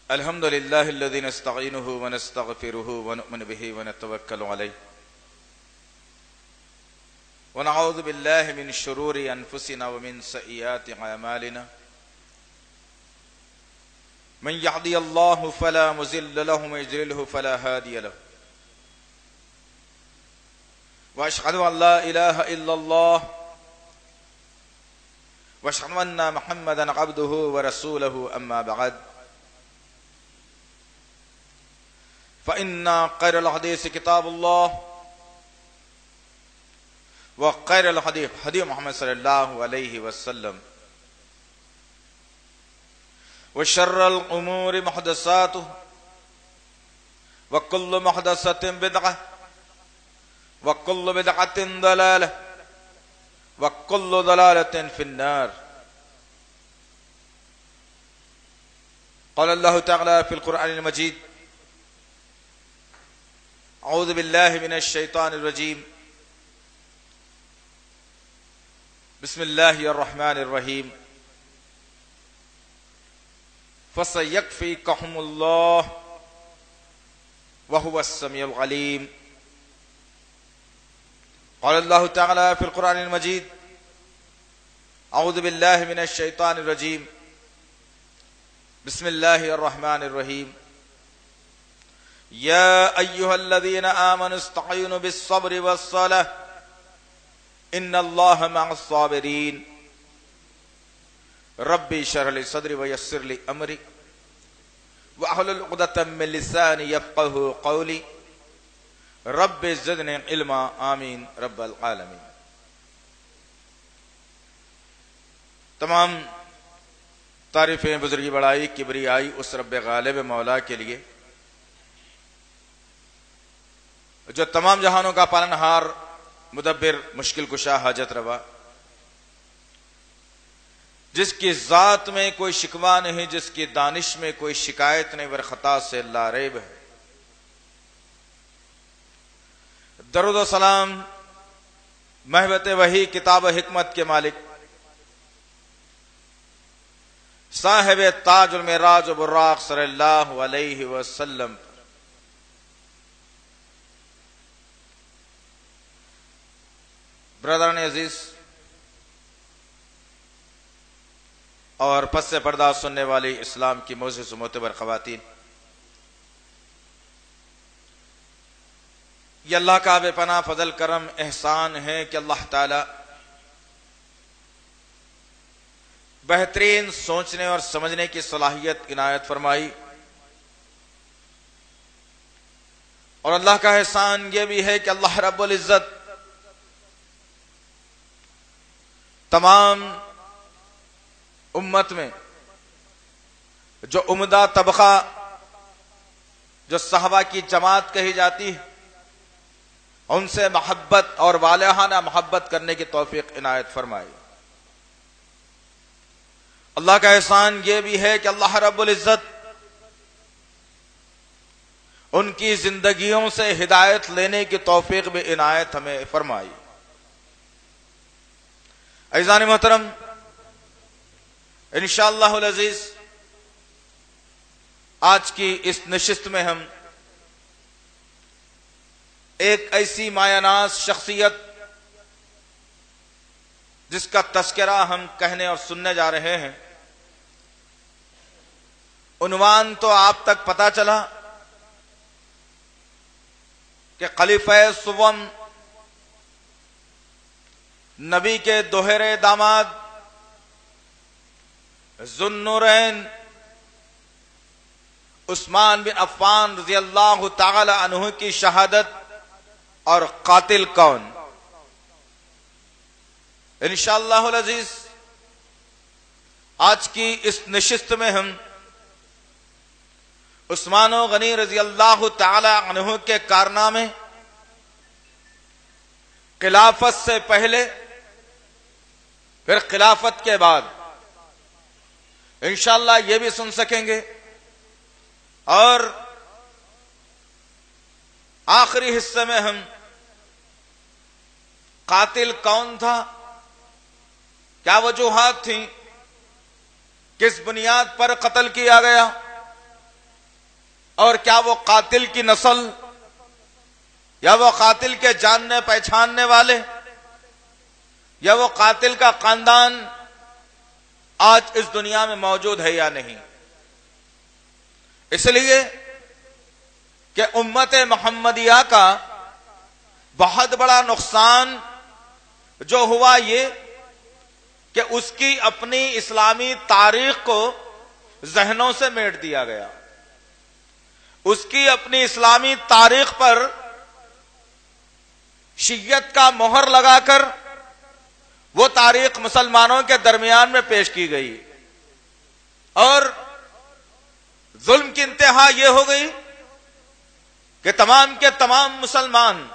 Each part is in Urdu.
الحمد لله الذي نستعينه ونستغفره ونؤمن به ونتوكل عليه ونعوذ بالله من شرور أنفسنا ومن سيئات أعمالنا من يهدي الله فلا مضل له ومن يضلل فلا هادي له وأشهد أن لا إله إلا الله وأشهد أن محمدا عبده ورسوله أما بعد فإن خير الحديث كتاب الله وخير الهدي هدي محمد صلى الله عليه وسلم وشر الأمور محدثاتها وكل محدثة بدعة وكل بدعة ضلالة وكل ضلالة في النار. قال الله تعالى في القرآن المجيد: أعوذ بالله من الشيطان الرجيم، بسم الله الرحمن الرحيم، فسيكفيكهم الله وهو السميع العليم. قال الله تعالى في القرآن المجيد: أعوذ بالله من الشيطان الرجيم، بسم الله الرحمن الرحيم، يا أيها الذين آمنوا استعينوا بالصبر والصلاة إن الله مع الصابرين. ربي اشرح لي صدري ويسر لي أمري واحلل عقدة من لساني يفقهوا قولي رب زدنی علما آمین رب العالمین. تمام تعریفیں، بزرگی، بڑائی، کبریائی اس رب غالب مولا کے لیے جو تمام جہانوں کا پالنہار، مدبر، مشکل کشا، حاجت روا، جس کی ذات میں کوئی شکوہ نہیں، جس کی دانش میں کوئی شکایت نہیں، ور خطا سے لا ریب ہے. درود و سلام محبت وحی، کتاب و حکمت کے مالک، صاحب تاج المعراج و براق صلی اللہ علیہ وسلم. برادران عزیز اور پس سے پردہ سننے والی اسلام کی معزز و معتبر خواتین، یہ اللہ کا بے پناہ فضل کرم احسان ہے کہ اللہ تعالی بہترین سوچنے اور سمجھنے کی صلاحیت عنایت فرمائی. اور اللہ کا احسان یہ بھی ہے کہ اللہ رب العزت تمام امت میں جو عمدہ طبقہ، جو صحابہ کی جماعت کہی جاتی ہے، ان سے محبت اور والہانہ محبت کرنے کی توفیق عنایت فرمائی. اللہ کا احسان یہ بھی ہے کہ اللہ رب العزت ان کی زندگیوں سے ہدایت لینے کی توفیق بھی عنایت ہمیں فرمائی. عزیزان محترم، انشاءاللہ العزیز آج کی اس نشست میں ہم ایک ایسی مایہ ناز شخصیت جس کا تذکرہ ہم کہنے اور سننے جا رہے ہیں. عنوان تو آپ تک پتا چلا کہ خلیفہ سوم، نبی کے دوہرے داماد، ذو النورین عثمان بن عفان رضی اللہ تعالی عنہ کی شہادت اور قاتل کون. انشاءاللہ العزیز آج کی اس نشست میں ہم عثمان غنی رضی اللہ تعالی عنہ کے کارنامے، خلافت سے پہلے پھر خلافت کے بعد انشاءاللہ یہ بھی سن سکیں گے. اور آخری حصے میں ہم قاتل کون تھا، کیا وجوہات تھیں، کس بنیاد پر قتل کیا گیا، اور کیا وہ قاتل کی نسل یا وہ قاتل کے جاننے پہچاننے والے یا وہ قاتل کا خاندان آج اس دنیا میں موجود ہے یا نہیں؟ اس لیے کہ امت محمدیہ کا بہت بڑا نقصان جو ہوا یہ کہ اس کی اپنی اسلامی تاریخ کو ذہنوں سے میٹ دیا گیا. اس کی اپنی اسلامی تاریخ پر شیعت کا مہر لگا کر وہ تاریخ مسلمانوں کے درمیان میں پیش کی گئی اور ظلم کی انتہا یہ ہو گئی کہ تمام کے تمام مسلمان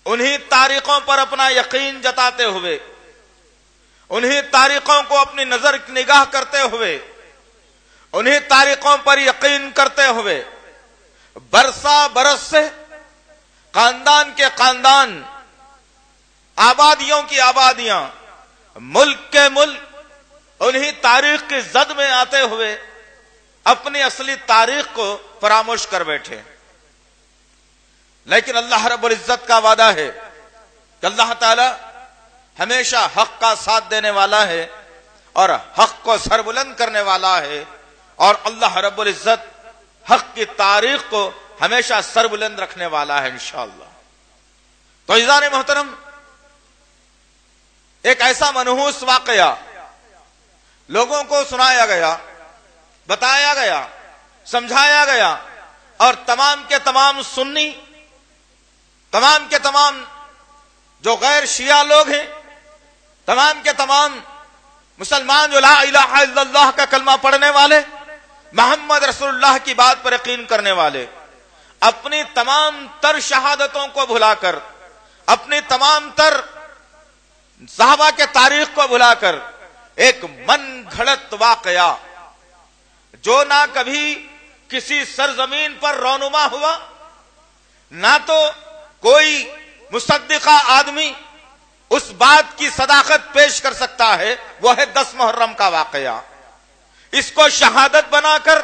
انہی تاریخوں پر اپنا یقین جتاتے ہوئے، انہی تاریخوں کو اپنی نظر نگاہ کرتے ہوئے، انہی تاریخوں پر یقین کرتے ہوئے برسا برس سے خاندان کے خاندان، آبادیوں کی آبادیاں، ملک کے ملک انہی تاریخ کی زد میں آتے ہوئے اپنی اصلی تاریخ کو فراموش کر بیٹھے. لیکن اللہ رب العزت کا وعدہ ہے کہ اللہ تعالی ہمیشہ حق کا ساتھ دینے والا ہے اور حق کو سربلند کرنے والا ہے، اور اللہ رب العزت حق کی تاریخ کو ہمیشہ سربلند رکھنے والا ہے انشاءاللہ. تو عزیزان محترم، ایک ایسا منحوس واقعہ لوگوں کو سنایا گیا، بتایا گیا، سمجھایا گیا، اور تمام کے تمام سنی، تمام کے تمام جو غیر شیعہ لوگ ہیں، تمام کے تمام مسلمان جو لا الہ الا اللہ کا کلمہ پڑھنے والے، محمد رسول اللہ کی بات پر یقین کرنے والے، اپنی تمام تر شہادتوں کو بھلا کر، اپنی تمام تر صحابہ کے تاریخ کو بھلا کر ایک من گھڑت واقعہ جو نہ کبھی کسی سرزمین پر رونما ہوا، نہ تو کوئی مصدقہ آدمی اس بات کی صداقت پیش کر سکتا ہے، وہ ہے 10 محرم کا واقعہ. اس کو شہادت بنا کر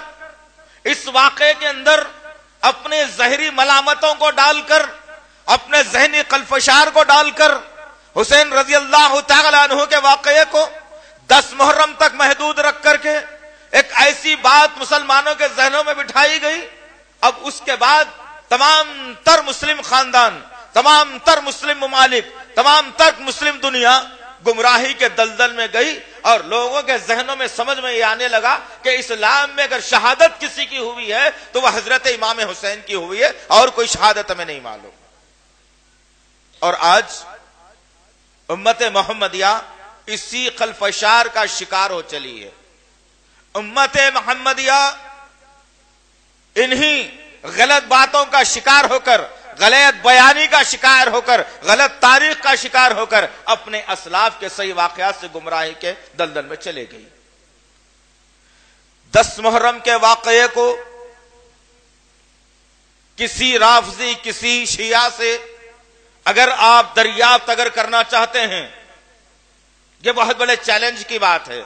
اس واقعے کے اندر اپنے ظاہری ملامتوں کو ڈال کر، اپنے ذہنی خلفشار کو ڈال کر حسین رضی اللہ تعالی عنہ کے واقعے کو 10 محرم تک محدود رکھ کر کے ایک ایسی بات مسلمانوں کے ذہنوں میں بٹھائی گئی. اب اس کے بعد تمام تر مسلم خاندان، تمام تر مسلم ممالک، تمام تر مسلم دنیا گمراہی کے دلدل میں گئی، اور لوگوں کے ذہنوں میں سمجھ میں یہ آنے لگا کہ اسلام میں اگر شہادت کسی کی ہوئی ہے تو وہ حضرت امام حسین کی ہوئی ہے، اور کوئی شہادت ہمیں نہیں معلوم. اور آج امت محمدیہ اسی خلفشار کا شکار ہو چلی ہے. امت محمدیہ انہی غلط باتوں کا شکار ہو کر، غلط بیانی کا شکار ہو کر، غلط تاریخ کا شکار ہو کر اپنے اسلاف کے صحیح واقعات سے گمراہی کے دلدل میں چلے گئی. 10 محرم کے واقعے کو کسی رافضی، کسی شیعہ سے اگر آپ دریافت کرنا چاہتے ہیں، یہ بہت بڑے چیلنج کی بات ہے،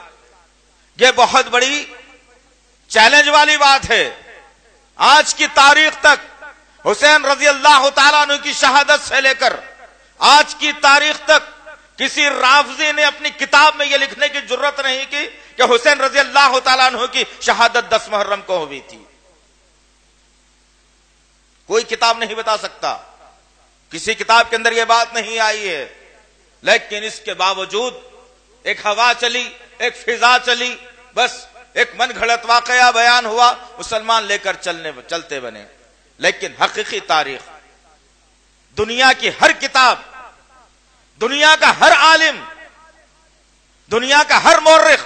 یہ بہت بڑی چیلنج والی بات ہے. آج کی تاریخ تک حسین رضی اللہ تعالیٰ عنہ کی شہادت سے لے کر آج کی تاریخ تک کسی رافضی نے اپنی کتاب میں یہ لکھنے کی جرت نہیں کی کہ حسین رضی اللہ تعالیٰ عنہ کی شہادت 10 محرم کو ہوئی تھی. کوئی کتاب نہیں بتا سکتا، کسی کتاب کے اندر یہ بات نہیں آئی ہے. لیکن اس کے باوجود ایک ہوا چلی، ایک فضا چلی، بس ایک من گھڑت واقعہ بیان ہوا، مسلمان لے کر چلتے بنے. لیکن حقیقی تاریخ، دنیا کی ہر کتاب، دنیا کا ہر عالم، دنیا کا ہر مورخ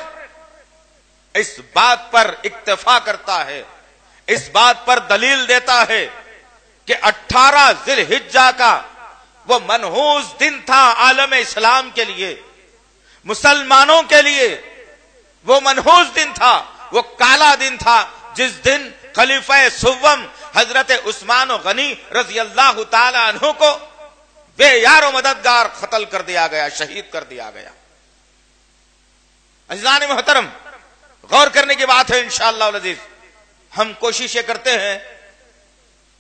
اس بات پر اکتفا کرتا ہے، اس بات پر دلیل دیتا ہے کہ 18 ذی الحجہ کا وہ منحوس دن تھا عالم اسلام کے لیے، مسلمانوں کے لیے وہ منحوس دن تھا، وہ کالا دن تھا جس دن خلیفہ سوم حضرت عثمان غنی رضی اللہ تعالی عنہ کو بے یار و مددگار قتل کر دیا گیا، شہید کر دیا گیا. عزیزان محترم، غور کرنے کی بات ہے انشاءاللہ العزیز. ہم کوشش یہ کرتے ہیں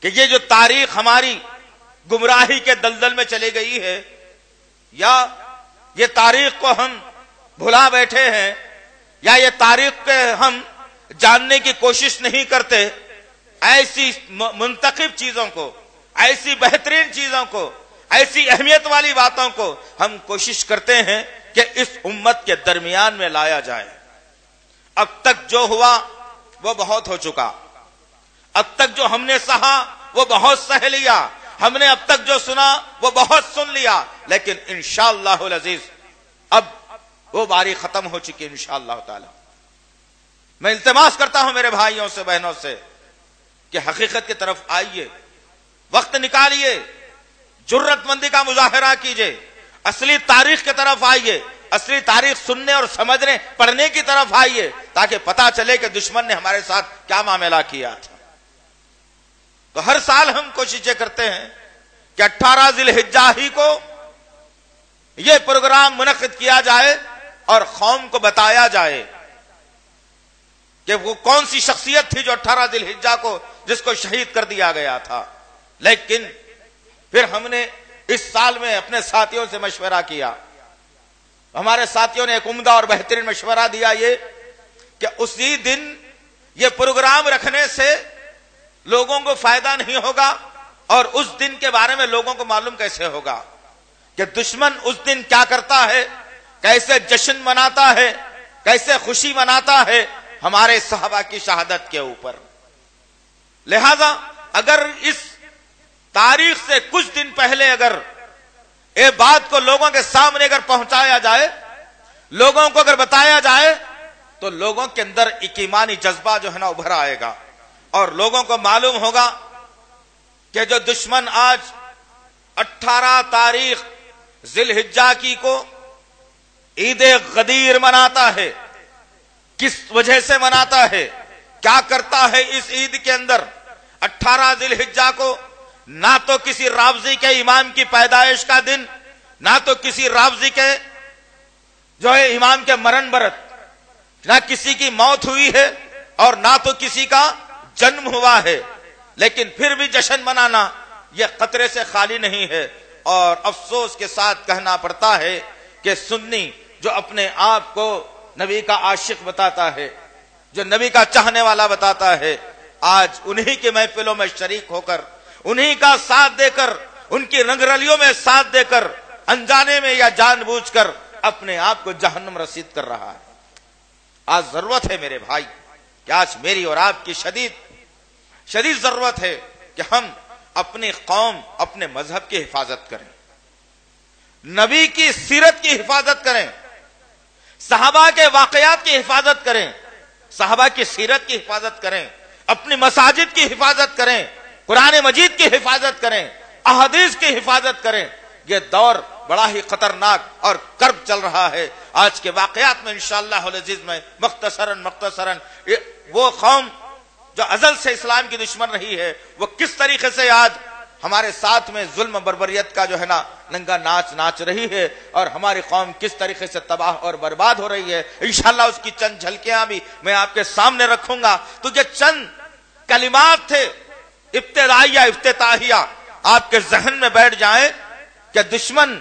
کہ یہ جو تاریخ ہماری گمراہی کے دلدل میں چلی گئی ہے، یا یہ تاریخ کو ہم بھلا بیٹھے ہیں، یا یہ تاریخ کے ہم جاننے کی کوشش نہیں کرتے، ایسی منتخب چیزوں کو، ایسی بہترین چیزوں کو، ایسی اہمیت والی باتوں کو ہم کوشش کرتے ہیں کہ اس امت کے درمیان میں لایا جائے۔ اب تک جو ہوا وہ بہت ہو چکا، اب تک جو ہم نے سہا وہ بہت سہ لیا، ہم نے اب تک جو سنا وہ بہت سن لیا، لیکن انشاءاللہ العزیز اب وہ باری ختم ہو چکی انشاءاللہ تعالی۔ میں التماس کرتا ہوں میرے بھائیوں سے، بہنوں سے، کہ حقیقت کی طرف آئیے، وقت نکالیے، جرت مندی کا مظاہرہ کیجئے، اصلی تاریخ کی طرف آئیے، اصلی تاریخ سننے اور سمجھنے پڑھنے کی طرف آئیے، تاکہ پتا چلے کہ دشمن نے ہمارے ساتھ کیا معاملہ کیا تھا۔ تو ہر سال ہم کوششیں کرتے ہیں کہ 18 ذی الحجہ ہی کو یہ پروگرام منعقد کیا جائے اور قوم کو بتایا جائے کہ وہ کون سی شخصیت تھی جو 18 ذی الحجہ کو جس کو شہید کر دیا گیا تھا۔ لیکن پھر ہم نے اس سال میں اپنے ساتھیوں سے مشورہ کیا، ہمارے ساتھیوں نے ایک عمدہ اور بہترین مشورہ دیا یہ کہ اسی دن یہ پروگرام رکھنے سے لوگوں کو فائدہ نہیں ہوگا، اور اس دن کے بارے میں لوگوں کو معلوم کیسے ہوگا کہ دشمن اس دن کیا کرتا ہے، کیسے جشن مناتا ہے، کیسے خوشی مناتا ہے ہمارے صحابہ کی شہادت کے اوپر۔ لہذا اگر اس تاریخ سے کچھ دن پہلے اگر یہ بات کو لوگوں کے سامنے اگر پہنچایا جائے، لوگوں کو اگر بتایا جائے، تو لوگوں کے اندر ایک ایمانی جذبہ جو ہے نا ابھر آئے گا، اور لوگوں کو معلوم ہوگا کہ جو دشمن آج 18 تاریخ ذی الحجہ کی کو عید غدیر مناتا ہے، کس وجہ سے مناتا ہے، کیا کرتا ہے اس عید کے اندر۔ 18 ذی الحجہ کو نہ تو کسی رافضی کے امام کی پیدائش کا دن، نہ تو کسی رافضی کے جو ہے امام کے مرن برت، نہ کسی کی موت ہوئی ہے اور نہ تو کسی کا جنم ہوا ہے، لیکن پھر بھی جشن منانا یہ خطرے سے خالی نہیں ہے۔ اور افسوس کے ساتھ کہنا پڑتا ہے کہ سنی جو اپنے آپ کو نبی کا عاشق بتاتا ہے، جو نبی کا چاہنے والا بتاتا ہے، آج انہی کے محفلوں میں شریک ہو کر، انہی کا ساتھ دے کر، ان کی رنگ رلیوں میں ساتھ دے کر، انجانے میں یا جان بوجھ کر اپنے آپ کو جہنم رسید کر رہا ہے۔ آج ضرورت ہے میرے بھائی کہ آج میری اور آپ کی شدید ضرورت ہے کہ ہم اپنی قوم، اپنے مذہب کی حفاظت کریں، نبی کی سیرت کی حفاظت کریں، صحابہ کے واقعات کی حفاظت کریں، صحابہ کی سیرت کی حفاظت کریں، اپنی مساجد کی حفاظت کریں، قرآن مجید کی حفاظت کریں، احادیث کی حفاظت کریں۔ یہ دور بڑا ہی خطرناک اور کرب چل رہا ہے۔ آج کے واقعات میں انشاءاللہ العزیز میں مختصراً وہ قوم جو ازل سے اسلام کی دشمن رہی ہے، وہ کس طریقے سے آج ہمارے ساتھ میں ظلم بربریت کا جو ہے نا ننگا ناچ رہی ہے، اور ہماری قوم کس طریقے سے تباہ اور برباد ہو رہی ہے، انشاءاللہ اس کی چند جھلکیاں بھی میں آپ کے سامنے رکھوں گا۔ تو یہ چند کلمات تھے ابتدائیہ افتتاحیہ، آپ کے ذہن میں بیٹھ جائیں کہ دشمن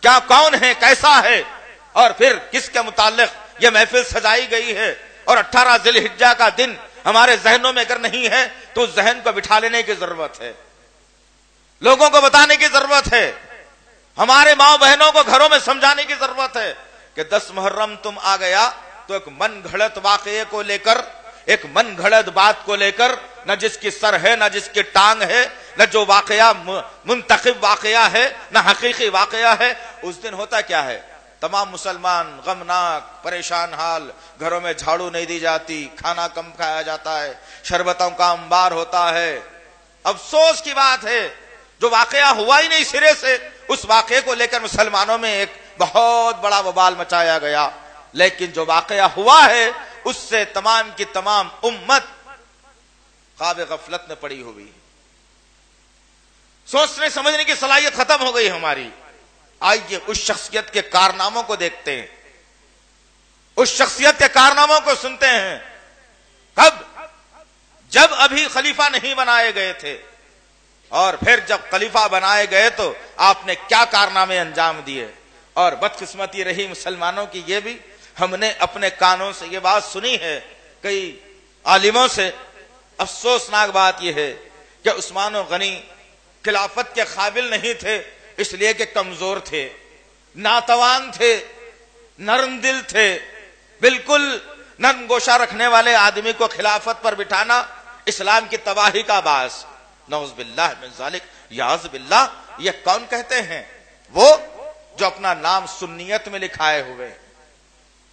کیا، کون ہے، کیسا ہے، اور پھر کس کے متعلق یہ محفل سجائی گئی ہے۔ اور 18 ذی الحجہ کا دن ہمارے ذہنوں میں اگر نہیں ہے تو اس ذہن کو بٹھا لینے کی ضرورت ہے، لوگوں کو بتانے کی ضرورت ہے، ہمارے ماں بہنوں کو گھروں میں سمجھانے کی ضرورت ہے کہ 10 محرم تم آ گیا تو ایک من گھڑت واقعے کو لے کر، ایک من گھڑت بات کو لے کر، نہ جس کی سر ہے، نہ جس کی ٹانگ ہے، نہ جو واقعہ منتخب واقعہ ہے، نہ حقیقی واقعہ ہے، اس دن ہوتا کیا ہے؟ تمام مسلمان غمناک، پریشان حال، گھروں میں جھاڑو نہیں دی جاتی، کھانا کم کھایا جاتا ہے، شربتوں کا انبار ہوتا ہے۔ افسوس کی بات ہے جو واقعہ ہوا ہی نہیں سرے سے، اس واقعے کو لے کر مسلمانوں میں ایک بہت بڑا وبال مچایا گیا، لیکن جو واقعہ ہوا ہے اس سے تمام کی تمام امت خواب غفلت میں پڑی ہوئی، سوچنے سمجھنے کی صلاحیت ختم ہو گئی ہماری۔ آئیے اس شخصیت کے کارناموں کو دیکھتے ہیں، اس شخصیت کے کارناموں کو سنتے ہیں۔ کب؟ ابھی خلیفہ نہیں بنائے گئے تھے، اور پھر جب خلیفہ بنائے گئے تو آپ نے کیا کارنامے انجام دیے. اور بدقسمتی رہی مسلمانوں کی، یہ بھی ہم نے اپنے کانوں سے یہ بات سنی ہے کئی عالموں سے. افسوسناک بات یہ ہے کہ عثمان غنی خلافت کے قابل نہیں تھے، اس لیے کہ کمزور تھے، ناتوان تھے، نرم دل تھے. بالکل نرم گوشہ رکھنے والے آدمی کو خلافت پر بٹھانا اسلام کی تباہی کا باعث. نعوذ باللہ من ذالک، یعوذ باللہ. یہ کون کہتے ہیں؟ وہ جو اپنا نام سنیت میں لکھائے ہوئے.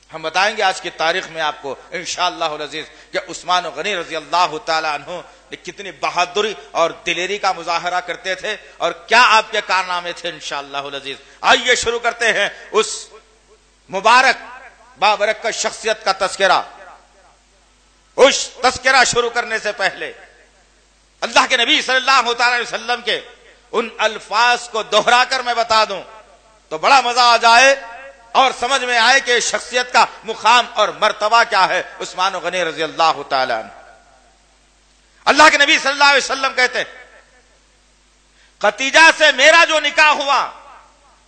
ہم بتائیں گے آج کی تاریخ میں آپ کو انشاءاللہ العزیز کہ عثمان غنی رضی اللہ تعالی عنہ کتنی بہادری اور دلیری کا مظاہرہ کرتے تھے اور کیا آپ کے کارنامے تھے انشاءاللہ العزیز. آئیے شروع کرتے ہیں اس مبارک بابرکت شخصیت کا تذکرہ. اس تذکرہ شروع کرنے سے پہلے اللہ کے نبی صلی اللہ تعالی وسلم کے ان الفاظ کو دوہرا کر میں بتا دوں تو بڑا مزہ آ جائے اور سمجھ میں آئے کہ شخصیت کا مقام اور مرتبہ کیا ہے. عثمان غنی رضی اللہ تعالی عنہ. اللہ کے نبی صلی اللہ علیہ وسلم کہتے ہیں خدیجہ سے میرا جو نکاح ہوا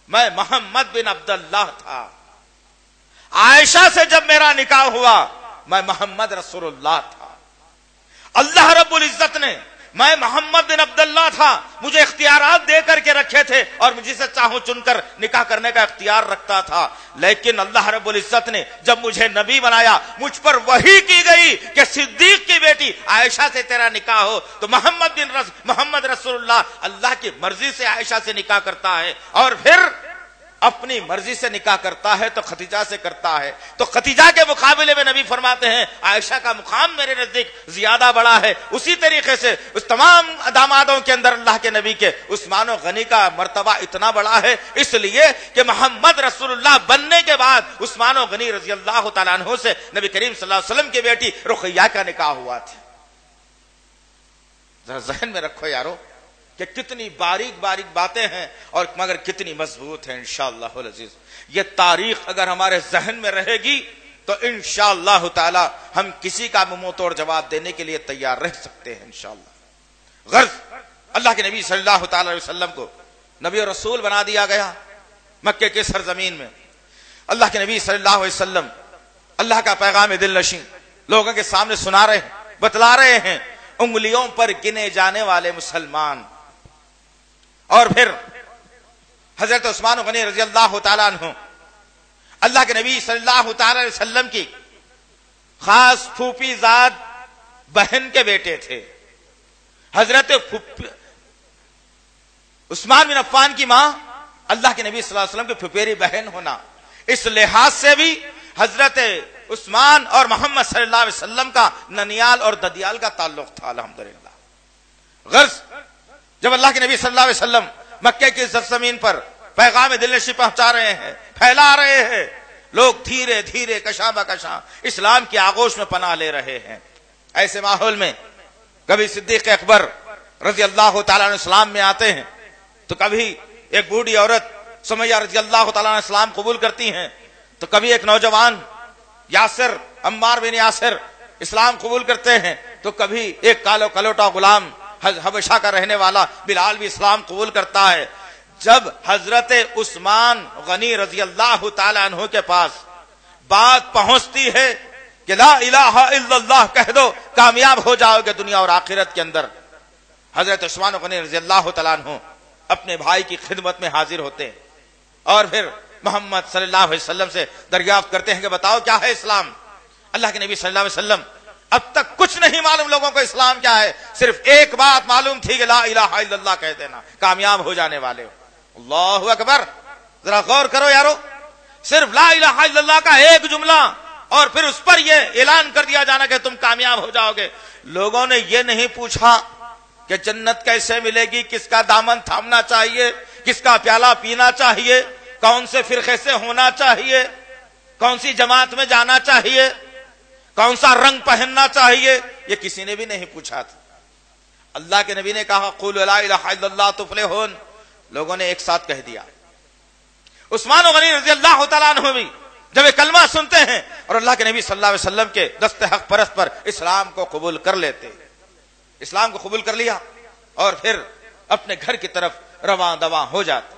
میں محمد بن عبداللہ تھا. عائشہ سے جب میرا نکاح ہوا میں محمد رسول اللہ تھا. اللہ رب العزت نے میں محمد بن عبداللہ تھا، مجھے اختیارات دے کر کے رکھے تھے اور مجھے سے چاہوں چن کر نکاح کرنے کا اختیار رکھتا تھا. لیکن اللہ رب العزت نے جب مجھے نبی بنایا مجھ پر وحی کی گئی کہ صدیق کی بیٹی عائشہ سے تیرا نکاح ہو تو محمد رسول اللہ اللہ کی مرضی سے عائشہ سے نکاح کرتا ہے اور پھر اپنی مرضی سے نکاح کرتا ہے تو خدیجہ سے کرتا ہے. تو خدیجہ کے مقابلے میں نبی فرماتے ہیں عائشہ کا مقام میرے نزدیک زیادہ بڑا ہے. اسی طریقے سے اس تمام دامادوں کے اندر اللہ کے نبی کے عثمان غنی کا مرتبہ اتنا بڑا ہے اس لیے کہ محمد رسول اللہ بننے کے بعد عثمان غنی رضی اللہ تعالیٰ عنہ سے نبی کریم صلی اللہ علیہ وسلم کی بیٹی رقیہ کا نکاح ہوا تھا. ذرا ذہن میں رکھو یارو کہ کتنی باریک باریک باتیں ہیں اور مگر کتنی مضبوط ہیں انشاءاللہ العزیز. یہ تاریخ اگر ہمارے ذہن میں رہے گی تو انشاءاللہ تعالی ہم کسی کا منہ توڑ جواب دینے کے لیے تیار رہ سکتے ہیں انشاءاللہ. غرض اللہ کے نبی صلی اللہ تعالی علیہ وسلم کو نبی اور رسول بنا دیا گیا مکے کے سرزمین میں. اللہ کے نبی صلی اللہ علیہ وسلم اللہ کا پیغام دل نشین لوگوں کے سامنے سنا رہے ہیں، بتلا رہے ہیں. انگلیوں پر گنے جانے والے مسلمان. اور پھر حضرت عثمان غنی رضی اللہ تعالیٰ عنہ اللہ کے نبی صلی اللہ تعالی علیہ وسلم کی خاص پھوپھی زاد بہن کے بیٹے تھے. حضرت عثمان بن عفان کی ماں اللہ کے نبی صلی اللہ علیہ وسلم کی پھپھیری بہن ہونا، اس لحاظ سے بھی حضرت عثمان اور محمد صلی اللہ علیہ وسلم کا ننیال اور ددیال کا تعلق تھا الحمدللہ. غرض جب اللہ کے نبی صلی اللہ علیہ وسلم مکے کی سرزمین پر پیغام دل نشین پہنچا رہے ہیں، پھیلا رہے ہیں، لوگ دھیرے دھیرے کشاں بکشاں اسلام کی آغوش میں پناہ لے رہے ہیں. ایسے ماحول میں کبھی صدیق اکبر رضی اللہ تعالیٰ عنہ اسلام میں آتے ہیں تو کبھی ایک بوڑھی عورت سمیہ رضی اللہ تعالیٰ عنہ اسلام قبول کرتی ہیں تو کبھی ایک نوجوان یاسر عمار بن یاسر اسلام قبول کرتے ہیں تو کبھی ایک کالو کلوٹا غلام حبشہ کا رہنے والا بلال بھی اسلام قبول کرتا ہے. جب حضرت عثمان غنی رضی اللہ تعالی عنہ کے پاس بات پہنچتی ہے کہ لا الہ الا اللہ کہہ دو کامیاب ہو جاؤ گے دنیا اور آخرت کے اندر، حضرت عثمان غنی رضی اللہ تعالی عنہ اپنے بھائی کی خدمت میں حاضر ہوتے ہیں اور پھر محمد صلی اللہ علیہ وسلم سے دریافت کرتے ہیں کہ بتاؤ کیا ہے اسلام. اللہ کے نبی صلی اللہ علیہ وسلم اب تک کچھ نہیں معلوم لوگوں کو اسلام کیا ہے، صرف ایک بات معلوم تھی کہ لا الہ الا اللہ کہہ دینا کامیاب ہو جانے والے ہو. اللہ اکبر، ذرا غور کرو یارو، صرف لا الہ الا اللہ کا ایک جملہ اور پھر اس پر یہ اعلان کر دیا جانا کہ تم کامیاب ہو جاؤ گے. لوگوں نے یہ نہیں پوچھا کہ جنت کیسے ملے گی، کس کا دامن تھامنا چاہیے، کس کا پیالہ پینا چاہیے، کون سے فرقے سے ہونا چاہیے، کون سی جماعت میں جانا چاہیے، کون سا رنگ پہننا چاہیے، یہ کسی نے بھی نہیں پوچھا تھا. اللہ کے نبی نے کہا قولوا لا الہ الا اللہ تفلحون، لوگوں نے ایک ساتھ کہہ دیا. عثمان غنی رضی اللہ تعالیٰ عنہ بھی جب یہ کلمہ سنتے ہیں اور اللہ کے نبی صلی اللہ علیہ وسلم کے دست حق پرست پر اسلام کو قبول کر لیتے اسلام کو قبول کر لیا اور پھر اپنے گھر کی طرف رواں دواں ہو جاتے.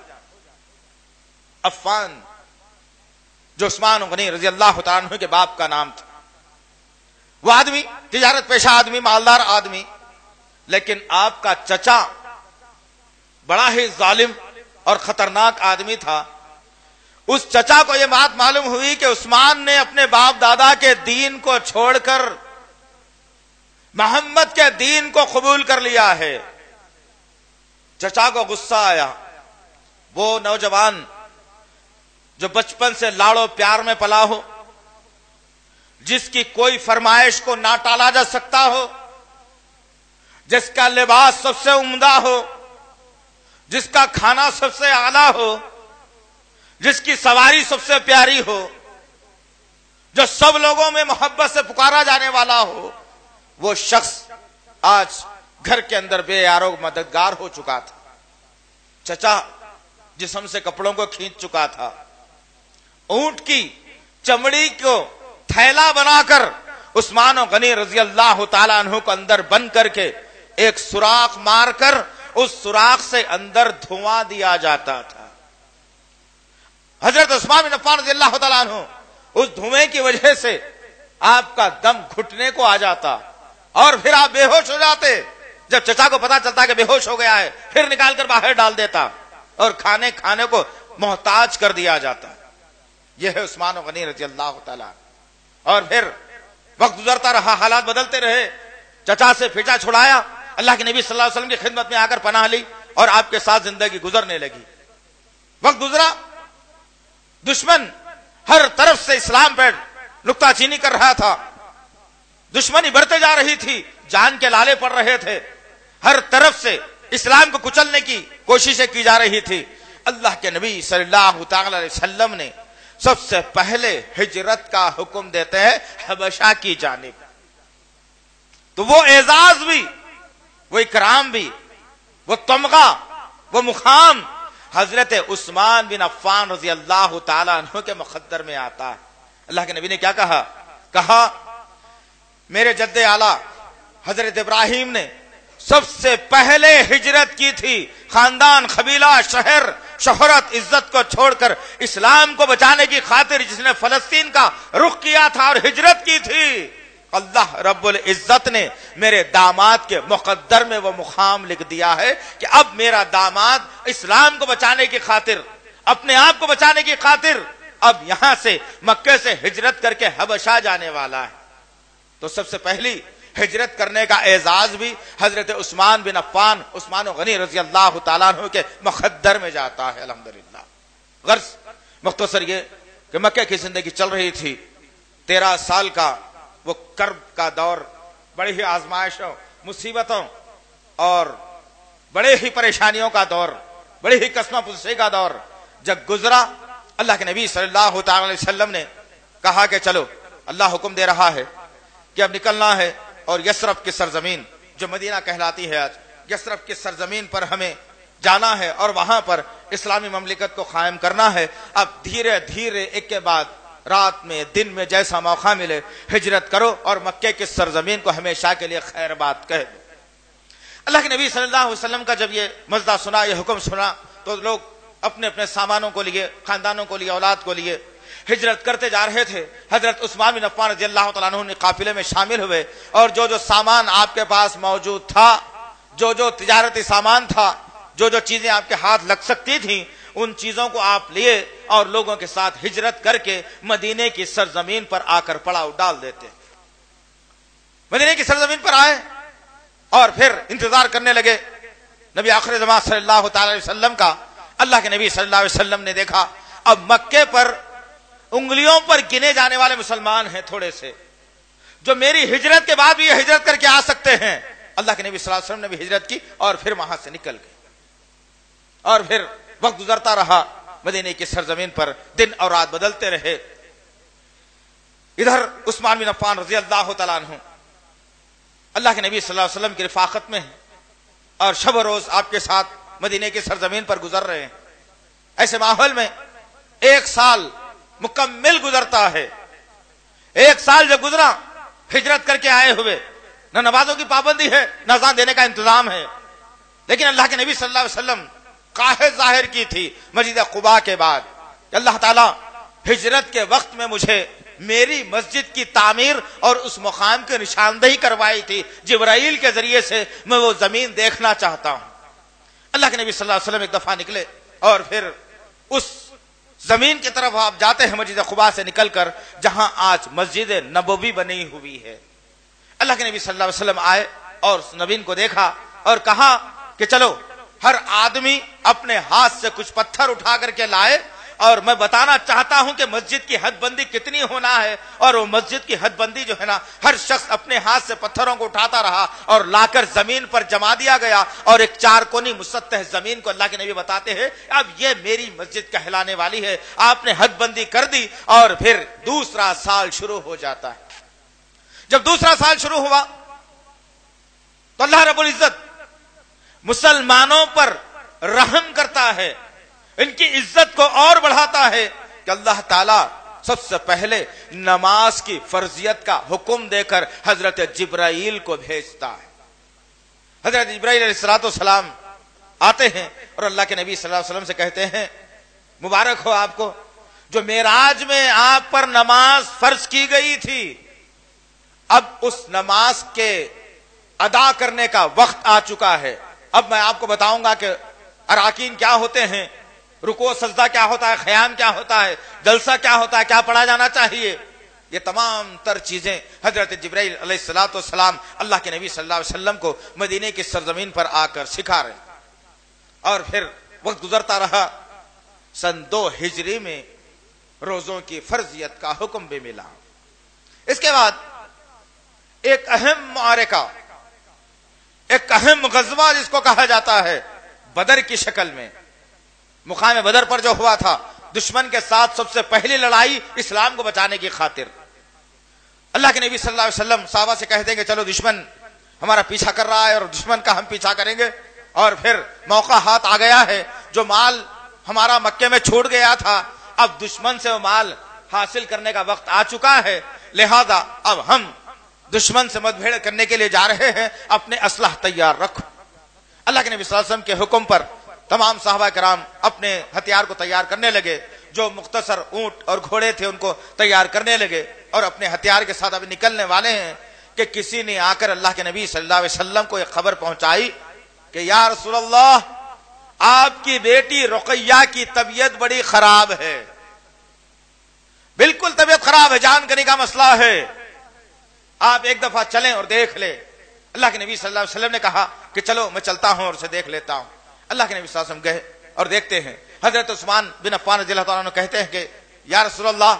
عفان جو عثمان غنی رضی اللہ تعالیٰ عنہ کے باپ کا نام تھا، وہ آدمی تجارت پیشہ آدمی، مالدار آدمی، لیکن آپ کا چچا بڑا ہی ظالم اور خطرناک آدمی تھا. اس چچا کو یہ بات معلوم ہوئی کہ عثمان نے اپنے باپ دادا کے دین کو چھوڑ کر محمد کے دین کو قبول کر لیا ہے. چچا کو غصہ آیا. وہ نوجوان جو بچپن سے لاڑو پیار میں پلا ہو، جس کی کوئی فرمائش کو نہ ٹالا جا سکتا ہو، جس کا لباس سب سے عمدہ ہو، جس کا کھانا سب سے اعلیٰ ہو، جس کی سواری سب سے پیاری ہو، جو سب لوگوں میں محبت سے پکارا جانے والا ہو، وہ شخص آج گھر کے اندر بے یارو مددگار ہو چکا تھا. چچا جسم سے کپڑوں کو کھینچ چکا تھا، اونٹ کی چمڑی کو تھیلا بنا کر عثمان غنی رضی اللہ تعالیٰ عنہ کو اندر بند کر کے ایک سوراخ مار کر اس سوراخ سے اندر دھواں دیا جاتا تھا. حضرت عثمان بن عفان رضی اللہ تعالیٰ عنہ اس دھوئیں کی وجہ سے آپ کا دم گھٹنے کو آ جاتا اور پھر آپ بے ہوش ہو جاتے. جب چچا کو پتا چلتا کہ بے ہوش ہو گیا ہے، پھر نکال کر باہر ڈال دیتا اور کھانے کو محتاج کر دیا جاتا. یہ ہے عثمان غنی رضی اللہ تعالیٰ. اور پھر وقت گزرتا رہا، حالات بدلتے رہے. چچا سے پیچھا چھڑایا، اللہ کے نبی صلی اللہ علیہ وسلم کی خدمت میں آ کر پناہ لی اور آپ کے ساتھ زندگی گزرنے لگی. وقت گزرا، دشمن ہر طرف سے اسلام پر نکتہ چینی کر رہا تھا، دشمنی بڑھتے جا رہی تھی، جان کے لالے پڑ رہے تھے، ہر طرف سے اسلام کو کچلنے کی کوششیں کی جا رہی تھی. اللہ کے نبی صلی اللہ تعالی علیہ وسلم نے سب سے پہلے ہجرت کا حکم دیتے ہیں حبشہ کی جانب. تو وہ اعزاز بھی، وہ اکرام بھی، وہ تمغہ، وہ مقام حضرت عثمان بن عفان رضی اللہ تعالیٰ عنہ کے مقدر میں آتا ہے. اللہ کے نبی نے کیا کہا میرے جد اعلیٰ حضرت ابراہیم نے سب سے پہلے ہجرت کی تھی. خاندان، قبیلہ، شہر، شہرت، عزت کو چھوڑ کر اسلام کو بچانے کی خاطر جس نے فلسطین کا رخ کیا تھا اور ہجرت کی تھی، اللہ رب العزت نے میرے داماد کے مقدر میں وہ مقام لکھ دیا ہے کہ اب میرا داماد اسلام کو بچانے کی خاطر، اپنے آپ کو بچانے کی خاطر اب یہاں سے مکے سے ہجرت کر کے حبشہ جانے والا ہے. تو سب سے پہلی ہجرت کرنے کا اعزاز بھی حضرت عثمان بن عفان، عثمان غنی رضی اللہ تعالیٰ عنہ کے مقدر میں جاتا ہے. الحمدللہ. غرض مختصر یہ کہ مکے کی زندگی چل رہی تھی، 13 سال کا وہ کرب کا دور، بڑی ہی آزمائشوں، مصیبتوں اور بڑے ہی پریشانیوں کا دور، بڑی ہی قسمہ پرسی کا دور جب گزرا، اللہ کے نبی صلی اللہ تعالی علیہ وسلم نے کہا کہ چلو، اللہ حکم دے رہا ہے کہ اب نکلنا ہے اور یثرب کی سرزمین جو مدینہ کہلاتی ہے آج، یثرب کی سرزمین پر ہمیں جانا ہے اور وہاں پر اسلامی مملکت کو قائم کرنا ہے. اب دھیرے دھیرے ایک کے بعد رات میں دن میں جیسا موقع ملے ہجرت کرو اور مکے کی سرزمین کو ہمیشہ کے لیے خیر بات کہہ دو. اللہ کے نبی صلی اللہ علیہ وسلم کا جب یہ مزدہ سنا، یہ حکم سنا، تو لوگ اپنے اپنے سامانوں کو لیے، خاندانوں کو لیے، اولاد کو لیے ہجرت کرتے جا رہے تھے. حضرت عثمان بن عفان رضی اللہ تعالیٰ عنہ نے قافلے میں شامل ہوئے اور جو جو سامان آپ کے پاس موجود تھا، جو جو تجارتی سامان تھا، جو جو چیزیں آپ کے ہاتھ لگ سکتی تھیں، ان چیزوں کو آپ لیے اور لوگوں کے ساتھ ہجرت کر کے مدینے کی سرزمین پر آ کر پڑاؤ ڈال دیتے. مدینے کی سرزمین پر آئے اور پھر انتظار کرنے لگے نبی آخر زمان صلی اللہ تعالی علیہ وسلم کا. اللہ کے نبی صلی اللہ علیہ وسلم نے دیکھا اب مکے پر انگلیوں پر گنے جانے والے مسلمان ہیں تھوڑے سے، جو میری ہجرت کے بعد بھی یہ ہجرت کر کے آ سکتے ہیں. اللہ کے نبی صلی اللہ علیہ وسلم نے بھی ہجرت کی اور پھر وہاں سے نکل گئے. اور پھر وقت گزرتا رہا، مدینے کی سرزمین پر دن اور رات بدلتے رہے. ادھر عثمان بن عفان رضی اللہ تعالیٰ عنہ اللہ کے نبی صلی اللہ علیہ وسلم کی رفاقت میں ہیں اور شب و روز آپ کے ساتھ مدینے کی سرزمین پر گزر رہے ہیں. ایسے ماحول میں 1 سال مکمل گزرتا ہے. 1 سال جب گزرا ہجرت کر کے آئے ہوئے نہ نمازوں کی پابندی ہے، نہ اذان دینے کا انتظام ہے، لیکن اللہ کے نبی صلی اللہ علیہ وسلم قاہد ظاہر کی تھی مسجد قباء کے بعد کہ اللہ تعالیٰ ہجرت کے وقت میں مجھے میری مسجد کی تعمیر اور اس مقام کی نشاندہی کروائی تھی، جبرائیل کے ذریعے سے میں وہ زمین دیکھنا چاہتا ہوں۔ اللہ کے نبی صلی اللہ علیہ وسلم ایک دفعہ نکلے اور پھر اس زمین کی طرف آپ جاتے ہیں مسجد قباء سے نکل کر، جہاں آج مسجد نبوی بنی ہوئی ہے۔ اللہ کے نبی صلی اللہ علیہ وسلم آئے اور اس زمین کو دیکھا اور کہا کہ چلو ہر آدمی اپنے ہاتھ سے کچھ پتھر اٹھا کر کے لائے، اور میں بتانا چاہتا ہوں کہ مسجد کی حد بندی کتنی ہونا ہے، اور وہ مسجد کی حد بندی جو ہے نا، ہر شخص اپنے ہاتھ سے پتھروں کو اٹھاتا رہا اور لا کر زمین پر جما دیا گیا، اور ایک چار کونی مسطح زمین کو اللہ کے نبی بتاتے ہیں اب یہ میری مسجد کہلانے والی ہے۔ آپ نے حد بندی کر دی اور پھر دوسرا سال شروع ہو جاتا ہے۔ جب دوسرا سال شروع ہوا تو اللہ رب العزت مسلمانوں پر رحم کرتا ہے، ان کی عزت کو اور بڑھاتا ہے کہ اللہ تعالیٰ سب سے پہلے نماز کی فرضیت کا حکم دے کر حضرت جبرائیل کو بھیجتا ہے۔ حضرت جبرائیل علیہ السلام آتے ہیں اور اللہ کے نبی صلی اللہ علیہ وسلم سے کہتے ہیں مبارک ہو آپ کو، جو معراج میں آپ پر نماز فرض کی گئی تھی، اب اس نماز کے ادا کرنے کا وقت آ چکا ہے۔ اب میں آپ کو بتاؤں گا کہ اراکین کیا ہوتے ہیں، رکوع سجدہ کیا ہوتا ہے، قیام کیا ہوتا ہے، جلسہ کیا ہوتا ہے، کیا پڑھا جانا چاہیے، یہ تمام تر چیزیں حضرت جبرائیل علیہ السلام اللہ کے نبی صلی اللہ علیہ وسلم کو مدینے کی سرزمین پر آ کر سکھا رہے۔ اور پھر وقت گزرتا رہا، سن 2 ہجری میں روزوں کی فرضیت کا حکم بھی ملا۔ اس کے بعد ایک اہم معرکہ، ایک اہم غزوہ جس کو کہا جاتا ہے بدر کی شکل میں، مقام بدر پر جو ہوا تھا، دشمن کے ساتھ سب سے پہلی لڑائی اسلام کو بچانے کی خاطر۔ اللہ کے نبی صلی اللہ علیہ وسلم صحابہ سے کہہ دیں گے چلو دشمن ہمارا پیچھا کر رہا ہے اور دشمن کا ہم پیچھا کریں گے، اور پھر موقع ہاتھ آ گیا ہے، جو مال ہمارا مکے میں چھوٹ گیا تھا اب دشمن سے وہ مال حاصل کرنے کا وقت آ چکا ہے، لہذا اب ہم دشمن سے مت بھیڑ کرنے کے لیے جا رہے ہیں، اپنے اسلحہ تیار رکھو۔ اللہ کے نبی صلی اللہ علیہ وسلم کے حکم پر تمام صحابہ کرام اپنے ہتھیار کو تیار کرنے لگے، جو مختصر اونٹ اور گھوڑے تھے ان کو تیار کرنے لگے، اور اپنے ہتھیار کے ساتھ ابھی نکلنے والے ہیں کہ کسی نے آ کر اللہ کے نبی صلی اللہ علیہ وسلم کو ایک خبر پہنچائی کہ یا رسول اللہ، آپ کی بیٹی رقیہ کی طبیعت بڑی خراب ہے، بالکل طبیعت خراب ہے، جان کرنے کا مسئلہ ہے، آپ ایک دفعہ چلیں اور دیکھ لیں۔ اللہ کے نبی صلی اللہ علیہ وسلم نے کہا کہ چلو میں چلتا ہوں اور اسے دیکھ لیتا ہوں۔ اللہ کے نبی صلی اللہ علیہ وسلم گئے اور دیکھتے ہیں، حضرت عثمان بن عفان رضی اللہ تعالیٰ عنہ کہتے ہیں کہ یا رسول اللہ،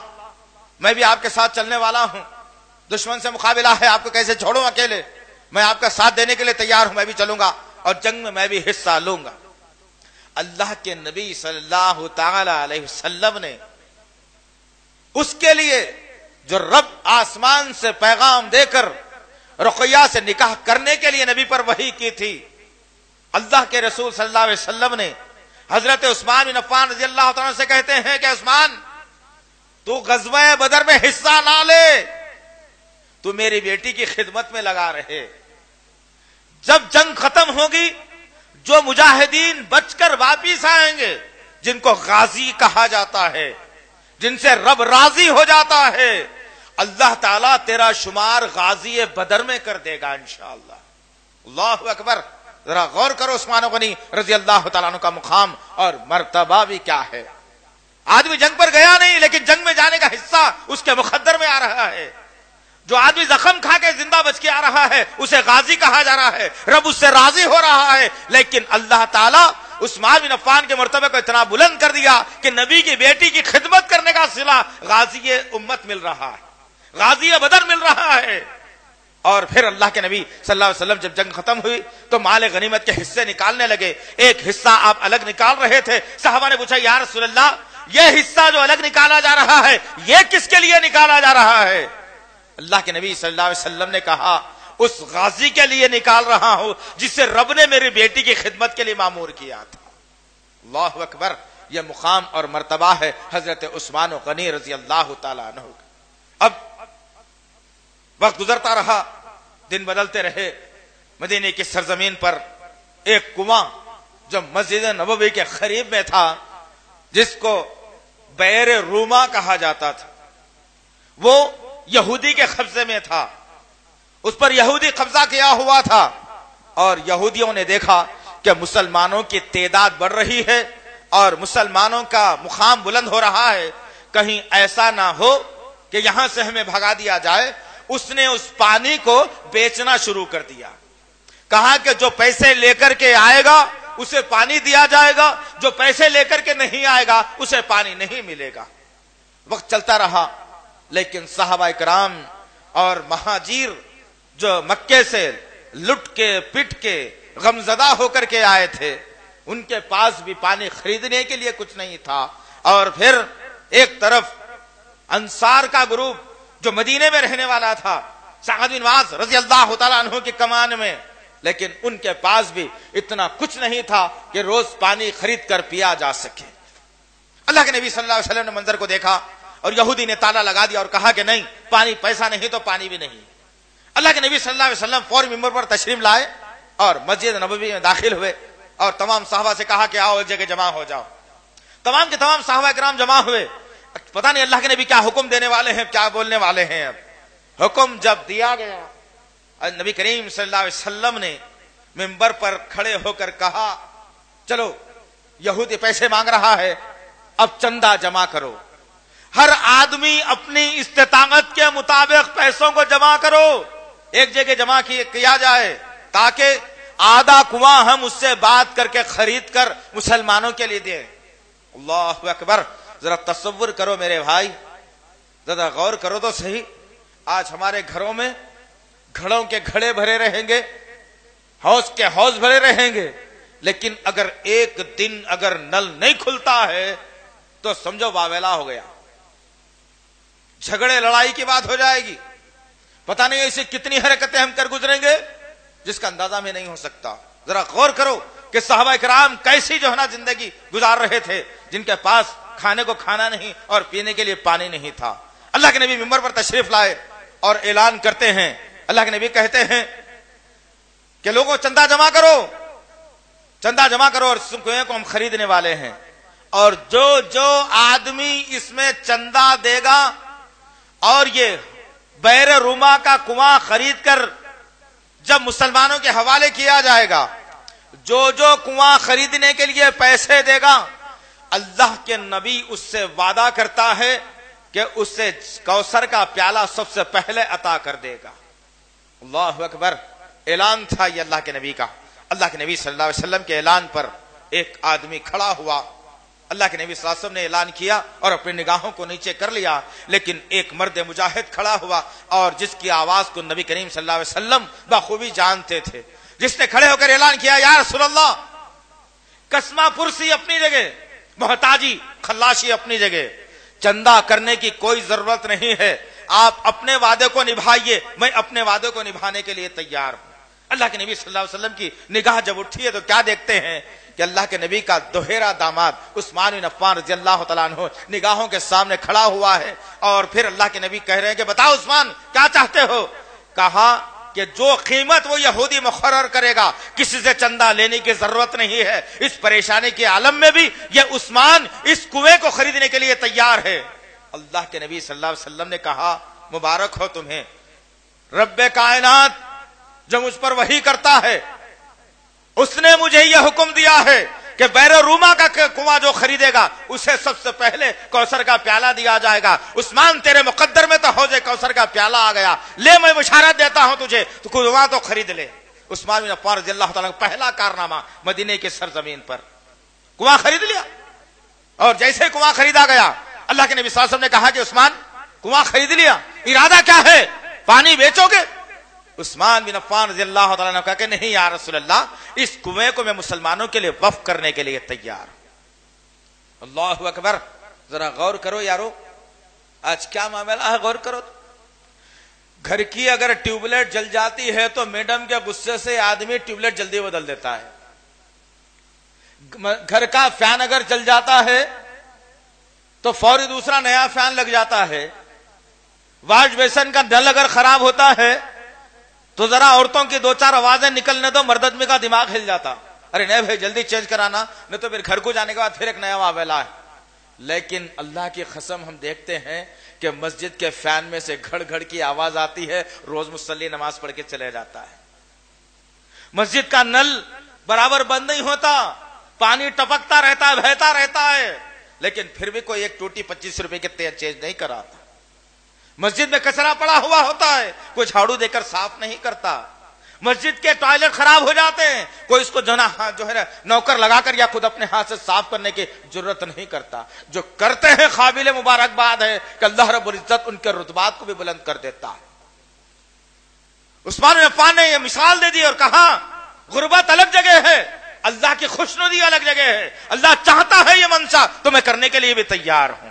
میں بھی آپ کے ساتھ چلنے والا ہوں، دشمن سے مقابلہ ہے، آپ کو کیسے چھوڑوں اکیلے، میں آپ کا ساتھ دینے کے لیے تیار ہوں، میں بھی چلوں گا اور جنگ میں بھی حصہ لوں گا۔ اللہ کے نبی صلی اللہ تعالی علیہ وسلم نے اس کے لیے جو رب آسمان سے پیغام دے کر رقیہ سے نکاح کرنے کے لیے نبی پر وحی کی تھی، اللہ کے رسول صلی اللہ علیہ وسلم نے حضرت عثمان بن عفان رضی اللہ تعالیٰ سے کہتے ہیں کہ عثمان، تو غزوہ بدر میں حصہ نہ لے، تو میری بیٹی کی خدمت میں لگا رہے، جب جنگ ختم ہوگی جو مجاہدین بچ کر واپس آئیں گے، جن کو غازی کہا جاتا ہے، جن سے رب راضی ہو جاتا ہے، اللہ تعالیٰ تیرا شمار غازی بدر میں کر دے گا انشاءاللہ۔ اللہ اکبر، ذرا غور کرو عثمان غنی رضی اللہ تعالیٰ عنہ کا مقام اور مرتبہ بھی کیا ہے۔ آدمی جنگ پر گیا نہیں، لیکن جنگ میں جانے کا حصہ اس کے مقدر میں آ رہا ہے۔ جو آدمی زخم کھا کے زندہ بچ کے آ رہا ہے اسے غازی کہا جا رہا ہے، رب اس سے راضی ہو رہا ہے، لیکن اللہ تعالیٰ عثمان بن عفان کے مرتبے کو اتنا بلند کر دیا کہ نبی کی بیٹی کی خدمت کرنے کا صلہ غازی امت مل رہا ہے، غازی بدر مل رہا ہے۔ اور پھر اللہ کے نبی صلی اللہ علیہ وسلم جب جنگ ختم ہوئی تو مال غنیمت کے حصے نکالنے لگے، ایک حصہ آپ الگ نکال رہے تھے، صحابہ نے پوچھا یا رسول اللہ، یہ حصہ جو الگ نکالا جا رہا ہے یہ کس کے لیے نکالا جا رہا ہے؟ اللہ کے نبی صلی اللہ علیہ وسلم نے کہا اس غازی کے لیے نکال رہا ہوں جس سے رب نے میری بیٹی کی خدمت کے لیے مامور کیا تھا۔ اللہ اکبر، یہ مقام اور مرتبہ ہے حضرت عثمان غنی رضی اللہ تعالیٰ عنہ۔ اب وقت گزرتا رہا، دن بدلتے رہے، مدینے کی سرزمین پر ایک کنواں جو مسجد نبوی کے قریب میں تھا، جس کو بئر روما کہا جاتا تھا، وہ یہودی کے قبضے میں تھا، اس پر یہودی قبضہ کیا ہوا تھا، اور یہودیوں نے دیکھا کہ مسلمانوں کی تعداد بڑھ رہی ہے اور مسلمانوں کا مقام بلند ہو رہا ہے، کہیں ایسا نہ ہو کہ یہاں سے ہمیں بھگا دیا جائے۔ اس نے اس پانی کو بیچنا شروع کر دیا، کہا کہ جو پیسے لے کر کے آئے گا اسے پانی دیا جائے گا، جو پیسے لے کر کے نہیں آئے گا اسے پانی نہیں ملے گا۔ وقت چلتا رہا، لیکن صحابہ کرام اور مہاجر جو مکے سے لٹ کے پٹ کے غمزدہ ہو کر کے آئے تھے، ان کے پاس بھی پانی خریدنے کے لیے کچھ نہیں تھا، اور پھر ایک طرف انصار کا گروپ جو مدینے میں رہنے والا تھا، سعد بن معاذ رضی اللہ تعالیٰ عنہ کی کمان میں، لیکن ان کے پاس بھی اتنا کچھ نہیں تھا کہ روز پانی خرید کر پیا جا سکے۔ اللہ کے نبی صلی اللہ علیہ وسلم نے منظر کو دیکھا اور یہودی نے تالا لگا دیا اور کہا کہ نہیں، پانی پیسہ نہیں تو پانی بھی نہیں۔ اللہ کے نبی صلی اللہ علیہ وسلم فوری ممبر پر تشریف لائے اور مسجد نبوی میں داخل ہوئے اور تمام صحابہ سے کہا کہ آؤ ایک جگہ جمع ہو جاؤ۔ تمام کے تمام صحابہ کرام جمع ہوئے۔ پتہ نہیں اللہ کے نبی کیا حکم دینے والے ہیں، کیا بولنے والے ہیں۔ اب حکم جب دیا گیا، نبی کریم صلی اللہ علیہ وسلم نے ممبر پر کھڑے ہو کر کہا، چلو یہودی پیسے مانگ رہا ہے، اب چندہ جمع کرو، ہر آدمی اپنی استطاعت کے مطابق پیسوں کو جمع کرو، ایک جگہ جمع کیا جائے تاکہ آدھا کنواں ہم اس سے بات کر کے خرید کر مسلمانوں کے لیے دیں۔ اللہ اکبر، ذرا تصور کرو میرے بھائی، ذرا غور کرو تو صحیح، آج ہمارے گھروں میں گھڑوں کے گھڑے بھرے رہیں گے، حوض کے حوض بھرے رہیں گے، لیکن اگر ایک دن اگر نل نہیں کھلتا ہے تو سمجھو واویلا ہو گیا، جھگڑے لڑائی کی بات ہو جائے گی، پتہ نہیں ایسی کتنی حرکتیں ہم کر گزریں گے جس کا اندازہ میں نہیں ہو سکتا۔ ذرا غور کرو کہ صحابہ کرام کیسی جو ہے نا زندگی گزار رہے تھے، جن کے پاس کھانے کو کھانا نہیں اور پینے کے لیے پانی نہیں تھا۔ اللہ کے نبی ممبر پر تشریف لائے اور اعلان کرتے ہیں، اللہ کے نبی کہتے ہیں کہ لوگوں چندہ جمع کرو، چندہ جمع کرو، اور اس کنویں کو ہم خریدنے والے ہیں، اور جو آدمی اس میں چندہ دے گا اور یہ بئر روما کا کنواں خرید کر جب مسلمانوں کے حوالے کیا جائے گا، جو کنواں خریدنے کے لیے پیسے دے گا، اللہ کے نبی اس سے وعدہ کرتا ہے کہ اسے کوثر کا پیالہ سب سے پہلے عطا کر دے گا۔ اللہ اکبر، اعلان تھا یہ اللہ کے نبی کا۔ اللہ کے نبی صلی اللہ علیہ وسلم کے اعلان پر ایک آدمی کھڑا ہوا، اللہ کے نبی صلی اللہ علیہ وسلم نے اعلان کیا اور اپنی نگاہوں کو نیچے کر لیا، لیکن ایک مرد مجاہد کھڑا ہوا اور جس کی آواز کو نبی کریم صلی اللہ علیہ وسلم بخوبی جانتے تھے، جس نے کھڑے ہو کر اعلان کیا، یا رسول اللہ، قسمہ پرسی اپنی جگہ، محتاجی خلاشی اپنی جگہ، چندہ کرنے کی کوئی ضرورت نہیں ہے، آپ اپنے وعدے کو نبھائیے، میں اپنے وعدے کو نبھانے کے لیے تیار ہوں۔ اللہ کے نبی صلی اللہ علیہ وسلم کی نگاہ جب اٹھی ہے تو کیا دیکھتے ہیں کہ اللہ کے نبی کا دوہرا داماد عثمان بن عفان رضی اللہ تعالیٰ عنہ نگاہوں کے سامنے کھڑا ہوا ہے، اور پھر اللہ کے نبی کہہ رہے ہیں کہ بتاؤ عثمان کیا چاہتے ہو؟ کہا کہ جو قیمت وہ یہودی مقرر کرے گا کسی سے چندہ لینے کی ضرورت نہیں ہے، اس پریشانی کے عالم میں بھی یہ عثمان اس کنویں کو خریدنے کے لیے تیار ہے۔ اللہ کے نبی صلی اللہ علیہ وسلم نے کہا مبارک ہو تمہیں، رب کائنات جو مجھ پر وحی کرتا ہے اس نے مجھے یہ حکم دیا ہے کہ بئر روما کا کنواں جو خریدے گا اسے سب سے پہلے کوثر کا پیالہ دیا جائے گا۔ عثمان تیرے مقدر میں تو حوض کوثر کا پیالہ آ گیا، لے میں بشارت دیتا ہوں تجھے، تو کنواں تو خرید لے۔ عثمان بن عفان رضی اللہ تعالیٰ کا پہلا کارنامہ مدینے کی سرزمین پر کنواں خرید لیا، اور جیسے کنواں خریدا گیا اللہ کے نبی صلی اللہ علیہ وسلم نے کہا کہ عثمان کنواں خرید لیا، ارادہ کیا ہے؟ پانی بیچو گے؟ عثمان بن عفان رضی اللہ تعالیٰ نے کہا کہ نہیں یا رسول اللہ، اس کنویں کو میں مسلمانوں کے لیے وقف کرنے کے لیے تیار۔ اللہ اکبر، ذرا غور کرو یارو، آج کیا معاملہ ہے، غور کرو۔ گھر کی اگر ٹیوب لائٹ جل جاتی ہے تو میڈم کے غصے سے آدمی ٹیوب لائٹ جلدی بدل دیتا ہے، گھر کا فین اگر جل جاتا ہے تو فوری دوسرا نیا فین لگ جاتا ہے، واش بیسن کا نل اگر خراب ہوتا ہے تو ذرا عورتوں کی دو چار آوازیں نکلنے دو، مرد آدمی کا دماغ ہل جاتا، ارے نہیں بھائی جلدی چینج کرانا، نہیں تو پھر گھر کو جانے کے بعد پھر ایک نیا معاملہ ہے۔ لیکن اللہ کی قسم ہم دیکھتے ہیں کہ مسجد کے فین میں سے گھڑ گھڑ کی آواز آتی ہے، روز مصلی نماز پڑھ کے چلے جاتا ہے۔ مسجد کا نل برابر بند نہیں ہوتا، پانی ٹپکتا رہتا ہے، بہتا رہتا ہے، لیکن پھر بھی کوئی ایک ٹوٹی 25 روپے کے تیل چینج نہیں کراتا۔ مسجد میں کچرا پڑا ہوا ہوتا ہے، کوئی جھاڑو دے کر صاف نہیں کرتا۔ مسجد کے ٹوائلٹ خراب ہو جاتے ہیں، کوئی اس کو جو ہے نوکر لگا کر یا خود اپنے ہاتھ سے صاف کرنے کی ضرورت نہیں کرتا۔ جو کرتے ہیں قابل مبارکباد ہے کہ اللہ رب العزت ان کے رتبات کو بھی بلند کر دیتا ہے۔ عثمان بن عفان نے یہ مثال دے دی اور کہا غربت الگ جگہ ہے، اللہ کی خوشنودی الگ جگہ ہے۔ اللہ چاہتا ہے یہ منشا تو میں کرنے کے لیے بھی تیار ہوں۔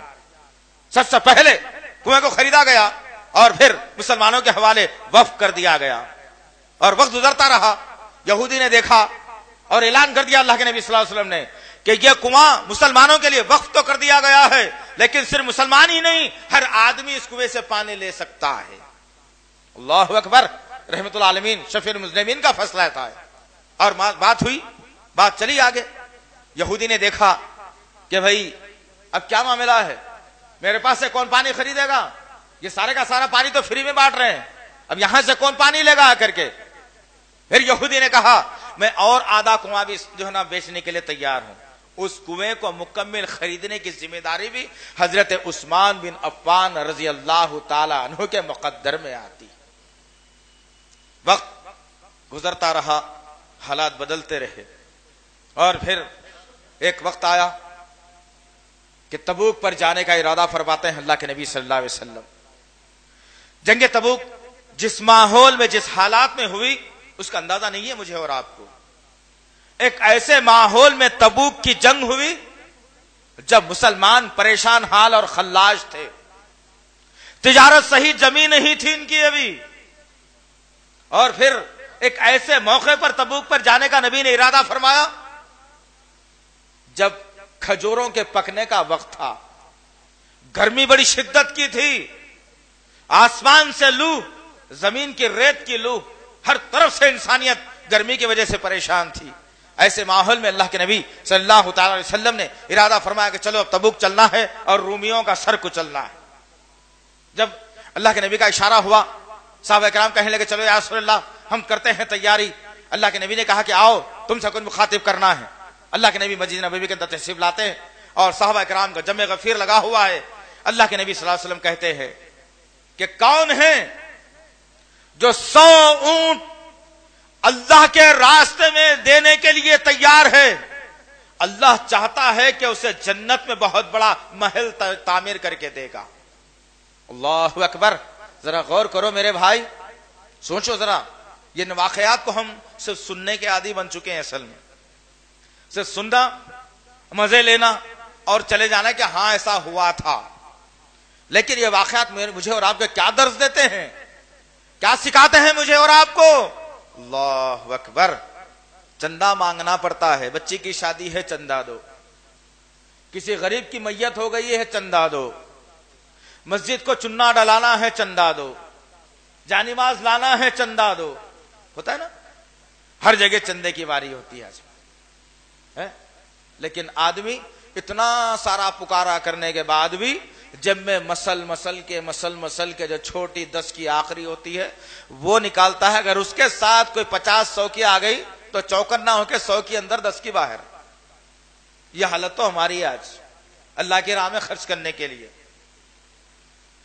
سب سے پہلے کنویں کو خریدا گیا اور پھر مسلمانوں کے حوالے وقف کر دیا گیا، اور وقت گزرتا رہا۔ یہودی نے دیکھا اور اعلان کر دیا اللہ کے نبی صلی اللہ علیہ وسلم نے کہ یہ کنواں مسلمانوں کے لیے وقف تو کر دیا گیا ہے، لیکن صرف مسلمان ہی نہیں، ہر آدمی اس کنویں سے پانی لے سکتا ہے۔ اللہ اکبر، رحمت العالمین شفیع المذنبین کا فیصلہ تھا۔ اور بات ہوئی، بات چلی آگے۔ یہودی نے دیکھا کہ بھائی اب کیا معاملہ ہے، میرے پاس سے کون پانی خریدے گا، یہ سارے کا سارا پانی تو فری میں بانٹ رہے ہیں، اب یہاں سے کون پانی لے گا آ کر کے۔ پھر یہودی نے کہا میں اور آدھا کنواں بھی جو ہے نا بیچنے کے لیے تیار ہوں۔ اس کنویں کو مکمل خریدنے کی ذمہ داری بھی حضرت عثمان بن عفان رضی اللہ تعالی عنہ کے مقدر میں آتی۔ وقت گزرتا رہا، حالات بدلتے رہے، اور پھر ایک وقت آیا کہ تبوک پر جانے کا ارادہ فرماتے ہیں اللہ کے نبی صلی اللہ علیہ وسلم۔ جنگ تبوک جس ماحول میں، جس حالات میں ہوئی اس کا اندازہ نہیں ہے مجھے اور آپ کو۔ ایک ایسے ماحول میں تبوک کی جنگ ہوئی جب مسلمان پریشان حال اور خلاش تھے، تجارت صحیح جمی نہیں تھی ان کی ابھی، اور پھر ایک ایسے موقع پر تبوک پر جانے کا نبی نے ارادہ فرمایا جب کھجوروں کے پکنے کا وقت تھا، گرمی بڑی شدت کی تھی، آسمان سے لو، زمین کی ریت کی لو، ہر طرف سے انسانیت گرمی کی وجہ سے پریشان تھی۔ ایسے ماحول میں اللہ کے نبی صلی اللہ تعالی علیہ وسلم نے ارادہ فرمایا کہ چلو اب تبوک چلنا ہے اور رومیوں کا سر کچلنا ہے۔ جب اللہ کے نبی کا اشارہ ہوا، صحابہ کرام کہنے لگے چلو یا رسول اللہ ہم کرتے ہیں تیاری۔ اللہ کے نبی نے کہا کہ آؤ تم سے کچھ مخاطب کرنا ہے۔ اللہ کے نبی مسجد نبوی کے اندر تشریف لاتے ہیں اور صحابہ کرام کا جمع غفیر لگا ہوا ہے۔ اللہ کے نبی صلی اللہ علیہ وسلم کہتے ہیں کہ کون ہے جو 100 اونٹ اللہ کے راستے میں دینے کے لیے تیار ہے، اللہ چاہتا ہے کہ اسے جنت میں بہت بڑا محل تعمیر کر کے دے گا۔ اللہ اکبر، ذرا غور کرو میرے بھائی، سوچو ذرا، یہ واقعات کو ہم صرف سننے کے عادی بن چکے ہیں، اصل میں صرف سننا، مزے لینا اور چلے جانا کہ ہاں ایسا ہوا تھا، لیکن یہ واقعات مجھے اور آپ کو کیا درس دیتے ہیں، کیا سکھاتے ہیں مجھے اور آپ کو؟ اللہ اکبر، چندہ مانگنا پڑتا ہے، بچی کی شادی ہے چندہ دو، کسی غریب کی میت ہو گئی ہے چندہ دو، مسجد کو چننا ڈلانا ہے چندہ دو، جانماز لانا ہے چندہ دو، ہوتا ہے نا، ہر جگہ چندے کی باری ہوتی ہے آج، لیکن آدمی اتنا سارا پکارا کرنے کے بعد بھی جب میں مسل کے جو چھوٹی 10 کی آخری ہوتی ہے وہ نکالتا ہے، اگر اس کے ساتھ کوئی 50-100 کی آ گئی تو چوکن نہ ہو کے 100 کی اندر 10 کی باہر۔ یہ حالت تو ہماری آج اللہ کی راہ میں خرچ کرنے کے لیے،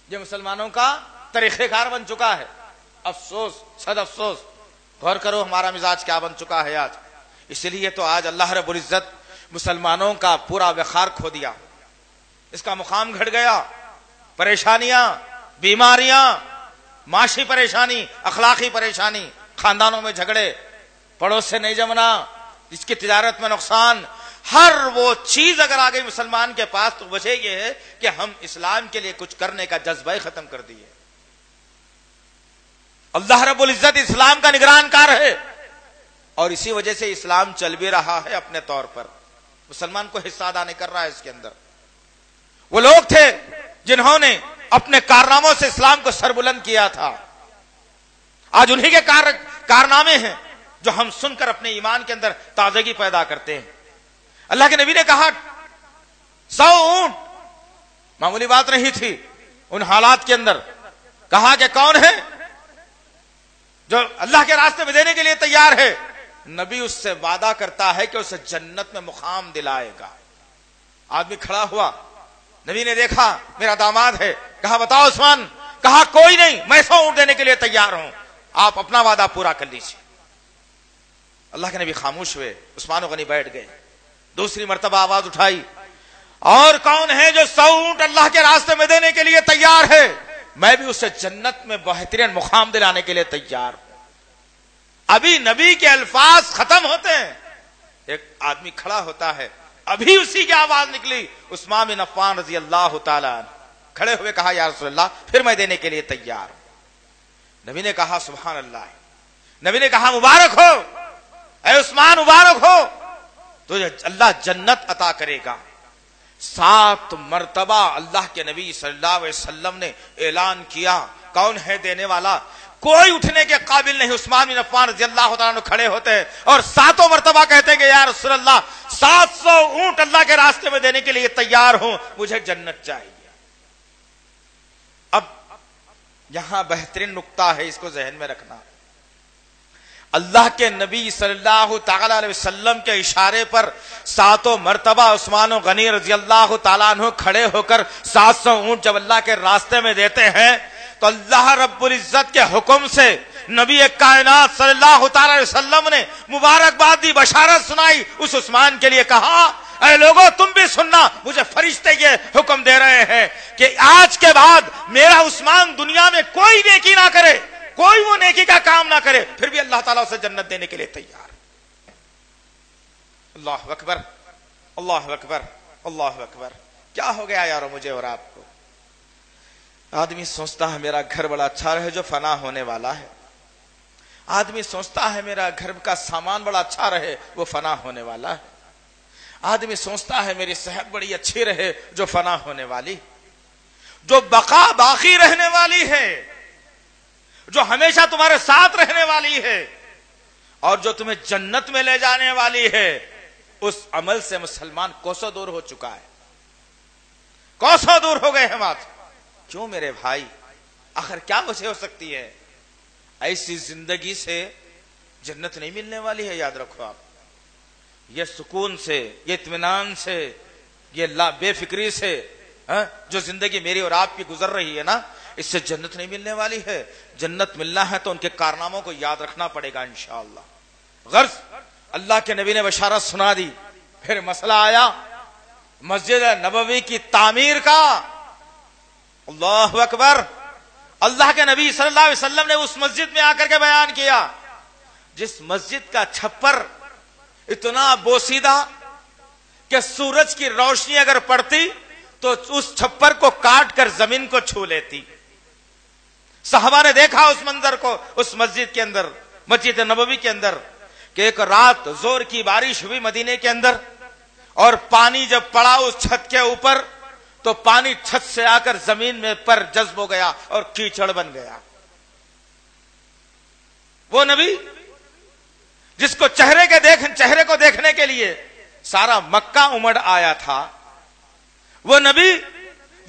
یہ مسلمانوں کا طریقہ کار بن چکا ہے۔ افسوس، صد افسوس، غور کرو ہمارا مزاج کیا بن چکا ہے آج۔ اس لیے تو آج اللہ رب العزت مسلمانوں کا پورا وقار کھو دیا، اس کا مقام گھٹ گیا، پریشانیاں، بیماریاں، معاشی پریشانی، اخلاقی پریشانی، خاندانوں میں جھگڑے، پڑوس سے نہیں جمنا، اس کی تجارت میں نقصان، ہر وہ چیز اگر آ گئی مسلمان کے پاس تو وجہ یہ ہے کہ ہم اسلام کے لیے کچھ کرنے کا جذبہ ہی ختم کر دیے۔ اللہ رب العزت اسلام کا نگران کار ہے اور اسی وجہ سے اسلام چل بھی رہا ہے اپنے طور پر، مسلمان کو حصہ ادا نہیں کر رہا ہے اس کے اندر۔ وہ لوگ تھے جنہوں نے اپنے کارناموں سے اسلام کو سربلند کیا تھا، آج انہی کے کارنامے ہیں جو ہم سن کر اپنے ایمان کے اندر تازگی پیدا کرتے ہیں۔ اللہ کے نبی نے کہا 100 اونٹ معمولی بات نہیں تھی ان حالات کے اندر۔ کہا کہ کون ہے جو اللہ کے راستے میں دینے کے لیے تیار ہے؟ نبی اس سے وعدہ کرتا ہے کہ اسے جنت میں مقام دلائے گا۔ آدمی کھڑا ہوا، نبی نے دیکھا میرا داماد ہے، کہا بتاؤ عثمان، کہا کوئی نہیں، میں 100 اونٹ دینے کے لیے تیار ہوں، آپ اپنا وعدہ پورا کر لیجیے۔ اللہ کے نبی خاموش ہوئے، عثمان غنی بیٹھ گئے۔ دوسری مرتبہ آواز اٹھائی، اور کون ہے جو 100 اونٹ اللہ کے راستے میں دینے کے لیے تیار ہے؟ میں بھی اسے جنت میں بہترین مقام دلانے کے لیے تیار ہوں۔ ابھی نبی کے الفاظ ختم ہوتے ہیں، ایک آدمی کھڑا ہوتا ہے، ابھی اسی کی آواز نکلی، عثمان بن عفان رضی اللہ تعالیٰ عنہ کھڑے ہوئے، کہا یا رسول اللہ پھر میں دینے کے لیے تیار ہوں۔ نبی نے کہا سبحان اللہ، نبی نے کہا مبارک ہو اے عثمان، مبارک ہو، تجھے اللہ جنت عطا کرے گا۔ 7 مرتبہ اللہ کے نبی صلی اللہ علیہ وسلم نے اعلان کیا کون ہے دینے والا، کوئی اٹھنے کے قابل نہیں۔ عثمان بن عفان رضی اللہ تعالیٰ عنہ کھڑے ہوتے ہیں اور 7 مرتبہ کہتے ہیں کہ یا رسول اللہ 700 اونٹ اللہ کے راستے میں دینے کے لیے تیار ہوں، مجھے جنت چاہیے۔ اب یہاں بہترین نقطہ ہے، اس کو ذہن میں رکھنا۔ اللہ کے نبی صلی اللہ تعالی علیہ وسلم کے اشارے پر 7 مرتبہ عثمان غنی رضی اللہ تعالیٰ عنہ کھڑے ہو کر 700 اونٹ جب اللہ کے راستے میں دیتے ہیں تو اللہ رب العزت کے حکم سے نبی کائنات صلی اللہ تعالی علیہ وسلم نے مبارکباد دی، بشارت سنائی اس عثمان کے لیے، کہا اے لوگوں تم بھی سننا، مجھے فرشتے یہ حکم دے رہے ہیں کہ آج کے بعد میرا عثمان دنیا میں کوئی نیکی نہ کرے، کوئی وہ نیکی کا کام نہ کرے، پھر بھی اللہ تعالیٰ اسے جنت دینے کے لیے تیار۔ اللہ اکبر، اللہ اکبر، اللہ اکبر۔ کیا ہو گیا یارو مجھے اور آپ کو؟ آدمی سوچتا ہے میرا گھر بڑا اچھا رہے جو فنا ہونے والا ہے، آدمی سوچتا ہے میرا گھر کا سامان بڑا اچھا رہے وہ فنا ہونے والا ہے، آدمی سوچتا ہے میری صحت بڑی اچھی رہے جو فنا ہونے والی، جو بقا باقی رہنے والی ہے، جو ہمیشہ تمہارے ساتھ رہنے والی ہے اور جو تمہیں جنت میں لے جانے والی ہے، اس عمل سے مسلمان کوسوں دور ہو چکا ہے، کوسوں دور ہو گئے ہیں بات۔ کیوں میرے بھائی؟ آخر کیا وجہ ہو سکتی ہے؟ ایسی زندگی سے جنت نہیں ملنے والی ہے، یاد رکھو آپ۔ یہ سکون سے، یہ اطمینان سے، یہ بے فکری سے جو زندگی میری اور آپ کی گزر رہی ہے نا، اس سے جنت نہیں ملنے والی ہے۔ جنت ملنا ہے تو ان کے کارناموں کو یاد رکھنا پڑے گا انشاءاللہ۔ غرض اللہ کے نبی نے بشارت سنا دی، پھر مسئلہ آیا مسجد نبوی کی تعمیر کا۔ اللہ اکبر۔ اللہ کے نبی صلی اللہ علیہ وسلم نے اس مسجد میں آ کر کے بیان کیا جس مسجد کا چھپر اتنا بوسیدہ کہ سورج کی روشنی اگر پڑتی تو اس چھپر کو کاٹ کر زمین کو چھو لیتی۔ صحابہ نے دیکھا اس منظر کو اس مسجد کے اندر، مسجد نبوی کے اندر، کہ ایک رات زور کی بارش ہوئی مدینے کے اندر اور پانی جب پڑا اس چھت کے اوپر تو پانی چھت سے آ کر زمین میں پر جذب ہو گیا اور کیچڑ بن گیا۔ وہ نبی جس کو چہرے کو دیکھنے کے لیے سارا مکہ امڑ آیا تھا، وہ نبی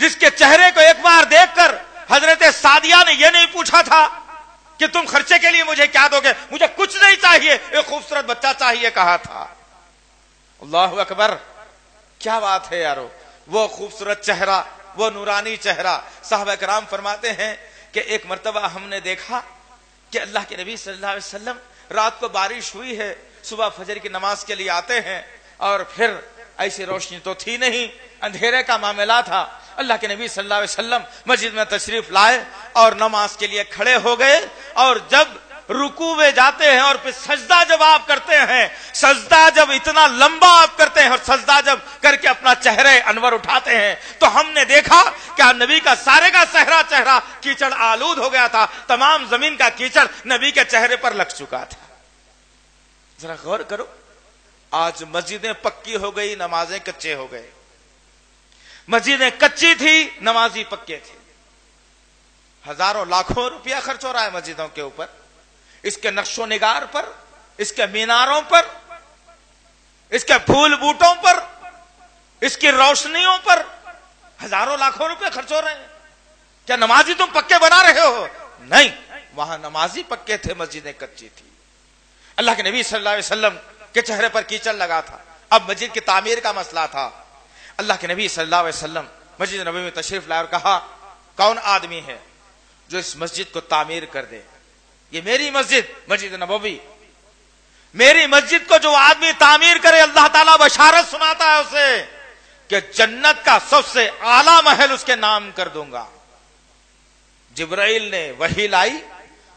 جس کے چہرے کو ایک بار دیکھ کر حضرت سعدیہ نے یہ نہیں پوچھا تھا کہ تم خرچے کے لیے مجھے کیا دو گے، مجھے کچھ نہیں چاہیے، ایک خوبصورت بچہ چاہیے کہا تھا۔ اللہ اکبر، کیا بات ہے یارو، وہ خوبصورت چہرہ، وہ نورانی چہرہ۔ صحابہ کرام فرماتے ہیں کہ ایک مرتبہ ہم نے دیکھا کہ اللہ کے نبی صلی اللہ علیہ وسلم رات کو بارش ہوئی ہے، صبح فجر کی نماز کے لیے آتے ہیں اور پھر ایسی روشنی تو تھی نہیں، اندھیرے کا معاملہ تھا۔ اللہ کے نبی صلی اللہ علیہ وسلم مسجد میں تشریف لائے اور نماز کے لیے کھڑے ہو گئے، اور جب رکوع میں جاتے ہیں اور پھر سجدہ جب آپ کرتے ہیں، سجدہ جب اتنا لمبا آپ کرتے ہیں اور سجدہ جب کر کے اپنا چہرے انور اٹھاتے ہیں تو ہم نے دیکھا کہ نبی کا سارے کا چہرہ کیچڑ آلود ہو گیا تھا، تمام زمین کا کیچڑ نبی کے چہرے پر لگ چکا تھا۔ ذرا غور کرو، آج مسجدیں پکی ہو گئی، نمازیں کچے ہو گئے۔ مسجدیں کچی تھی، نمازی پکے تھے، ہزاروں لاکھوں روپیہ خرچ ہو رہا ہے مسجدوں کے اوپر، اس کے نقش و نگار پر، اس کے میناروں پر، اس کے پھول بوٹوں پر، اس کی روشنیوں پر ہزاروں لاکھوں روپے خرچ ہو رہے ہیں. کیا نمازی تم پکے بنا رہے ہو؟ نہیں، وہاں نمازی پکے تھے، مسجدیں کچی تھی. اللہ کے نبی صلی اللہ علیہ وسلم کے چہرے پر کیچڑ لگا تھا. اب مسجد کی تعمیر کا مسئلہ تھا. اللہ کے نبی صلی اللہ علیہ وسلم مسجد نبوی میں تشریف لائے اور کہا کون آدمی ہے جو اس مسجد کو تعمیر کر دے؟ یہ میری مسجد، مسجد نبوی، میری مسجد کو جو آدمی تعمیر کرے اللہ تعالیٰ بشارت سناتا ہے اسے کہ جنت کا سب سے اعلیٰ محل اس کے نام کر دوں گا. جبرائیل نے وحی لائی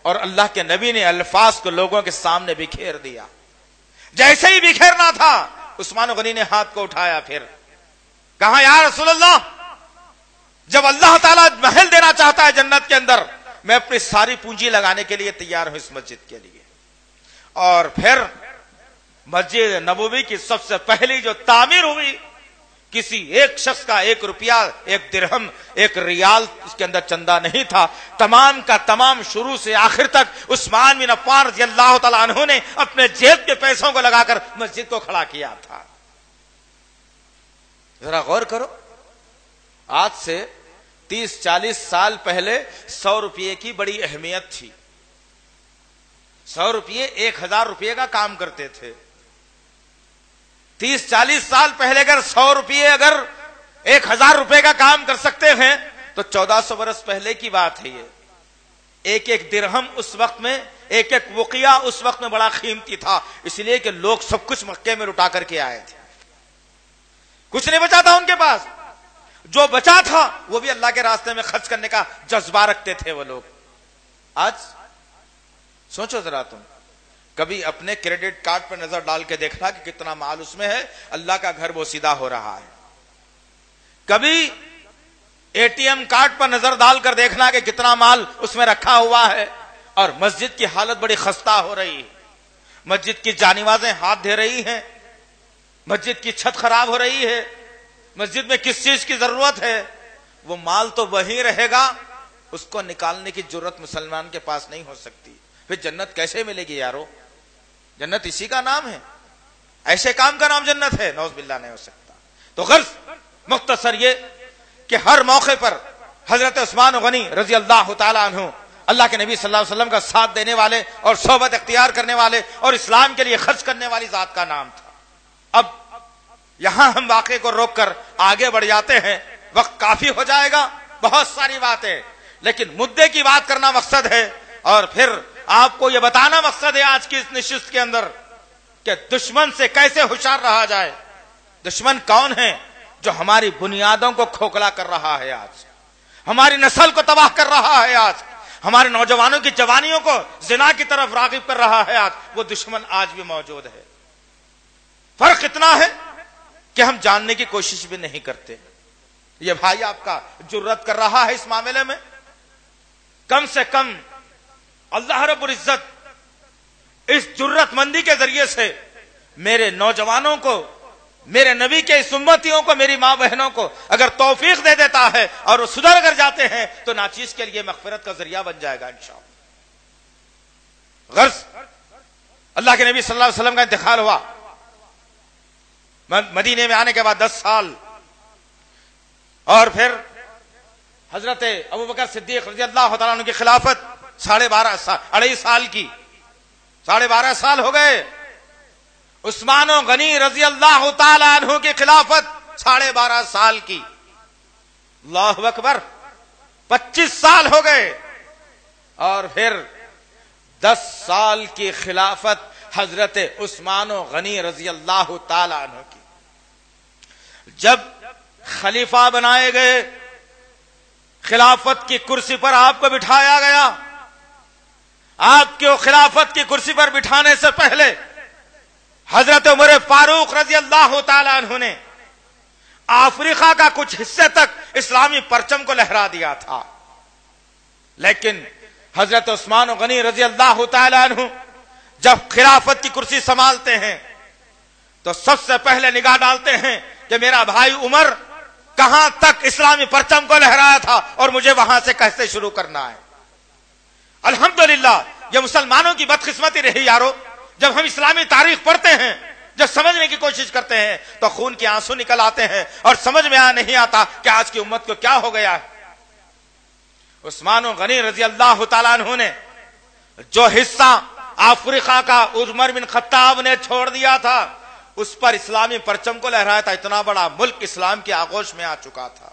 اور اللہ کے نبی نے الفاظ کو لوگوں کے سامنے بکھیر دیا. جیسے ہی بکھیرنا تھا عثمان غنی نے ہاتھ کو اٹھایا، پھر کہا یا رسول اللہ، جب اللہ تعالیٰ محل دینا چاہتا ہے جنت کے اندر، میں اپنی ساری پونجی لگانے کے لیے تیار ہوں اس مسجد کے لیے. اور پھر مسجد نبوی کی سب سے پہلی جو تعمیر ہوئی، کسی ایک شخص کا 1 روپیہ، 1 درہم، 1 ریال اس کے اندر چندہ نہیں تھا. تمام کا تمام شروع سے آخر تک عثمان بن عفان رضی اللہ تعالیٰ عنہ نے اپنے جیب کے پیسوں کو لگا کر مسجد کو کھڑا کیا تھا. ذرا غور کرو، آج سے 30-40 سال پہلے 100 روپیے کی بڑی اہمیت تھی. 100 روپیے 1000 روپیے کا کام کرتے تھے. 30-40 سال پہلے اگر 100 روپیے اگر 1000 روپے کا کام کر سکتے ہیں تو 1400 برس پہلے کی بات ہے. یہ ایک درہم اس وقت میں، ایک وقیہ اس وقت میں بڑا قیمتی تھا، اس لیے کہ لوگ سب کچھ مکے میں لٹا کر کے آئے تھے. کچھ نہیں بچا تھا ان کے پاس. جو بچا تھا وہ بھی اللہ کے راستے میں خرچ کرنے کا جذبہ رکھتے تھے وہ لوگ. آج سوچو ذرا، تم کبھی اپنے کریڈٹ کارڈ پر نظر ڈال کے دیکھنا کہ کتنا مال اس میں ہے. اللہ کا گھر بوسیدہ ہو رہا ہے. کبھی ATM کارڈ پر نظر ڈال کر دیکھنا کہ کتنا مال اس میں رکھا ہوا ہے. اور مسجد کی حالت بڑی خستہ ہو رہی ہے. مسجد کی جانیوازیں ہاتھ دھے رہی ہیں، مسجد کی چھت خراب ہو رہی ہے. مسجد میں کس چیز کی ضرورت ہے؟ وہ مال تو وہی رہے گا، اس کو نکالنے کی جرت مسلمان کے پاس نہیں ہو سکتی. پھر جنت کیسے ملے گی یارو؟ جنت اسی کا نام ہے، ایسے کام کا نام جنت ہے؟ نعوذ باللہ نہیں ہو سکتا. تو غرض مختصر یہ کہ ہر موقع پر حضرت عثمان غنی رضی اللہ تعالی عنہ اللہ کے نبی صلی اللہ علیہ وسلم کا ساتھ دینے والے اور صحبت اختیار کرنے والے اور اسلام کے لیے خرچ کرنے والی ذات کا نام تھا. اب یہاں ہم واقعے کو روک کر آگے بڑھ جاتے ہیں، وقت کافی ہو جائے گا، بہت ساری باتیں، لیکن مدعے کی بات کرنا مقصد ہے اور پھر آپ کو یہ بتانا مقصد ہے آج کی اس نشست کے اندر کہ دشمن سے کیسے ہوشیار رہا جائے. دشمن کون ہے؟ جو ہماری بنیادوں کو کھوکھلا کر رہا ہے، آج ہماری نسل کو تباہ کر رہا ہے، آج ہمارے نوجوانوں کی جوانیوں کو زنا کی طرف راغب کر رہا ہے. آج وہ دشمن آج بھی موجود ہے. فرق اتنا ہے کہ ہم جاننے کی کوشش بھی نہیں کرتے. یہ بھائی آپ کا جرت کر رہا ہے اس معاملے میں، کم سے کم اللہ رب العزت اس جرت مندی کے ذریعے سے میرے نوجوانوں کو، میرے نبی کے اس امتیوں کو، میری ماں بہنوں کو اگر توفیق دے دیتا ہے اور وہ سدھر کر جاتے ہیں تو ناچیز کے لیے مغفرت کا ذریعہ بن جائے گا انشاءاللہ. غرض اللہ کے نبی صلی اللہ علیہ وسلم کا انتقال ہوا. مدینے میں آنے کے بعد 10 سال اور پھر حضرت ابوبکر صدیق رضی اللہ تعالیٰ عنہ کی خلافت 12.5 سال کی، 12.5 سال ہو گئے. عثمان غنی رضی اللہ تعالیٰ عنہ کی خلافت 12.5 سال کی. اللہ اکبر، 25 سال ہو گئے. اور پھر 10 سال کی خلافت حضرت عثمان غنی رضی اللہ تعالیٰ عنہ کی. جب خلیفہ بنائے گئے، خلافت کی کرسی پر آپ کو بٹھایا گیا. آپ کو خلافت کی کرسی پر بٹھانے سے پہلے حضرت عمر فاروق رضی اللہ تعالی عنہ نے افریقہ کا کچھ حصے تک اسلامی پرچم کو لہرا دیا تھا. لیکن حضرت عثمان غنی رضی اللہ تعالی عنہ جب خلافت کی کرسی سنبھالتے ہیں تو سب سے پہلے نگاہ ڈالتے ہیں کہ میرا بھائی عمر کہاں تک اسلامی پرچم کو لہرایا تھا اور مجھے وہاں سے کیسے شروع کرنا ہے. الحمدللہ یہ مسلمانوں کی بدقسمتی رہی یارو. جب ہم اسلامی تاریخ پڑھتے ہیں، جب سمجھنے کی کوشش کرتے ہیں تو خون کے آنسو نکل آتے ہیں اور سمجھ میں نہیں آتا کہ آج کی امت کو کیا ہو گیا ہے. عثمان غنی رضی اللہ تعالیٰ عنہ نے جو حصہ افریقہ کا عمر بن خطاب نے چھوڑ دیا تھا، اس پر اسلامی پرچم کو لہرایا تھا. اتنا بڑا ملک اسلام کی آغوش میں آ چکا تھا.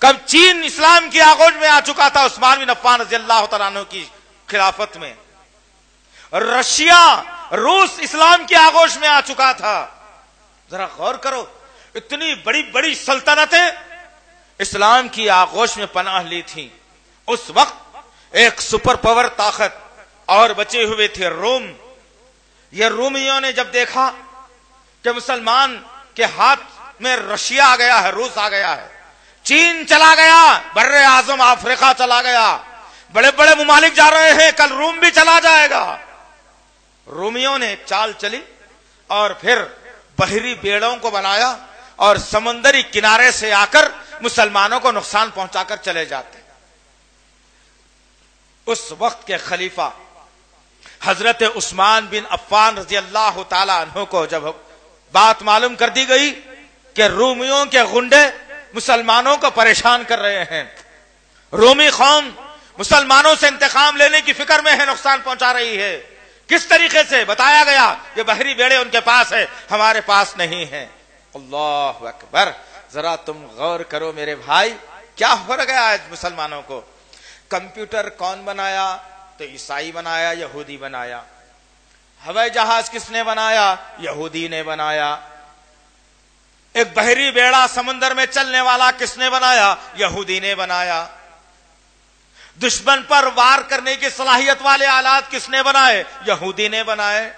کب چین اسلام کی آغوش میں آ چکا تھا؟ عثمان بن عفان رضی اللہ تعالیٰ عنہ کی خلافت میں. رشیا، روس اسلام کی آغوش میں آ چکا تھا. ذرا غور کرو، اتنی بڑی بڑی سلطنتیں اسلام کی آغوش میں پناہ لی تھیں. اس وقت ایک سپر پاور طاقت اور بچے ہوئے تھے روم. یہ رومیوں نے جب دیکھا کہ مسلمان کے ہاتھ میں رشیا آ گیا ہے، روس آ گیا ہے، چین چلا گیا، بر اعظم افریقہ چلا گیا، بڑے بڑے ممالک جا رہے ہیں، کل روم بھی چلا جائے گا. رومیوں نے چال چلی اور پھر بحری بیڑوں کو بنایا اور سمندری کنارے سے آ کر مسلمانوں کو نقصان پہنچا کر چلے جاتے. اس وقت کے خلیفہ حضرت عثمان بن عفان رضی اللہ تعالی عنہ کو جب بات معلوم کر دی گئی کہ رومیوں کے غنڈے مسلمانوں کو پریشان کر رہے ہیں، رومی قوم مسلمانوں سے انتقام لینے کی فکر میں ہے، نقصان پہنچا رہی ہے، کس طریقے سے؟ بتایا گیا کہ بحری بیڑے ان کے پاس ہے، ہمارے پاس نہیں ہے. اللہ اکبر. ذرا تم غور کرو میرے بھائی، کیا ہو گیا آج مسلمانوں کو. کمپیوٹر کون بنایا؟ تو عیسائی بنایا، یہودی بنایا. ہوائی جہاز کس نے بنایا؟ یہودی نے بنایا. ایک بحری بیڑا سمندر میں چلنے والا کس نے بنایا؟ یہودی نے بنایا. دشمن پر وار کرنے کی صلاحیت والے آلات کس نے بنائے؟ یہودی نے بنائے.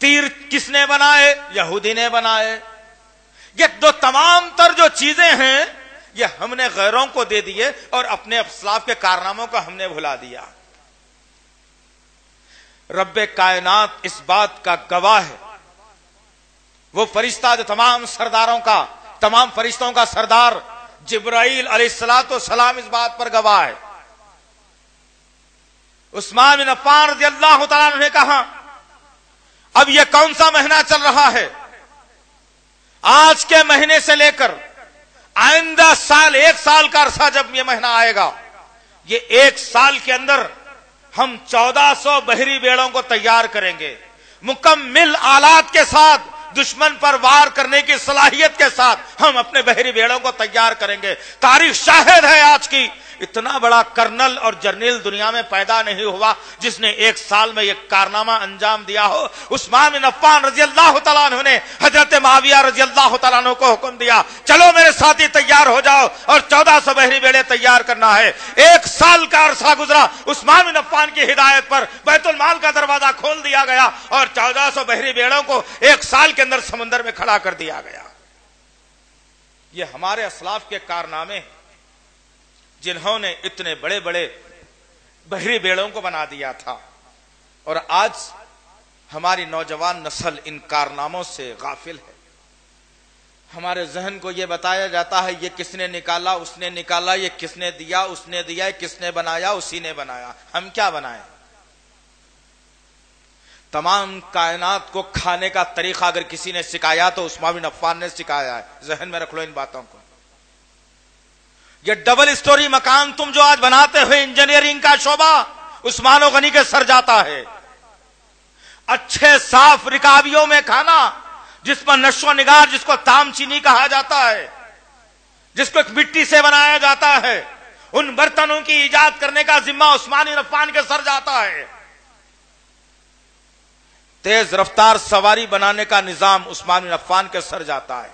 تیر کس نے بنائے؟ یہودی نے بنائے. یہ دو تمام تر جو چیزیں ہیں یہ ہم نے غیروں کو دے دیے اور اپنے اسلاف کے کارناموں کو ہم نے بھلا دیا. رب کائنات اس بات کا گواہ ہے، وہ فرشتہ جو تمام سرداروں کا، تمام فرشتوں کا سردار جبرائیل علیہ الصلوۃ والسلام اس بات پر گواہ ہے. عثمان بن عفان رضی اللہ تعالیٰ عنہ نے کہا اب یہ کون سا مہینہ چل رہا ہے؟ آج کے مہینے سے لے کر آئندہ سال، ایک سال کا عرصہ جب یہ مہینہ آئے گا، یہ ایک سال کے اندر ہم 1400 بحری بیڑوں کو تیار کریں گے، مکمل آلات کے ساتھ، دشمن پر وار کرنے کی صلاحیت کے ساتھ ہم اپنے بحری بیڑوں کو تیار کریں گے. تاریخ شاہد ہے آج کی، اتنا بڑا کرنل اور جرنیل دنیا میں پیدا نہیں ہوا جس نے ایک سال میں یہ کارنامہ انجام دیا ہو. عثمان بن عفان رضی اللہ تعالیٰ عنہ نے حضرت معاویہ رضی اللہ تعالیٰ عنہ کو حکم دیا چلو میرے ساتھی تیار ہو جاؤ اور 1400 بحری بیڑے تیار کرنا ہے. ایک سال کا عرصہ گزرا، عثمان بن عفان کی ہدایت پر بیت المال کا دروازہ کھول دیا گیا اور 1400 بحری بیڑوں کو ایک سال کے اندر سمندر میں کھڑا کر دیا گیا. یہ ہمارے اسلاف کے کارنامے ہیں جنہوں نے اتنے بڑے بڑے بحری بیڑوں کو بنا دیا تھا. اور آج ہماری نوجوان نسل ان کارناموں سے غافل ہے. ہمارے ذہن کو یہ بتایا جاتا ہے یہ کس نے نکالا، اس نے نکالا، یہ کس نے دیا، اس نے دیا، کس نے بنایا، اسی نے بنایا. ہم کیا بنائیں؟ تمام کائنات کو کھانے کا طریقہ اگر کسی نے سکھایا تو عثمان بن عفان نے سکھایا ہے. ذہن میں رکھ لو ان باتوں کو. یہ ڈبل سٹوری مکان تم جو آج بناتے ہوئے انجینئرنگ کا شعبہ عثمان غنی کے سر جاتا ہے. اچھے صاف رکابیوں میں کھانا جس پر نشو و نگار، جس کو تام چینی کہا جاتا ہے، جس کو ایک مٹی سے بنایا جاتا ہے، ان برتنوں کی ایجاد کرنے کا ذمہ عثمان بن عفان کے سر جاتا ہے. تیز رفتار سواری بنانے کا نظام عثمان بن عفان کے سر جاتا ہے.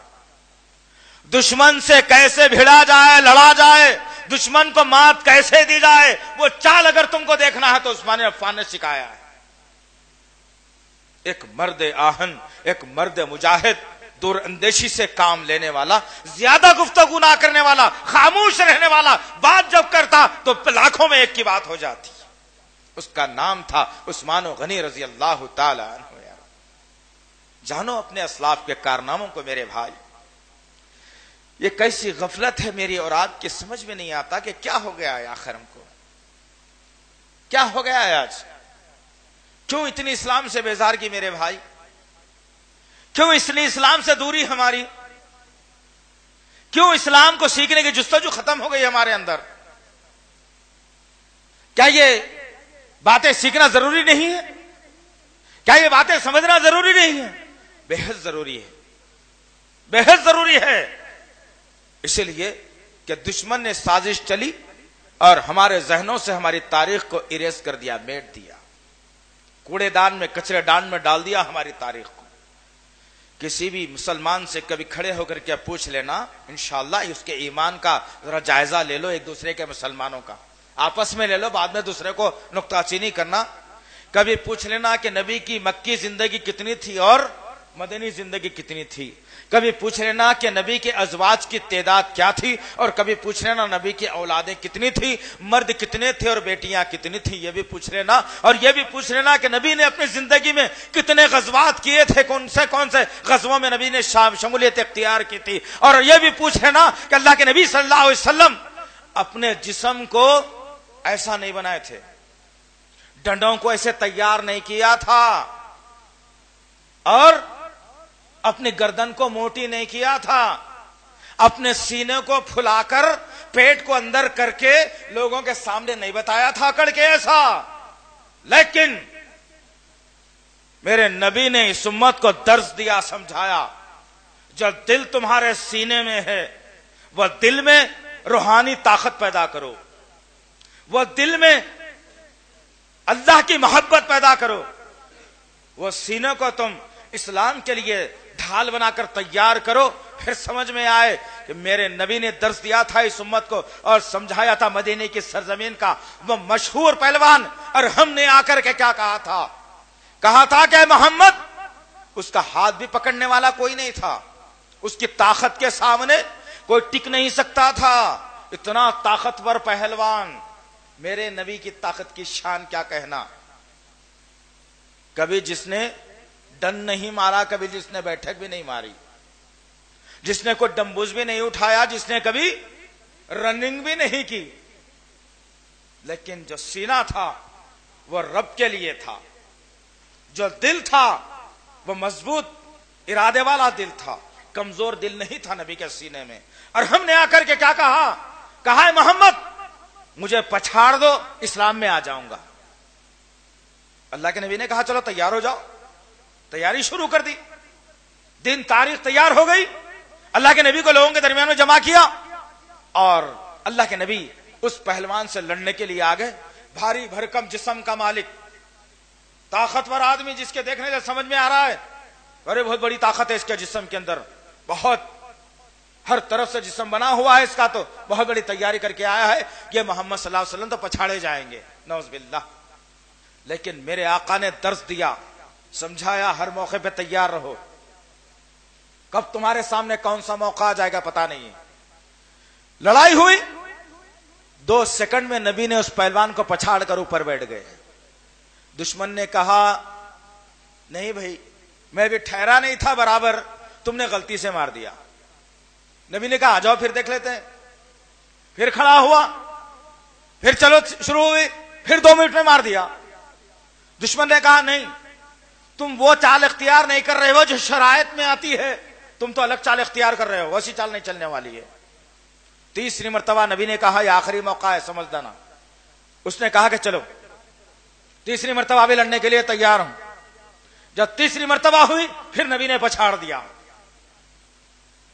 دشمن سے کیسے بھیڑا جائے، لڑا جائے، دشمن کو مات کیسے دی جائے، وہ چال اگر تم کو دیکھنا ہے تو عثمان بن عفان نے سکھایا ہے. ایک مرد آہن، ایک مرد مجاہد، دور اندیشی سے کام لینے والا، زیادہ گفتگو نہ کرنے والا، خاموش رہنے والا، بات جب کرتا تو لاکھوں میں ایک کی بات ہو جاتی. اس کا نام تھا عثمان غنی رضی اللہ تعالی عنہ. جانو اپنے اسلاف کے کارناموں کو میرے بھائی. یہ کیسی غفلت ہے میری اور آپ کی، سمجھ میں نہیں آتا کہ کیا ہو گیا ہے آخر ہم کو. کیا ہو گیا ہے آج؟ کیوں اتنی اسلام سے بیزارگی میرے بھائی؟ کیوں اتنی اسلام سے دوری ہماری؟ کیوں اسلام کو سیکھنے کی جستجو ختم ہو گئی ہمارے اندر؟ کیا یہ باتیں سیکھنا ضروری نہیں ہے؟ کیا یہ باتیں سمجھنا ضروری نہیں ہے؟ بے حد ضروری ہے، بے حد ضروری ہے۔ اسی لیے کہ دشمن نے سازش چلی اور ہمارے ذہنوں سے ہماری تاریخ کو اریز کر دیا، میٹ دیا، کوڑے دان میں، کچرے دان میں ڈال دیا ہماری تاریخ کو۔ کسی بھی مسلمان سے کبھی کھڑے ہو کر کے پوچھ لینا، انشاءاللہ اس کے ایمان کا ذرا جائزہ لے لو، ایک دوسرے کے مسلمانوں کا آپس میں لے لو، بعد میں دوسرے کو نکتہ چینی کرنا۔ کبھی پوچھ لینا کہ نبی کی مکی زندگی کتنی تھی اور مدنی زندگی کتنی تھی۔ کبھی پوچھ لینا کہ نبی کے ازواج کی تعداد کیا تھی، اور کبھی پوچھ لینا نبی کی اولادیں کتنی تھی، مرد کتنے تھے اور بیٹیاں کتنی تھی، یہ بھی پوچھ لینا۔ اور یہ بھی پوچھ لینا کہ نبی نے اپنی زندگی میں کتنے غزوات کیے تھے، کون سے غزووں میں نبی نے شمولیت اختیار کی تھی۔ اور یہ بھی پوچھ لینا کہ اللہ کے نبی صلی اللہ علیہ وسلم اپنے جسم کو ایسا نہیں بنائے تھے، ڈنڈوں کو ایسے تیار نہیں کیا تھا، اور اپنی گردن کو موٹی نہیں کیا تھا، اپنے سینے کو پھلا کر پیٹ کو اندر کر کے لوگوں کے سامنے نہیں بتایا تھا کر کے ایسا۔ لیکن میرے نبی نے اس امت کو درس دیا، سمجھایا، جو دل تمہارے سینے میں ہے وہ دل میں روحانی طاقت پیدا کرو، وہ دل میں اللہ کی محبت پیدا کرو، وہ سینے کو تم اسلام کے لیے ڈھال بنا کر تیار کرو۔ پھر سمجھ میں آئے کہ میرے نبی نے درس دیا تھا اس امت کو اور سمجھایا تھا مدینے کی سرزمین کا وہ مشہور پہلوان، اور ہم نے آ کر کے کیا کہا تھا؟ کہا تھا کہ محمد، اس کا ہاتھ بھی پکڑنے والا کوئی نہیں تھا، اس کی طاقت کے سامنے کوئی ٹک نہیں سکتا تھا، اتنا طاقتور پہلوان۔ میرے نبی کی طاقت کی شان کیا کہنا۔ کبھی جس نے ڈن نہیں مارا، کبھی جس نے بیٹھک بھی نہیں ماری، جس نے کوئی ڈمبوز بھی نہیں اٹھایا، جس نے کبھی رننگ بھی نہیں کی، لیکن جو سینہ تھا وہ رب کے لیے تھا، جو دل تھا وہ مضبوط ارادے والا دل تھا، کمزور دل نہیں تھا نبی کے سینے میں۔ اور ہم نے آ کر کے کیا کہا ہے محمد مجھے پچھاڑ دو، اسلام میں آ جاؤں گا۔ اللہ کے نبی نے کہا چلو تیار ہو جاؤ، تیاری شروع کر دی، دن تاریخ تیار ہو گئی، اللہ کے نبی کو لوگوں کے درمیان میں جمع کیا، اور اللہ کے نبی اس پہلوان سے لڑنے کے لیے آگئے۔ بھاری بھرکم جسم کا مالک، طاقتور آدمی، جس کے دیکھنے سے سمجھ میں آ رہا ہے ارے بہت بڑی طاقت ہے اس کے جسم کے اندر، بہت ہر طرف سے جسم بنا ہوا ہے اس کا، تو بہت بڑی تیاری کر کے آیا ہے، یہ محمد صلی اللہ علیہ وسلم تو پچھاڑے جائیں گے، نعوذ باللہ۔ لیکن میرے آقا نے درس دیا، سمجھایا، ہر موقع پہ تیار رہو، کب تمہارے سامنے کون سا موقع آ جائے گا پتا نہیں ہے۔ لڑائی ہوئی، 2 سیکنڈ میں نبی نے اس پہلوان کو پچھاڑ کر اوپر بیٹھ گئے۔ دشمن نے کہا نہیں بھائی، میں بھی ٹھہرا نہیں تھا برابر، تم نے غلطی سے مار دیا۔ نبی نے کہا آ جاؤ پھر دیکھ لیتے ہیں۔ پھر کھڑا ہوا، پھر چلو شروع ہوئی، پھر 2 منٹ میں مار دیا۔ دشمن نے کہا نہیں، تم وہ چال اختیار نہیں کر رہے ہو جو شرائط میں آتی ہے، تم تو الگ چال اختیار کر رہے ہو، ویسی چال نہیں چلنے والی ہے۔ 3 مرتبہ نبی نے کہا یہ آخری موقع ہے، سمجھ لینا۔ اس نے کہا کہ چلو 3 مرتبہ بھی لڑنے کے لیے تیار ہوں۔ جب 3 مرتبہ ہوئی پھر نبی نے پچھاڑ دیا،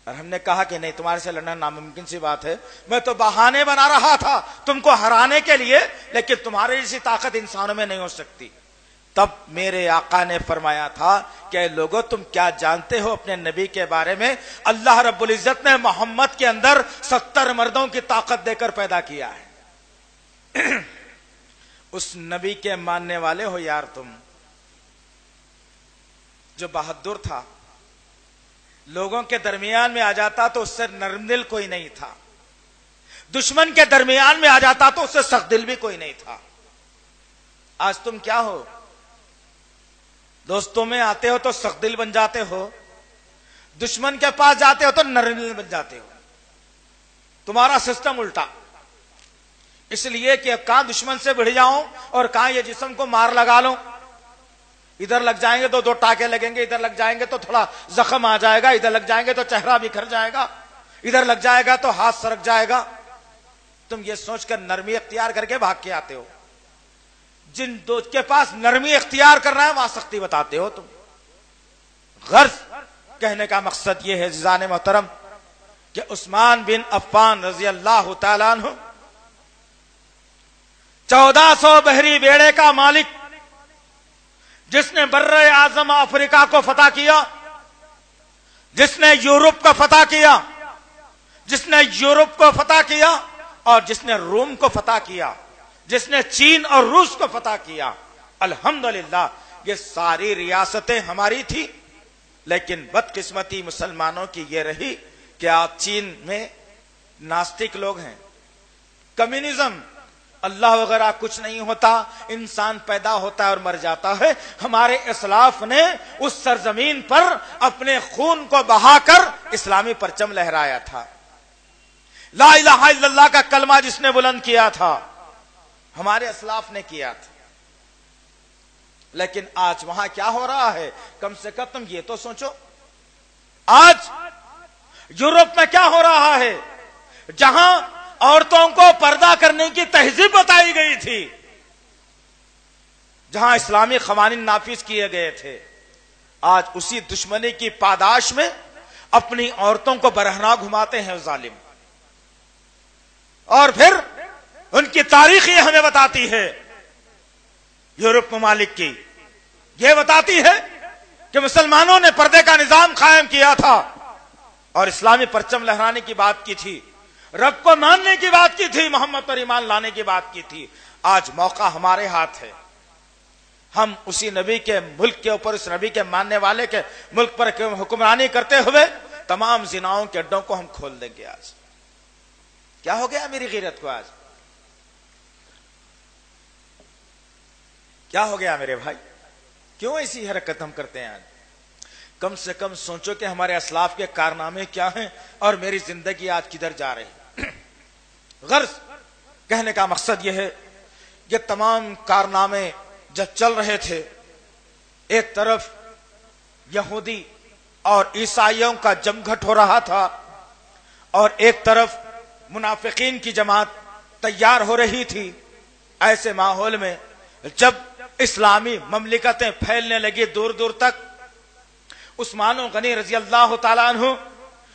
اور ہم نے کہا کہ نہیں، تمہارے سے لڑنا ناممکن سی بات ہے، میں تو بہانے بنا رہا تھا تم کو ہرانے کے لیے، لیکن تمہاری جیسی طاقت انسانوں میں نہیں ہو سکتی۔ تب میرے آقا نے فرمایا تھا کہ لوگوں تم کیا جانتے ہو اپنے نبی کے بارے میں؟ اللہ رب العزت نے محمد کے اندر 70 مردوں کی طاقت دے کر پیدا کیا ہے۔ اس نبی کے ماننے والے ہو یار تم، جو بہادر تھا، لوگوں کے درمیان میں آ جاتا تو اس سے نرم دل کوئی نہیں تھا، دشمن کے درمیان میں آ جاتا تو اس سے سخت دل بھی کوئی نہیں تھا۔ آج تم کیا ہو؟ دوستوں میں آتے ہو تو سخت دل بن جاتے ہو، دشمن کے پاس جاتے ہو تو نرم دل بن جاتے ہو۔ تمہارا سسٹم الٹا، اس لیے کہ کہاں دشمن سے بڑھ جاؤں اور کہاں یہ جسم کو مار لگا لوں. ادھر لگ جائیں گے تو 2 ٹانکے لگیں گے, ادھر لگ جائیں گے تو تھوڑا زخم آ جائے گا, ادھر لگ جائیں گے تو چہرہ بکھر جائے گا, ادھر لگ جائے گا تو ہاتھ سرک جائے گا. تم یہ سوچ کر نرمی اختیار کر کے بھاگ کے آتے ہو. جن دوست کے پاس نرمی اختیار کرنا ہے وہاں سختی بتاتے ہو تم. غرض کہنے کا مقصد یہ ہے عزیزان محترم کہ عثمان بن عفان رضی اللہ تعالیٰ عنہ 1400 بحری بیڑے کا مالک, جس نے بر اعظم افریقہ کو فتح کیا, جس نے یورپ کو فتح کیا, جس نے یورپ کو فتح کیا اور جس نے روم کو فتح کیا, جس نے چین اور روس کو فتح کیا. الحمدللہ یہ ساری ریاستیں ہماری تھی, لیکن بدقسمتی مسلمانوں کی یہ رہی کہ آپ چین میں ناستک لوگ ہیں. کمیونزم, اللہ وغیرہ کچھ نہیں ہوتا, انسان پیدا ہوتا ہے اور مر جاتا ہے. ہمارے اسلاف نے اس سرزمین پر اپنے خون کو بہا کر اسلامی پرچم لہرایا تھا. لا الہ الا اللہ کا کلمہ جس نے بلند کیا تھا ہمارے اسلاف نے کیا تھا. لیکن آج وہاں کیا ہو رہا ہے, کم سے کم تم یہ تو سوچو. آج یورپ میں کیا ہو رہا ہے, جہاں عورتوں کو پردہ کرنے کی تہذیب بتائی گئی تھی, جہاں اسلامی قوانین نافذ کیے گئے تھے, آج اسی دشمنی کی پاداش میں اپنی عورتوں کو برہنہ گھماتے ہیں ظالم. اور پھر ان کی تاریخ یہ ہمیں بتاتی ہے, یورپ ممالک کی یہ بتاتی ہے کہ مسلمانوں نے پردے کا نظام قائم کیا تھا اور اسلامی پرچم لہرانے کی بات کی تھی, رب کو ماننے کی بات کی تھی, محمد پر ایمان لانے کی بات کی تھی. آج موقع ہمارے ہاتھ ہے, ہم اسی نبی کے ملک کے اوپر, اس نبی کے ماننے والے کے ملک پر حکمرانی کرتے ہوئے تمام زناؤں کے اڈوں کو ہم کھول دیں گے. آج کیا ہو گیا میری غیرت کو, آج کیا ہو گیا میرے بھائی, کیوں ایسی حرکت ہم کرتے ہیں؟ آج کم سے کم سوچو کہ ہمارے اسلاف کے کارنامے کیا ہیں اور میری زندگی آج کدھر جا رہی ہے. غرض کہنے کا مقصد یہ ہے کہ تمام کارنامے جب چل رہے تھے, ایک طرف یہودی اور عیسائیوں کا جمگھٹ ہو رہا تھا اور ایک طرف منافقین کی جماعت تیار ہو رہی تھی. ایسے ماحول میں جب اسلامی مملکتیں پھیلنے لگی دور دور تک, عثمان غنی رضی اللہ تعالیٰ عنہ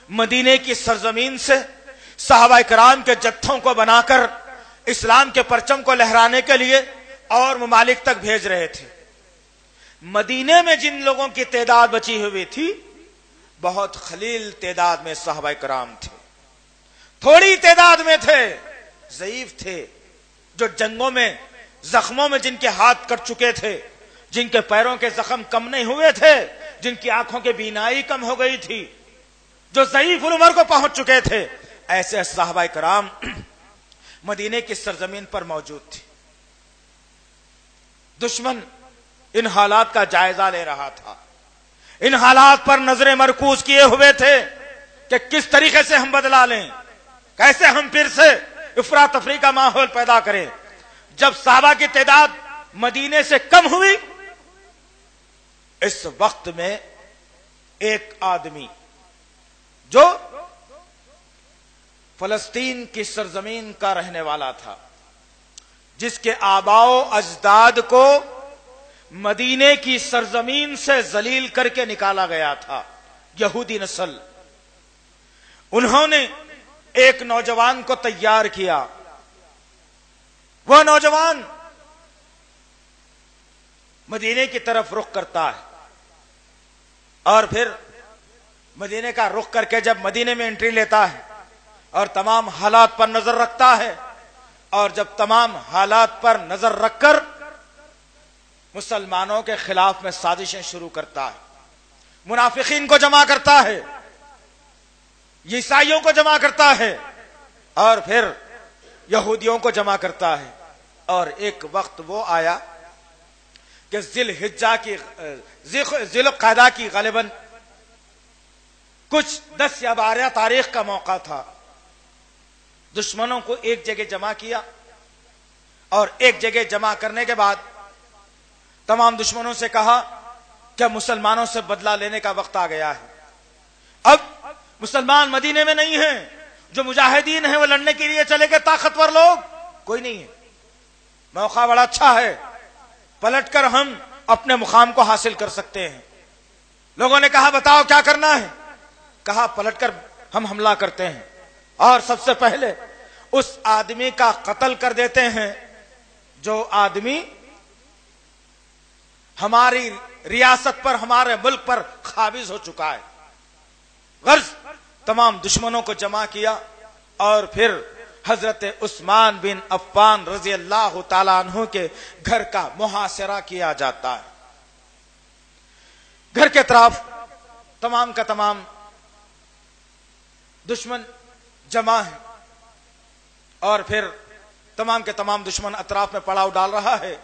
مدینے کی سرزمین سے صحابہ کرام کے جتھوں کو بنا کر اسلام کے پرچم کو لہرانے کے لیے اور ممالک تک بھیج رہے تھے. مدینے میں جن لوگوں کی تعداد بچی ہوئی تھی, بہت قلیل تعداد میں صحابہ کرام تھے, تھوڑی تعداد میں تھے, ضعیف تھے, جو جنگوں میں زخموں میں جن کے ہاتھ کٹ چکے تھے, جن کے پیروں کے زخم کم نہیں ہوئے تھے, جن کی آنکھوں کی بینائی کم ہو گئی تھی, جو ضعیف العمر کو پہنچ چکے تھے, ایسے صحابہ کرام مدینے کی سرزمین پر موجود تھے. دشمن ان حالات کا جائزہ لے رہا تھا, ان حالات پر نظریں مرکوز کیے ہوئے تھے کہ کس طریقے سے ہم بدلا لیں, کیسے ہم پھر سے افراتفری کا ماحول پیدا کریں. جب صحابہ کی تعداد مدینے سے کم ہوئی, اس وقت میں ایک آدمی جو فلسطین کی سرزمین کا رہنے والا تھا, جس کے آباء و اجداد کو مدینے کی سرزمین سے ذلیل کر کے نکالا گیا تھا, یہودی نسل, انہوں نے ایک نوجوان کو تیار کیا. وہ نوجوان مدینے کی طرف رخ کرتا ہے اور پھر مدینے کا رخ کر کے جب مدینے میں انٹری لیتا ہے اور تمام حالات پر نظر رکھتا ہے, اور جب تمام حالات پر نظر رکھ کر مسلمانوں کے خلاف میں سازشیں شروع کرتا ہے, منافقین کو جمع کرتا ہے, عیسائیوں کو جمع کرتا ہے اور پھر یہودیوں کو جمع کرتا ہے. اور ایک وقت وہ آیا کہ ذی القعدہ کی غالباً کچھ 10 یا 12 تاریخ کا موقع تھا. دشمنوں کو ایک جگہ جمع کیا اور ایک جگہ جمع کرنے کے بعد تمام دشمنوں سے کہا کہ مسلمانوں سے بدلہ لینے کا وقت آ گیا ہے. اب مسلمان مدینے میں نہیں ہیں، جو مجاہدین ہیں وہ لڑنے کے لیے چلے گئے، طاقتور لوگ کوئی نہیں ہے. موقع بڑا اچھا ہے، پلٹ کر ہم اپنے مقام کو حاصل کر سکتے ہیں. لوگوں نے کہا بتاؤ کیا کرنا ہے؟ کہا پلٹ کر ہم حملہ کرتے ہیں اور سب سے پہلے اس آدمی کا قتل کر دیتے ہیں جو آدمی ہماری ریاست پر، ہمارے ملک پر قابض ہو چکا ہے. غرض تمام دشمنوں کو جمع کیا اور پھر حضرت عثمان بن عفان رضی اللہ تعالیٰ عنہ کے گھر کا محاصرہ کیا جاتا ہے. گھر کے اطراف تمام کا تمام دشمن جمع ہیں اور پھر تمام کے تمام دشمن اطراف میں پڑاؤ ڈال رہا ہے.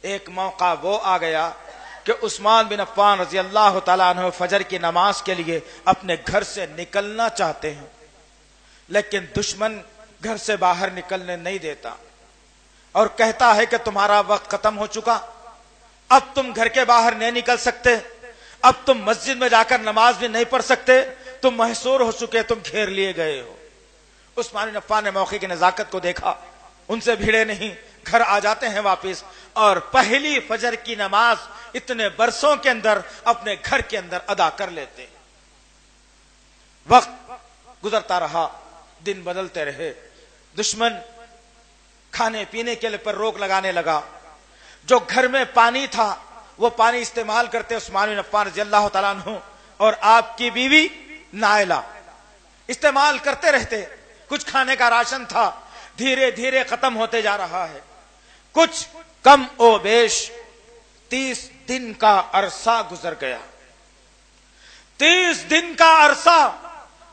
ایک موقع وہ آ گیا کہ عثمان بن عفان رضی اللہ تعالیٰ عنہ فجر کی نماز کے لیے اپنے گھر سے نکلنا چاہتے ہیں، لیکن دشمن گھر سے باہر نکلنے نہیں دیتا اور کہتا ہے کہ تمہارا وقت ختم ہو چکا، اب تم گھر کے باہر نہیں نکل سکتے، اب تم مسجد میں جا کر نماز بھی نہیں پڑھ سکتے، تم محصور ہو چکے، تم گھیر لیے گئے ہو. عثمان بن عفان نے موقع کی نزاکت کو دیکھا، ان سے بھیڑے نہیں، گھر آ جاتے ہیں واپس اور پہلی فجر کی نماز اتنے برسوں کے اندر اپنے گھر کے اندر ادا کر لیتے. وقت گزرتا رہا، دن بدلتے رہے، دشمن کھانے پینے کے لیے پر روک لگانے لگا. جو گھر میں پانی تھا وہ پانی استعمال کرتے عثمان بن عفان رضی اللہ تعالیٰ عنہ اور آپ کی بیوی نائلہ استعمال کرتے رہتے. کچھ کھانے کا راشن تھا، دھیرے دھیرے ختم ہوتے جا رہا ہے. کچھ کم و بیش 30 دن کا عرصہ گزر گیا. 30 دن کا عرصہ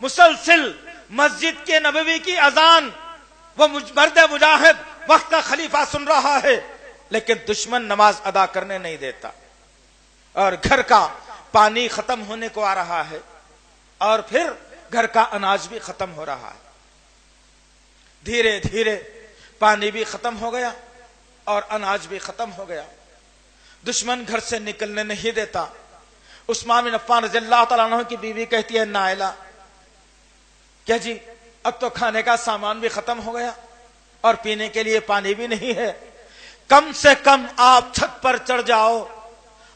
مسلسل مسجد کے نبوی کی اذان وہ مرد مجاہد وقت کا خلیفہ سن رہا ہے، لیکن دشمن نماز ادا کرنے نہیں دیتا اور گھر کا پانی ختم ہونے کو آ رہا ہے اور پھر گھر کا اناج بھی ختم ہو رہا ہے. دھیرے دھیرے پانی بھی ختم ہو گیا اور اناج بھی ختم ہو گیا. دشمن گھر سے نکلنے نہیں دیتا. عثمان بن عفان رضی اللہ تعالیٰ عنہ کی بیوی کہتی ہے نائلہ کیا جی اب تو کھانے کا سامان بھی ختم ہو گیا اور پینے کے لیے پانی بھی نہیں ہے، کم سے کم آپ چھت پر چڑھ جاؤ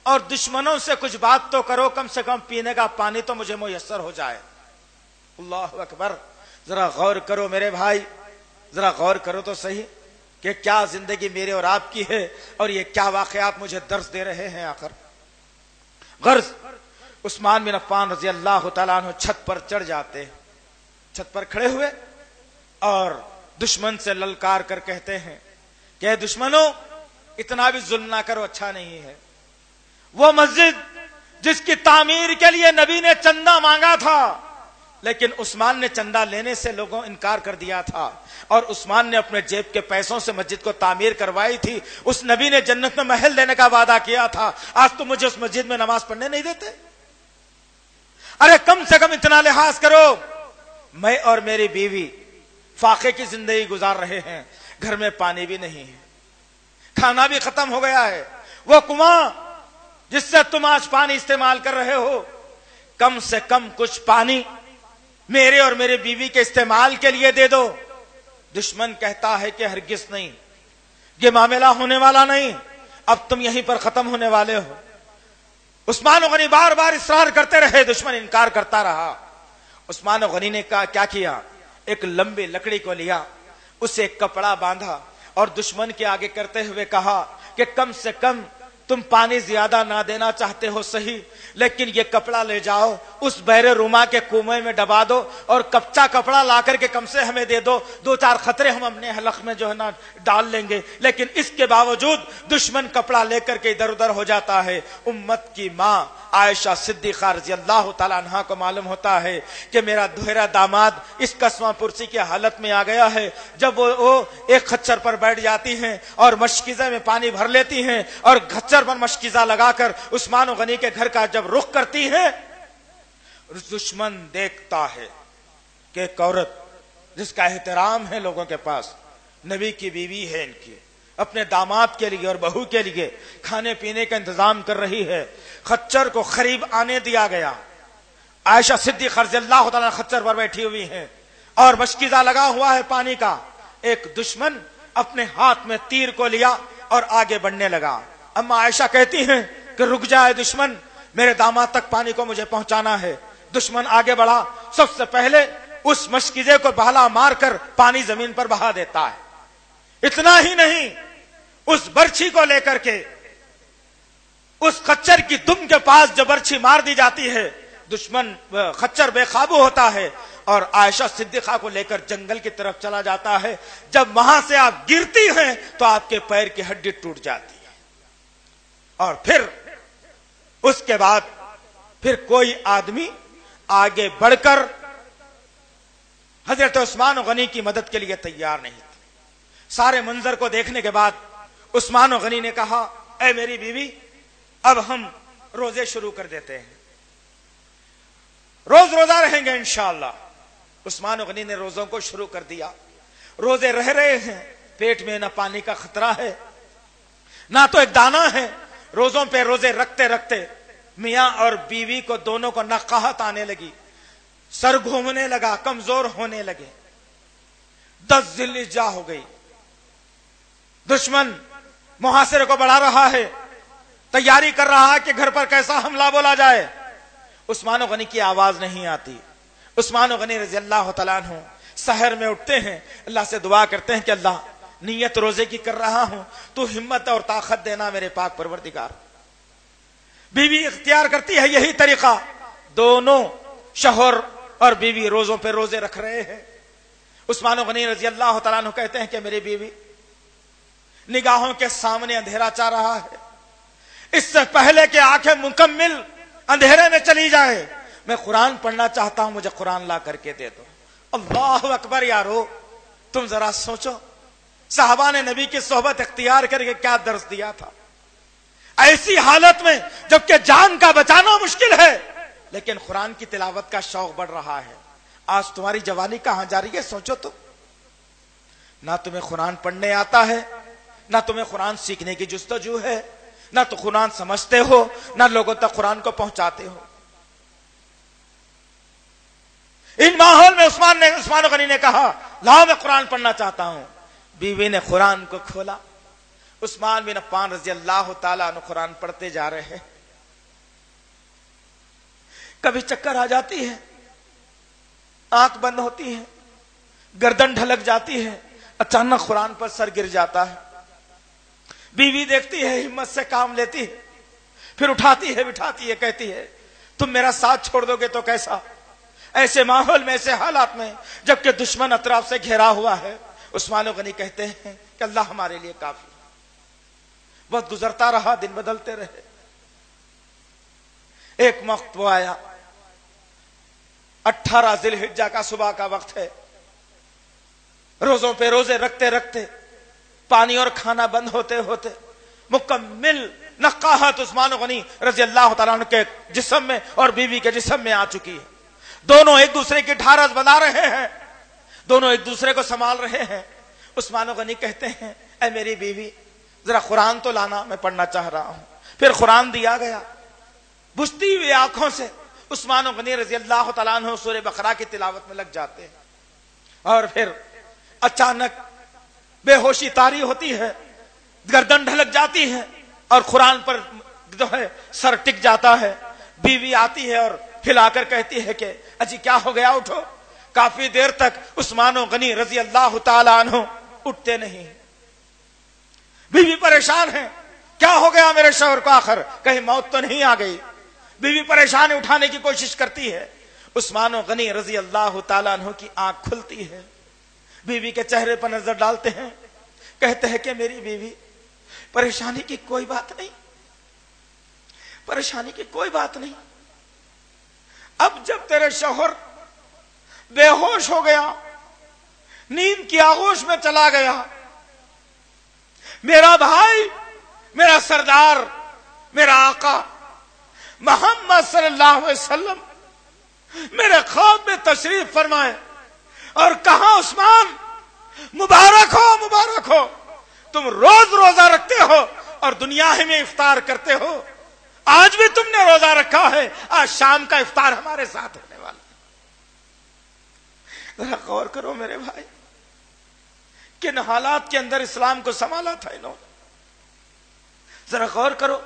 اور دشمنوں سے کچھ بات تو کرو، کم سے کم پینے کا پانی تو مجھے میسر ہو جائے. اللہ اکبر. ذرا غور کرو میرے بھائی، ذرا غور کرو تو صحیح کہ کیا زندگی میرے اور آپ کی ہے اور یہ کیا واقعات مجھے درس دے رہے ہیں آخر. غرض عثمان بن عفان رضی اللہ تعالیٰ عنہ چھت پر چڑھ جاتے، چھت پر کھڑے ہوئے اور دشمن سے للکار کر کہتے ہیں کہ دشمنوں اتنا بھی ظلم نہ کرو، اچھا نہیں ہے. وہ مسجد جس کی تعمیر کے لیے نبی نے چندہ مانگا تھا، لیکن عثمان نے چندہ لینے سے لوگوں انکار کر دیا تھا اور عثمان نے اپنے جیب کے پیسوں سے مسجد کو تعمیر کروائی تھی. اس نبی نے جنت میں محل دینے کا وعدہ کیا تھا، آج تم مجھے اس مسجد میں نماز پڑھنے نہیں دیتے. ارے کم سے کم اتنا لحاظ کرو، میں اور میری بیوی فاقے کی زندگی گزار رہے ہیں، گھر میں پانی بھی نہیں ہے، کھانا بھی ختم ہو گیا ہے. وہ کنواں جس سے تم آج پانی استعمال کر رہے ہو، کم سے کم کچھ پانی میرے اور میرے بیوی کے استعمال کے لیے دے دو. دشمن کہتا ہے کہ ہرگز نہیں، یہ معاملہ ہونے والا نہیں، اب تم یہیں پر ختم ہونے والے ہو. عثمان غنی بار بار اصرار کرتے رہے، دشمن انکار کرتا رہا. عثمان غنی نے کیا کیا؟ ایک لمبی لکڑی کو لیا، اسے کپڑا باندھا اور دشمن کے آگے کرتے ہوئے کہا کہ کم سے کم تم پانی زیادہ نہ دینا چاہتے ہو صحیح، لیکن یہ کپڑا لے جاؤ، اس بحر روما کے کنویں میں ڈبا دو اور کچا کپڑا لا کر کے کم سے ہمیں دے دو، 2-4 خطرے ہم اپنے حلق میں جو ہے نا ڈال لیں گے. لیکن اس کے باوجود دشمن کپڑا لے کر کے ادھر ادھر ہو جاتا ہے. امت کی ماں عائشہ صدیقہ رضی اللہ تعالیٰ عنہا کو معلوم ہوتا ہے کہ میرا دھویرا داماد اس قسمہ پرسی کی حالت میں آ گیا ہے. جب وہ ایک خچر پر بیٹھ جاتی ہیں اور مشکیزہ میں پانی بھر لیتی ہیں اور خچر پر مشکیزہ لگا کر عثمان غنی کے گھر کا جب رخ کرتی ہیں، دشمن دیکھتا ہے کہ ایک عورت جس کا احترام ہے لوگوں کے پاس، نبی کی بیوی ہے ان کی، اپنے داماد کے لیے اور بہو کے لیے کھانے پینے کا انتظام کر رہی ہے. خچر کو قریب آنے دیا گیا. عائشہ صدیقہ رضی اللہ تعالیٰ خچر پر بیٹھی ہوئی ہیں اور مشکیزہ لگا ہوا ہے پانی کا. ایک دشمن اپنے ہاتھ میں تیر کو لیا اور آگے بڑھنے لگا. اما عائشہ کہتی ہیں کہ رک جائے دشمن، میرے داماد تک پانی کو مجھے پہنچانا ہے. دشمن آگے بڑھا، سب سے پہلے اس مشکیزے کو بھالا مار کر پانی زمین پر بہا دیتا ہے. اتنا ہی نہیں، اس برچھی کو لے کر کے اس خچر کی دم کے پاس جو برچھی مار دی جاتی ہے، دشمن خچر بے قابو ہوتا ہے اور عائشہ صدیقہ کو لے کر جنگل کی طرف چلا جاتا ہے. جب وہاں سے آپ گرتی ہیں تو آپ کے پیر کی ہڈی ٹوٹ جاتی ہے. اور پھر اس کے بعد پھر کوئی آدمی آگے بڑھ کر حضرت عثمان غنی کی مدد کے لیے تیار نہیں تھا. سارے منظر کو دیکھنے کے بعد عثمان غنی نے کہا، اے میری بیوی، اب ہم روزے شروع کر دیتے ہیں، روز روزہ رہیں گے انشاءاللہ. عثمان غنی نے روزوں کو شروع کر دیا. روزے رہ رہے ہیں، پیٹ میں نہ پانی کا خطرہ ہے نہ تو ایک دانہ ہے. روزوں پہ روزے رکھتے رکھتے میاں اور بیوی کو دونوں کو نقاہت آنے لگی، سر گھومنے لگا، کمزور ہونے لگے، 10 ذی الحجہ ہو گئی. دشمن محاصرے کو بڑھا رہا ہے، تیاری کر رہا ہے کہ گھر پر کیسا حملہ بولا جائے. عثمان غنی کی آواز نہیں آتی. عثمان غنی رضی اللہ تعالیٰ عنہ سحر میں اٹھتے ہیں، اللہ سے دعا کرتے ہیں کہ اللہ، نیت روزے کی کر رہا ہوں، تو ہمت اور طاقت دینا میرے پاک پروردگار. بیوی اختیار کرتی ہے یہی طریقہ. دونوں شوہر اور بیوی روزوں پہ روزے رکھ رہے ہیں. عثمان غنی رضی اللہ تعالیٰ عنہ کہتے ہیں کہ میری بیوی نگاہوں کے سامنے اندھیرا چاہ رہا ہے. اس سے پہلے کہ آنکھیں مکمل اندھیرے میں چلی جائے، میں قرآن پڑھنا چاہتا ہوں، مجھے قرآن لا کر کے دے دو. اللہ اکبر یارو، تم ذرا سوچو صحابہ نے نبی کی صحبت اختیار کر کے کیا درس دیا تھا. ایسی حالت میں جبکہ جان کا بچانا مشکل ہے لیکن قرآن کی تلاوت کا شوق بڑھ رہا ہے. آج تمہاری جوانی کہاں جا رہی ہے سوچو تو. نہ تمہیں قرآن پڑھنے آتا ہے، نہ تمہیں قرآن سیکھنے کی جستجو ہے، نہ تو قرآن سمجھتے ہو، نہ لوگوں تک قرآن کو پہنچاتے ہو. ان ماحول میں عثمان غنی نے کہا، لاؤ میں قرآن پڑھنا چاہتا ہوں. بیوی نے قرآن کو کھولا. عثمان بن عفان رضی اللہ تعالیٰ عنہ قرآن پڑھتے جا رہے ہیں. کبھی چکر آ جاتی ہے، آنکھ بند ہوتی ہے، گردن ڈھلک جاتی ہے، اچانک قرآن پر سر گر جاتا ہے. بیوی دیکھتی ہے، ہمت سے کام لیتی ہے، پھر اٹھاتی ہے، بٹھاتی ہے، کہتی ہے تم میرا ساتھ چھوڑ دو گے تو کیسا. ایسے ماحول میں، ایسے حالات میں جبکہ دشمن اطراف سے گھیرا ہوا ہے، عثمان غنی کہتے ہیں کہ اللہ ہمارے لیے کافی. وقت گزرتا رہا، دن بدلتے رہے. ایک وقت وہ آیا، 18 ذی الحجہ کا صبح کا وقت ہے. روزوں پہ روزے رکھتے رکھتے، پانی اور کھانا بند ہوتے ہوتے مکمل نقاہت عثمان غنی رضی اللہ تعالیٰ عنہ کے جسم میں اور بیوی کے جسم میں آ چکی ہے. دونوں ایک دوسرے کی ڈھارس بنا رہے ہیں، دونوں ایک دوسرے کو سنبھال رہے ہیں. عثمان غنی کہتے ہیں، اے میری بیوی ذرا قرآن تو لانا، میں پڑھنا چاہ رہا ہوں. پھر قرآن دیا گیا. بجھتی ہوئی آنکھوں سے عثمان غنی رضی اللہ تعالیٰ عنہ سورہ بقرہ کی تلاوت میں لگ جاتے ہیں. اور پھر اچانک بے ہوشی طاری ہوتی ہے، گردن ڈھلک جاتی ہے اور قرآن پر جو ہے سر ٹک جاتا ہے. بیوی آتی ہے اور ہلا کر کہتی ہے کہ اجی کیا ہو گیا، اٹھو. کافی دیر تک عثمان غنی رضی اللہ تعالی عنہ اٹھتے نہیں. بیوی پریشان ہے، کیا ہو گیا میرے شوہر کو، آخر کہیں موت تو نہیں آ گئی. بیوی پریشان اٹھانے کی کوشش کرتی ہے. عثمان غنی رضی اللہ تعالی عنہ کی آنکھ کھلتی ہے. بیوی کے چہرے پر نظر ڈالتے ہیں، کہتے ہیں کہ میری بیوی پریشانی کی کوئی بات نہیں، پریشانی کی کوئی بات نہیں. اب جب تیرے شوہر بے ہوش ہو گیا، نیند کی آغوش میں چلا گیا، میرا بھائی، میرا سردار، میرا آقا محمد صلی اللہ علیہ وسلم میرے خواب میں تشریف فرمائے اور کہا عثمان مبارک ہو، مبارک ہو، تم روز روزہ رکھتے ہو اور دنیا ہی میں افطار کرتے ہو. آج بھی تم نے روزہ رکھا ہے, آج شام کا افطار ہمارے ساتھ ہونے والا ہے. ذرا غور کرو میرے بھائی, کن حالات کے اندر اسلام کو سنبھالا تھا انہوں نے. ذرا غور کرو,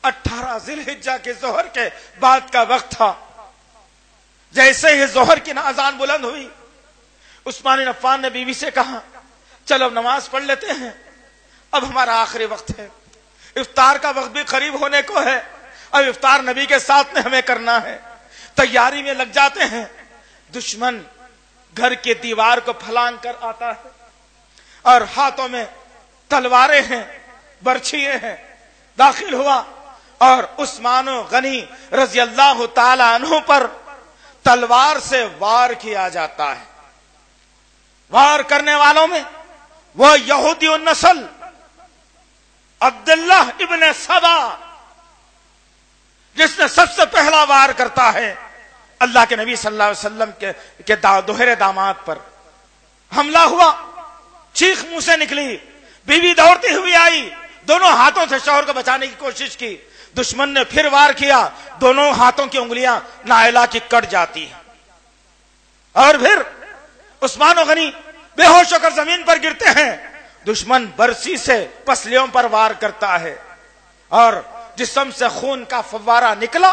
18 ذی الحجہ کے ظہر کے بعد کا وقت تھا. جیسے ہی ظہر کی اذان بلند ہوئی, عثمان بن عفان نے بیوی سے کہا چلو نماز پڑھ لیتے ہیں, اب ہمارا آخری وقت ہے, افطار کا وقت بھی قریب ہونے کو ہے, اب افطار نبی کے ساتھ میں ہمیں کرنا ہے. تیاری میں لگ جاتے ہیں. دشمن گھر کے دیوار کو پھلانگ کر آتا ہے اور ہاتھوں میں تلواریں ہیں, برچھیے ہیں. داخل ہوا اور عثمان غنی رضی اللہ تعالی عنہ پر تلوار سے وار کیا جاتا ہے. وار کرنے والوں میں وہ یہودی النسل عبداللہ ابن سبا, جس نے سب سے پہلا وار کرتا ہے اللہ کے نبی صلی اللہ علیہ وسلم کے دوہرے داماد پر. حملہ ہوا, چیخ منہ سے نکلی, بیوی دوڑتی ہوئی آئی, دونوں ہاتھوں سے شوہر کو بچانے کی کوشش کی. دشمن نے پھر وار کیا, دونوں ہاتھوں کی انگلیاں نائلہ کی کٹ جاتی ہیں اور پھر عثمان غنی بے ہوش ہو کر زمین پر گرتے ہیں. دشمن برسی سے پسلیوں پر وار کرتا ہے اور جسم سے خون کا فوارہ نکلا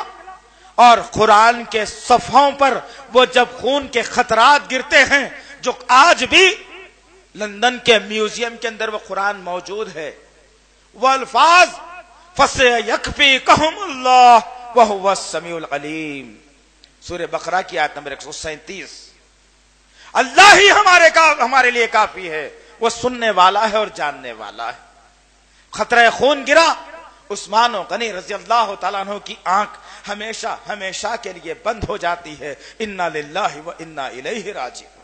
اور قرآن کے صفحوں پر وہ جب خون کے خطرات گرتے ہیں, جو آج بھی لندن کے میوزیم کے اندر وہ قرآن موجود ہے, وہ الفاظ فَسَيَكْفِيكَهُمُ اللَّهُ وَهُوَ السَّمِيعُ الْعَلِيمُ, سورہ بقرہ کی آیت نمبر 137. اللہ ہی ہمارے لیے کافی ہے, وہ سننے والا ہے اور جاننے والا ہے. خطرہ خون گرا, عثمان غنی رضی اللہ تعالیٰ عنہ کی آنکھ ہمیشہ ہمیشہ کے لیے بند ہو جاتی ہے. انا للہ و انا الیہ راجعون.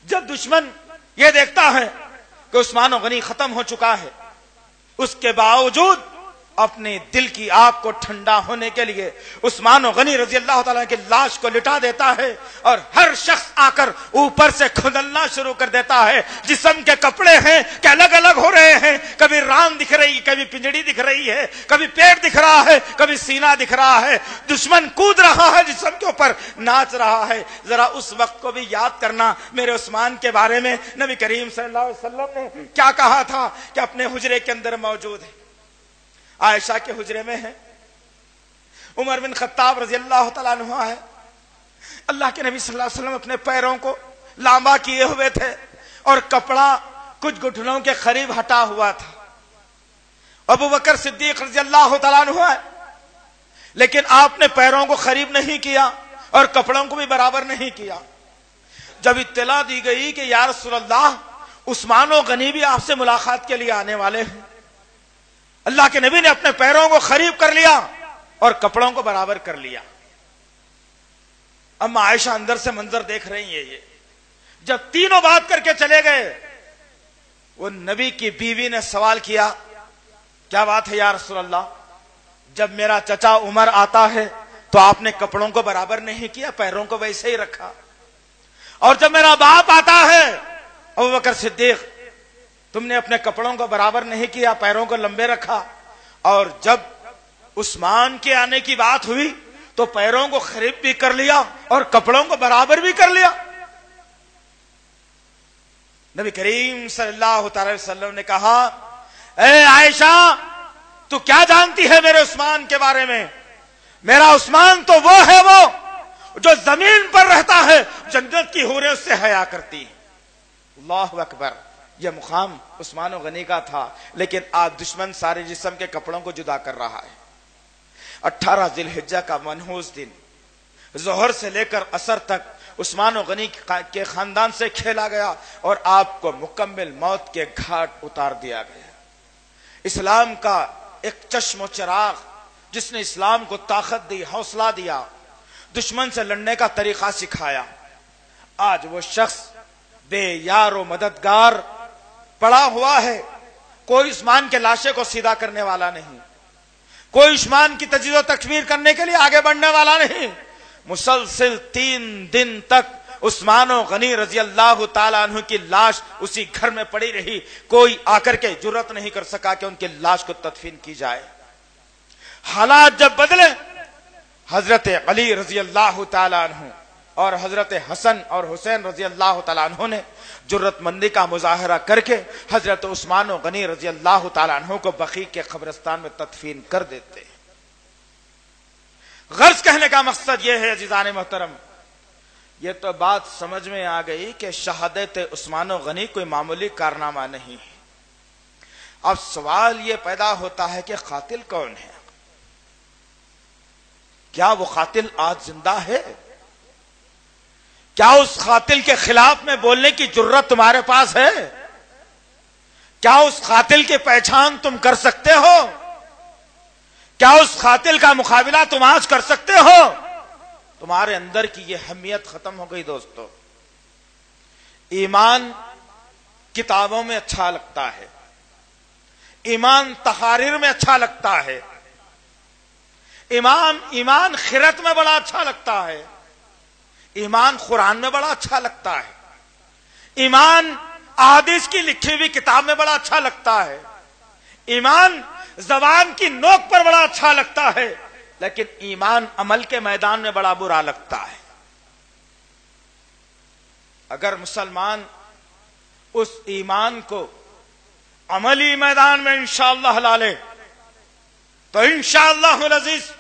جب دشمن یہ دیکھتا ہے کہ عثمان غنی ختم ہو چکا ہے, اس کے باوجود اپنے دل کی آگ کو ٹھنڈا ہونے کے لیے عثمان غنی رضی اللہ تعالیٰ کی لاش کو لٹا دیتا ہے اور ہر شخص آ کر اوپر سے کھدلنا شروع کر دیتا ہے. جسم کے کپڑے ہیں کہ الگ الگ ہو رہے ہیں, کبھی ران دکھ رہی, کبھی پنجڑی دکھ رہی ہے, کبھی پیٹ دکھ رہا ہے, کبھی سینہ دکھ رہا ہے. دشمن کود رہا ہے, جسم کے اوپر ناچ رہا ہے. ذرا اس وقت کو بھی یاد کرنا میرے عثمان کے بارے میں نبی کریم صلی اللہ علیہ وسلم نے کیا کہا تھا کہ اپنے حجرے کے اندر موجود ہے. عائشہ کے حجرے میں ہے, عمر بن خطاب رضی اللہ تعالیٰ عنہ ہے. اللہ کے نبی صلی اللہ علیہ وسلم اپنے پیروں کو لامبا کیے ہوئے تھے اور کپڑا کچھ گھٹنوں کے قریب ہٹا ہوا تھا. ابو بکر صدیق رضی اللہ تعالیٰ عنہ ہے, لیکن آپ نے پیروں کو قریب نہیں کیا اور کپڑوں کو بھی برابر نہیں کیا. جب اطلاع دی گئی کہ یا رسول اللہ, عثمان غنی بھی آپ سے ملاقات کے لیے آنے والے ہیں, اللہ کے نبی نے اپنے پیروں کو قریب کر لیا اور کپڑوں کو برابر کر لیا. اما عائشہ اندر سے منظر دیکھ رہی ہیں. یہ جب تینوں بات کر کے چلے گئے, وہ نبی کی بیوی نے سوال کیا, کیا بات ہے یا رسول اللہ, جب میرا چچا عمر آتا ہے تو آپ نے کپڑوں کو برابر نہیں کیا, پیروں کو ویسے ہی رکھا, اور جب میرا باپ آتا ہے ابو بکر صدیق, تم نے اپنے کپڑوں کو برابر نہیں کیا, پیروں کو لمبے رکھا, اور جب عثمان کے آنے کی بات ہوئی تو پیروں کو قریب بھی کر لیا اور کپڑوں کو برابر بھی کر لیا. نبی کریم صلی اللہ تعالی وسلم نے کہا, اے عائشہ, تو کیا جانتی ہے میرے عثمان کے بارے میں؟ میرا عثمان تو وہ ہے وہ جو زمین پر رہتا ہے, جنت کی حوریں اس سے حیا کرتی ہیں. اللہ اکبر. یہ مقام عثمان غنی کا تھا, لیکن آج دشمن سارے جسم کے کپڑوں کو جدا کر رہا ہے. 18 ذی الحجہ کا منحوس دن ظہر سے لے کر عصر تک عثمان غنی کے خاندان سے کھیلا گیا اور آپ کو مکمل موت کے گھاٹ اتار دیا گیا. اسلام کا ایک چشم و چراغ جس نے اسلام کو طاقت دی, حوصلہ دیا, دشمن سے لڑنے کا طریقہ سکھایا, آج وہ شخص بے یار و مددگار پڑا ہوا ہے. کوئی عثمان کے لاشے کو سیدھا کرنے والا نہیں, کوئی عثمان کی تجزیہ و تکفیر کرنے کے لیے آگے بڑھنے والا نہیں. مسلسل 3 دن تک عثمان غنی رضی اللہ تعالیٰ عنہ کی لاش اسی گھر میں پڑی رہی، کوئی آ کر کے جرت نہیں کر سکا کہ ان کی لاش کو تدفین کی جائے۔ حالات جب بدلے، حضرت علی رضی اللہ تعالیٰ عنہ اور حضرت حسن اور حسین رضی اللہ تعالیٰ عنہ نے جرت مندی کا مظاہرہ کر کے حضرت عثمان غنی رضی اللہ تعالیٰ عنہ کو بقیع کے قبرستان میں تدفین کر دیتے۔ غرض کہنے کا مقصد یہ ہے عزیزان محترم، یہ تو بات سمجھ میں آ گئی کہ شہادت عثمان غنی کوئی معمولی کارنامہ نہیں ہے۔ اب سوال یہ پیدا ہوتا ہے کہ قاتل کون ہے؟ کیا وہ قاتل آج زندہ ہے؟ کیا اس قاتل کے خلاف میں بولنے کی جرت تمہارے پاس ہے؟ کیا اس قاتل کی پہچان تم کر سکتے ہو؟ کیا اس قاتل کا مقابلہ تم آج کر سکتے ہو؟ تمہارے اندر کی یہ اہمیت ختم ہو گئی دوستو۔ ایمان کتابوں میں اچھا لگتا ہے، ایمان تحاریر میں اچھا لگتا ہے، ایمان خیرت میں بڑا اچھا لگتا ہے، ایمان قرآن میں بڑا اچھا لگتا ہے، ایمان احادیث کی لکھی ہوئی کتاب میں بڑا اچھا لگتا ہے، ایمان زبان کی نوک پر بڑا اچھا لگتا ہے، لیکن ایمان عمل کے میدان میں بڑا برا لگتا ہے۔ اگر مسلمان اس ایمان کو عملی میدان میں انشاءاللہ لا لے تو انشاءاللہ العزیز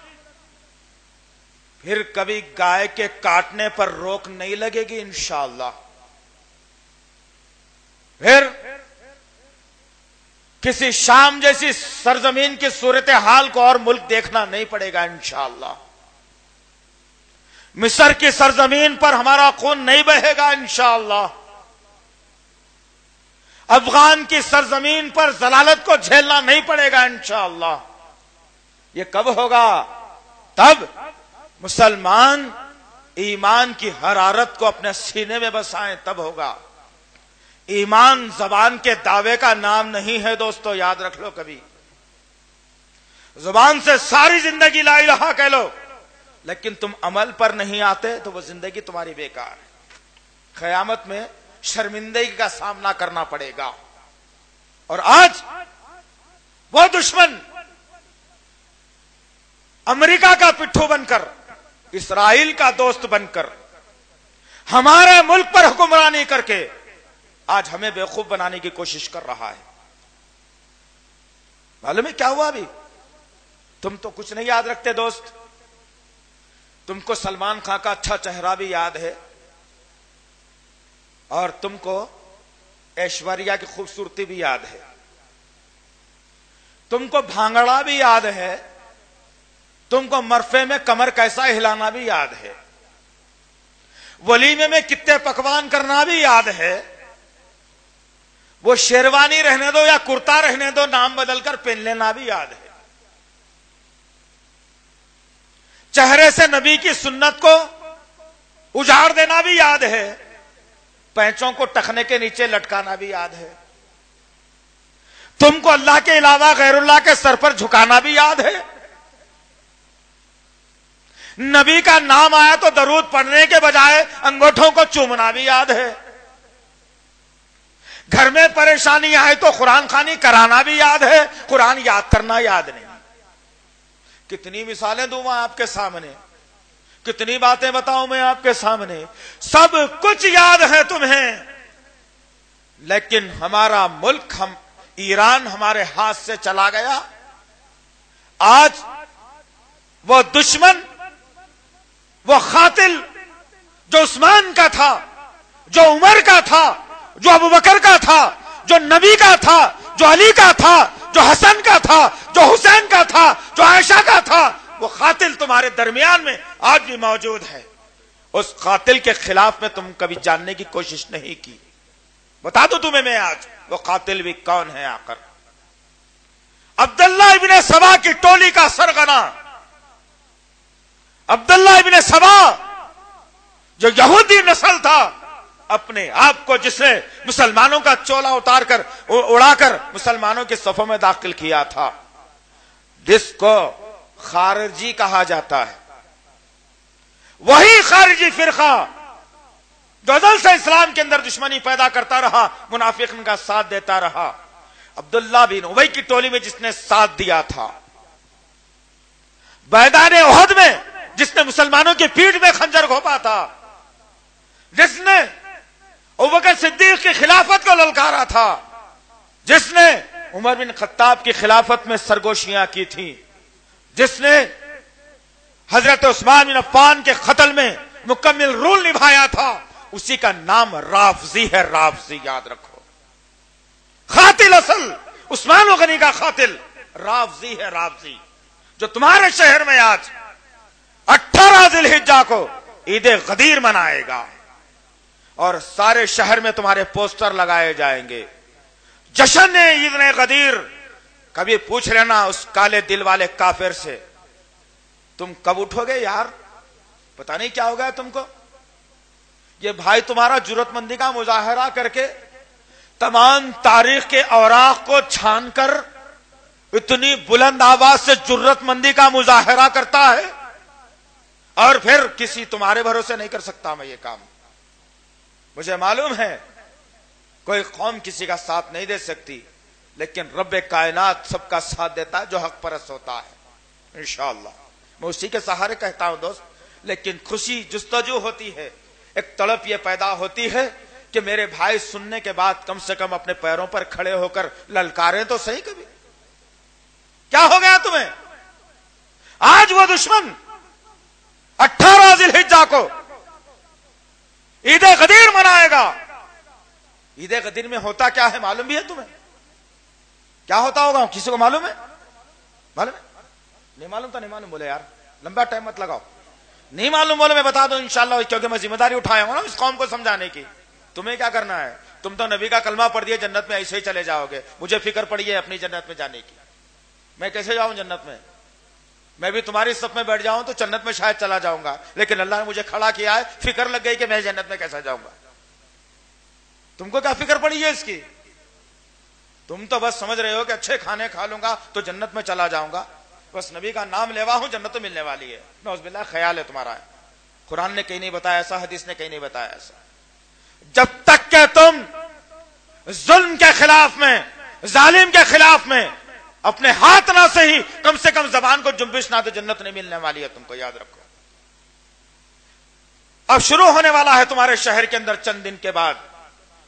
پھر کبھی گائے کے کاٹنے پر روک نہیں لگے گی انشاءاللہ۔ پھر کسی شام جیسی سرزمین کی صورتحال کو اور ملک دیکھنا نہیں پڑے گا انشاءاللہ۔ مصر کی سرزمین پر ہمارا خون نہیں بہے گا انشاءاللہ۔ افغان کی سرزمین پر ذلالت کو جھیلنا نہیں پڑے گا انشاءاللہ۔ یہ کب ہوگا؟ تب مسلمان ایمان کی حرارت کو اپنے سینے میں بسائیں، تب ہوگا۔ ایمان زبان کے دعوے کا نام نہیں ہے دوستو، یاد رکھ لو۔ کبھی زبان سے ساری زندگی لا الہ کہہ لو، لیکن تم عمل پر نہیں آتے تو وہ زندگی تمہاری بیکار ہے۔ قیامت میں شرمندگی کا سامنا کرنا پڑے گا۔ اور آج وہ دشمن امریکہ کا پٹھو بن کر، اسرائیل کا دوست بن کر، ہمارے ملک پر حکمرانی کر کے آج ہمیں بیوقوف بنانے کی کوشش کر رہا ہے۔ معلوم ہے کیا ہوا؟ ابھی تم تو کچھ نہیں یاد رکھتے دوست۔ تم کو سلمان خان کا اچھا چہرہ بھی یاد ہے، اور تم کو ایشوریا کی خوبصورتی بھی یاد ہے، تم کو بھانگڑا بھی یاد ہے، تم کو مرفے میں کمر کیسا ہلانا بھی یاد ہے، ولیمے میں کتنے پکوان کرنا بھی یاد ہے۔ وہ شیروانی رہنے دو یا کرتا رہنے دو، نام بدل کر پہن لینا بھی یاد ہے۔ چہرے سے نبی کی سنت کو اجاڑ دینا بھی یاد ہے، پینچوں کو ٹخنے کے نیچے لٹکانا بھی یاد ہے، تم کو اللہ کے علاوہ غیر اللہ کے سر پر جھکانا بھی یاد ہے۔ نبی کا نام آیا تو درود پڑھنے کے بجائے انگوٹھوں کو چومنا بھی یاد ہے۔ گھر میں پریشانی آئے تو قرآن خوانی کرانا بھی یاد ہے، قرآن یاد کرنا یاد نہیں۔ کتنی مثالیں دوں میں آپ کے سامنے، کتنی باتیں بتاؤں میں آپ کے سامنے، سب کچھ یاد ہے تمہیں، لیکن ہمارا ملک، ہم ایران ہمارے ہاتھ سے چلا گیا۔ آج وہ دشمن، وہ قاتل جو عثمان کا تھا، جو عمر کا تھا، جو ابوبکر کا تھا، جو نبی کا تھا، جو علی کا تھا، جو حسن کا تھا، جو حسین کا تھا، جو عائشہ کا تھا، وہ قاتل تمہارے درمیان میں آج بھی موجود ہے۔ اس قاتل کے خلاف میں تم کبھی جاننے کی کوشش نہیں کی۔ بتا دوں تمہیں میں آج وہ قاتل بھی کون ہے آخر۔ عبداللہ ابن سبا کی ٹولی کا سرغنہ، عبداللہ ابن سبا جو یہودی نسل تھا، اپنے آپ کو جس نے مسلمانوں کا چولا اتار کر اڑا کر مسلمانوں کے صفوں میں داخل کیا تھا، جس کو خارجی کہا جاتا ہے، وہی خارجی فرقہ جو ازل سے اسلام کے اندر دشمنی پیدا کرتا رہا، منافقین کا ساتھ دیتا رہا، عبداللہ بن ابی کی ٹولی میں جس نے ساتھ دیا تھا، میدان احد میں جس نے مسلمانوں کی پیٹھ میں خنجر گھونپا تھا، جس نے ابوبکر صدیق کی خلافت کو للکارا تھا، جس نے عمر بن خطاب کی خلافت میں سرگوشیاں کی تھیں، جس نے حضرت عثمان بن عفان کے قتل میں مکمل رول نبھایا تھا، اسی کا نام رافضی ہے۔ رافضی یاد رکھو، قاتل اصل عثمان غنی کا قاتل رافضی ہے۔ رافضی جو تمہارے شہر میں آج 18 ذی الحجہ کو عید غدیر منائے گا اور سارے شہر میں تمہارے پوسٹر لگائے جائیں گے، جشن عید غدیر۔ کبھی پوچھ لینا اس کالے دل والے کافر سے، تم کب اٹھو گے یار؟ پتہ نہیں کیا ہو گیا تم کو۔ یہ بھائی تمہارا جرات مندی کا مظاہرہ کر کے تمام تاریخ کے اوراق کو چھان کر اتنی بلند آواز سے جرات مندی کا مظاہرہ کرتا ہے، اور پھر کسی تمہارے بھروسے نہیں کر سکتا میں یہ کام۔ مجھے معلوم ہے کوئی قوم کسی کا ساتھ نہیں دے سکتی، لیکن رب کائنات سب کا ساتھ دیتا ہے جو حق پرست ہوتا ہے۔ انشاءاللہ میں اسی کے سہارے کہتا ہوں دوست، لیکن خوشی جستجو ہوتی ہے، ایک تڑپ یہ پیدا ہوتی ہے کہ میرے بھائی سننے کے بعد کم سے کم اپنے پیروں پر کھڑے ہو کر للکاریں تو صحیح کبھی۔ کیا ہو گیا تمہیں؟ آج وہ دشمن 18 ذی الحجہ کو عید غدیر منائے گا۔ عید غدیر میں ہوتا کیا ہے معلوم بھی ہے تمہیں؟ کیا ہوتا ہوگا کسی کو معلوم ہے؟ معلوم ہے؟ نہیں معلوم تو نہیں معلوم بولے یار، لمبا ٹائم مت لگاؤ۔ نہیں معلوم بولے میں بتا دوں انشاءاللہ، کیونکہ میں ذمہ داری اٹھایا ہوں نا اس قوم کو سمجھانے کی۔ تمہیں کیا کرنا ہے؟ تم تو نبی کا کلمہ پڑھ دیے، جنت میں ایسے ہی چلے جاؤ گے۔ مجھے فکر پڑی ہے اپنی جنت میں جانے کی، میں کیسے جاؤں جنت میں؟ میں بھی تمہاری صف میں بیٹھ جاؤں تو جنت میں شاید چلا جاؤں گا، لیکن اللہ نے مجھے کھڑا کیا ہے، فکر لگ گئی کہ میں جنت میں کیسا جاؤں گا۔ تم کو کیا فکر پڑی ہے اس کی؟ تم تو بس سمجھ رہے ہو کہ اچھے کھانے کھا لوں گا تو جنت میں چلا جاؤں گا، بس نبی کا نام لیوا ہوں جنت تو ملنے والی ہے۔ نعوذ باللہ، خیال ہے تمہارا، قرآن نے کہیں نہیں بتایا ایسا، حدیث نے کہیں نہیں بتایا ایسا۔ جب تک کہ تم ظلم کے خلاف میں، ظالم کے خلاف میں اپنے ہاتھ نہ صحیح کم سے کم زبان کو جنبش نہ، تو جنت نہیں ملنے والی ہے تم کو، یاد رکھو۔ اب شروع ہونے والا ہے تمہارے شہر کے اندر چند دن کے بعد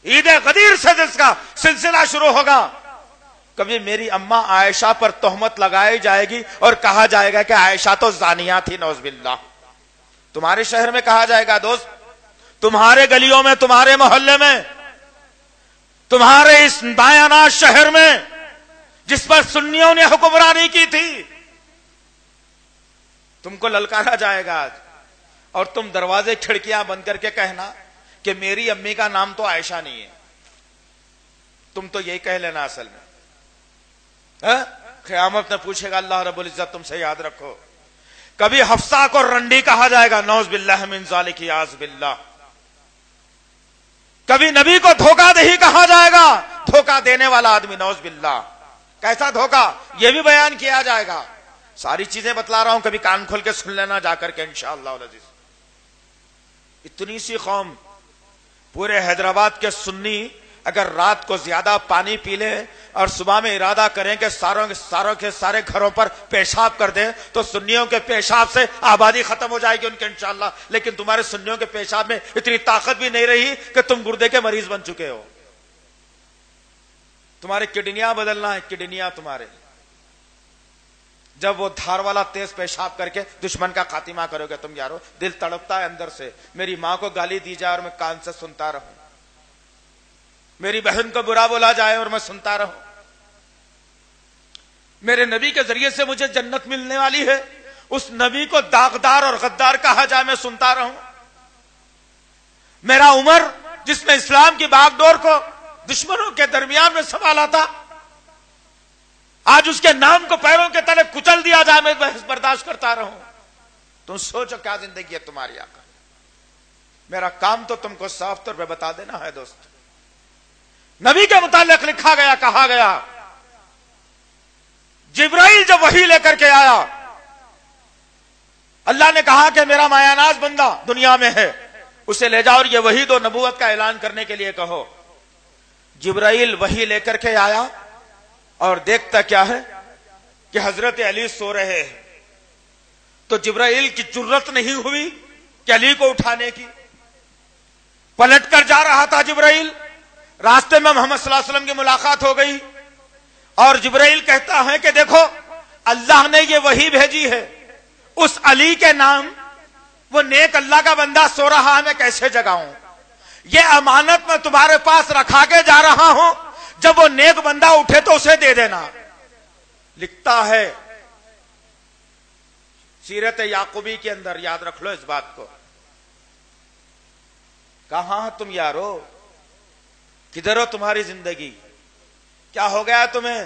عید غدیر سے جس کا سلسلہ شروع ہوگا۔ کبھی میری اماں عائشہ پر تہمت لگائی جائے گی اور کہا جائے گا کہ عائشہ تو زانیہ تھی، نعوذ باللہ۔ تمہارے شہر میں کہا جائے گا دوست، تمہارے گلیوں میں، تمہارے محلے میں، تمہارے اس بیانات شہر میں جس پر سنیوں نے حکمرانی کی تھی، تم کو للکارا جائے گا آج، اور تم دروازے کھڑکیاں بند کر کے کہنا کہ میری امی کا نام تو عائشہ نہیں ہے۔ تم تو یہی کہہ لینا اصل میں۔ قیامت میں پوچھے گا اللہ رب العزت تم سے، یاد رکھو۔ کبھی حفصہ کو رنڈی کہا جائے گا، نعوذ باللہ من ذالک، یاذ باللہ۔ کبھی نبی کو دھوکہ دہی کہا جائے گا، دھوکہ دینے والا آدمی، نعوذ باللہ۔ کیسا دھوکہ یہ بھی بیان کیا جائے گا۔ ساری چیزیں بتلا رہا ہوں، کبھی کان کھول کے سن لینا جا کر کے انشاءاللہ العزیز۔ اتنی سی قوم، پورے حیدرآباد کے سنی اگر رات کو زیادہ پانی پی لے اور صبح میں ارادہ کریں کہ ساروں کے سارے گھروں پر پیشاب کر دیں تو سنیوں کے پیشاب سے آبادی ختم ہو جائے گی ان کے انشاءاللہ۔ لیکن تمہارے سنیوں کے پیشاب میں اتنی طاقت بھی نہیں رہی کہ تم گردے کے مریض بن چکے ہو۔ تمہارے کڈنیاں بدلنا ہے، کڈنیاں تمہارے، جب وہ دھار والا تیز پیشاب کر کے دشمن کا خاتمہ کرو گے تم یارو۔ دل تڑپتا ہے اندر سے، میری ماں کو گالی دی جائے اور میں کان سے سنتا رہوں، میری بہن کو برا بولا جائے اور میں سنتا رہوں، میرے نبی کے ذریعے سے مجھے جنت ملنے والی ہے، اس نبی کو داغدار اور غدار کہا جائے میں سنتا رہوں۔ میرا عمر جس نے اسلام کی باغ ڈور کو دشمنوں کے درمیان میں سنبھالا تھا، آج اس کے نام کو پیروں کے تلے کچل دیا جائے میں بحث برداشت کرتا رہوں۔ تم سوچو کیا زندگی ہے تمہاری آقا۔ میرا کام تو تم کو صاف طور پہ بتا دینا ہے دوست۔ نبی کے متعلق لکھا گیا، کہا گیا، جبرائیل جب وحی لے کر کے آیا، اللہ نے کہا کہ میرا مایہ ناز بندہ دنیا میں ہے، اسے لے جاؤ اور یہ وحی دو، نبوت کا اعلان کرنے کے لیے کہو۔ جبرائیل وحی لے کر کے آیا اور دیکھتا کیا ہے کہ حضرت علی سو رہے ہیں۔ تو جبرائیل کی جرت نہیں ہوئی کہ علی کو اٹھانے کی، پلٹ کر جا رہا تھا جبرائیل، راستے میں محمد صلی اللہ علیہ وسلم کی ملاقات ہو گئی اور جبرائیل کہتا ہے کہ دیکھو اللہ نے یہ وحی بھیجی ہے، اس علی کے نام وہ نیک اللہ کا بندہ سو رہا ہے، میں کیسے جگاؤں؟ یہ امانت میں تمہارے پاس رکھا کے جا رہا ہوں، جب وہ نیک بندہ اٹھے تو اسے دے دینا۔ لکھتا ہے سیرت یعقوبی کے اندر، یاد رکھ لو اس بات کو، کہاں تم یارو، کدھر ہو تمہاری زندگی، کیا ہو گیا تمہیں؟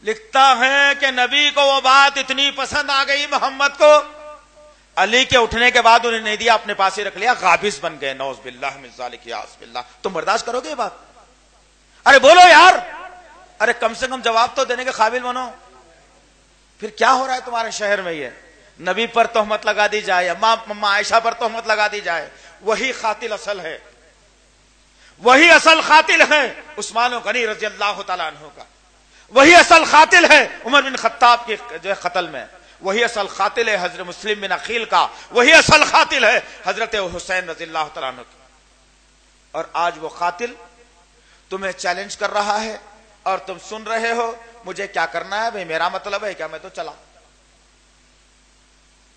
لکھتا ہے کہ نبی کو وہ بات اتنی پسند آ گئی محمد کو، علی کے اٹھنے کے بعد انہیں نہیں دیا، اپنے پاس ہی رکھ لیا، غابض بن گئے، نعوذ باللہ من ذالک، یاذ باللہ۔ تم برداشت کرو گے یہ بات؟ ارے بولو یار، ارے کم سے کم جواب تو دینے کے قابل بنو۔ پھر کیا ہو رہا ہے تمہارے شہر میں؟ یہ نبی پر تہمت لگا دی جائے، اماں عائشہ پر تہمت لگا دی جائے، وہی قاتل اصل ہے، وہی اصل قاتل ہے عثمان غنی رضی اللہ تعالیٰ عنہ کا، وہی اصل قاتل ہے عمر بن خطاب کے جو قتل میں، وہی اصل قاتل ہے حضرت مسلم بن عقیل کا، وہی اصل قاتل ہے حضرت حسین رضی اللہ تعالیٰ عنہ کا۔ اور آج وہ قاتل تمہیں چیلنج کر رہا ہے اور تم سن رہے ہو مجھے کیا کرنا ہے؟ بھئی میرا مطلب ہے کیا، میں تو چلا۔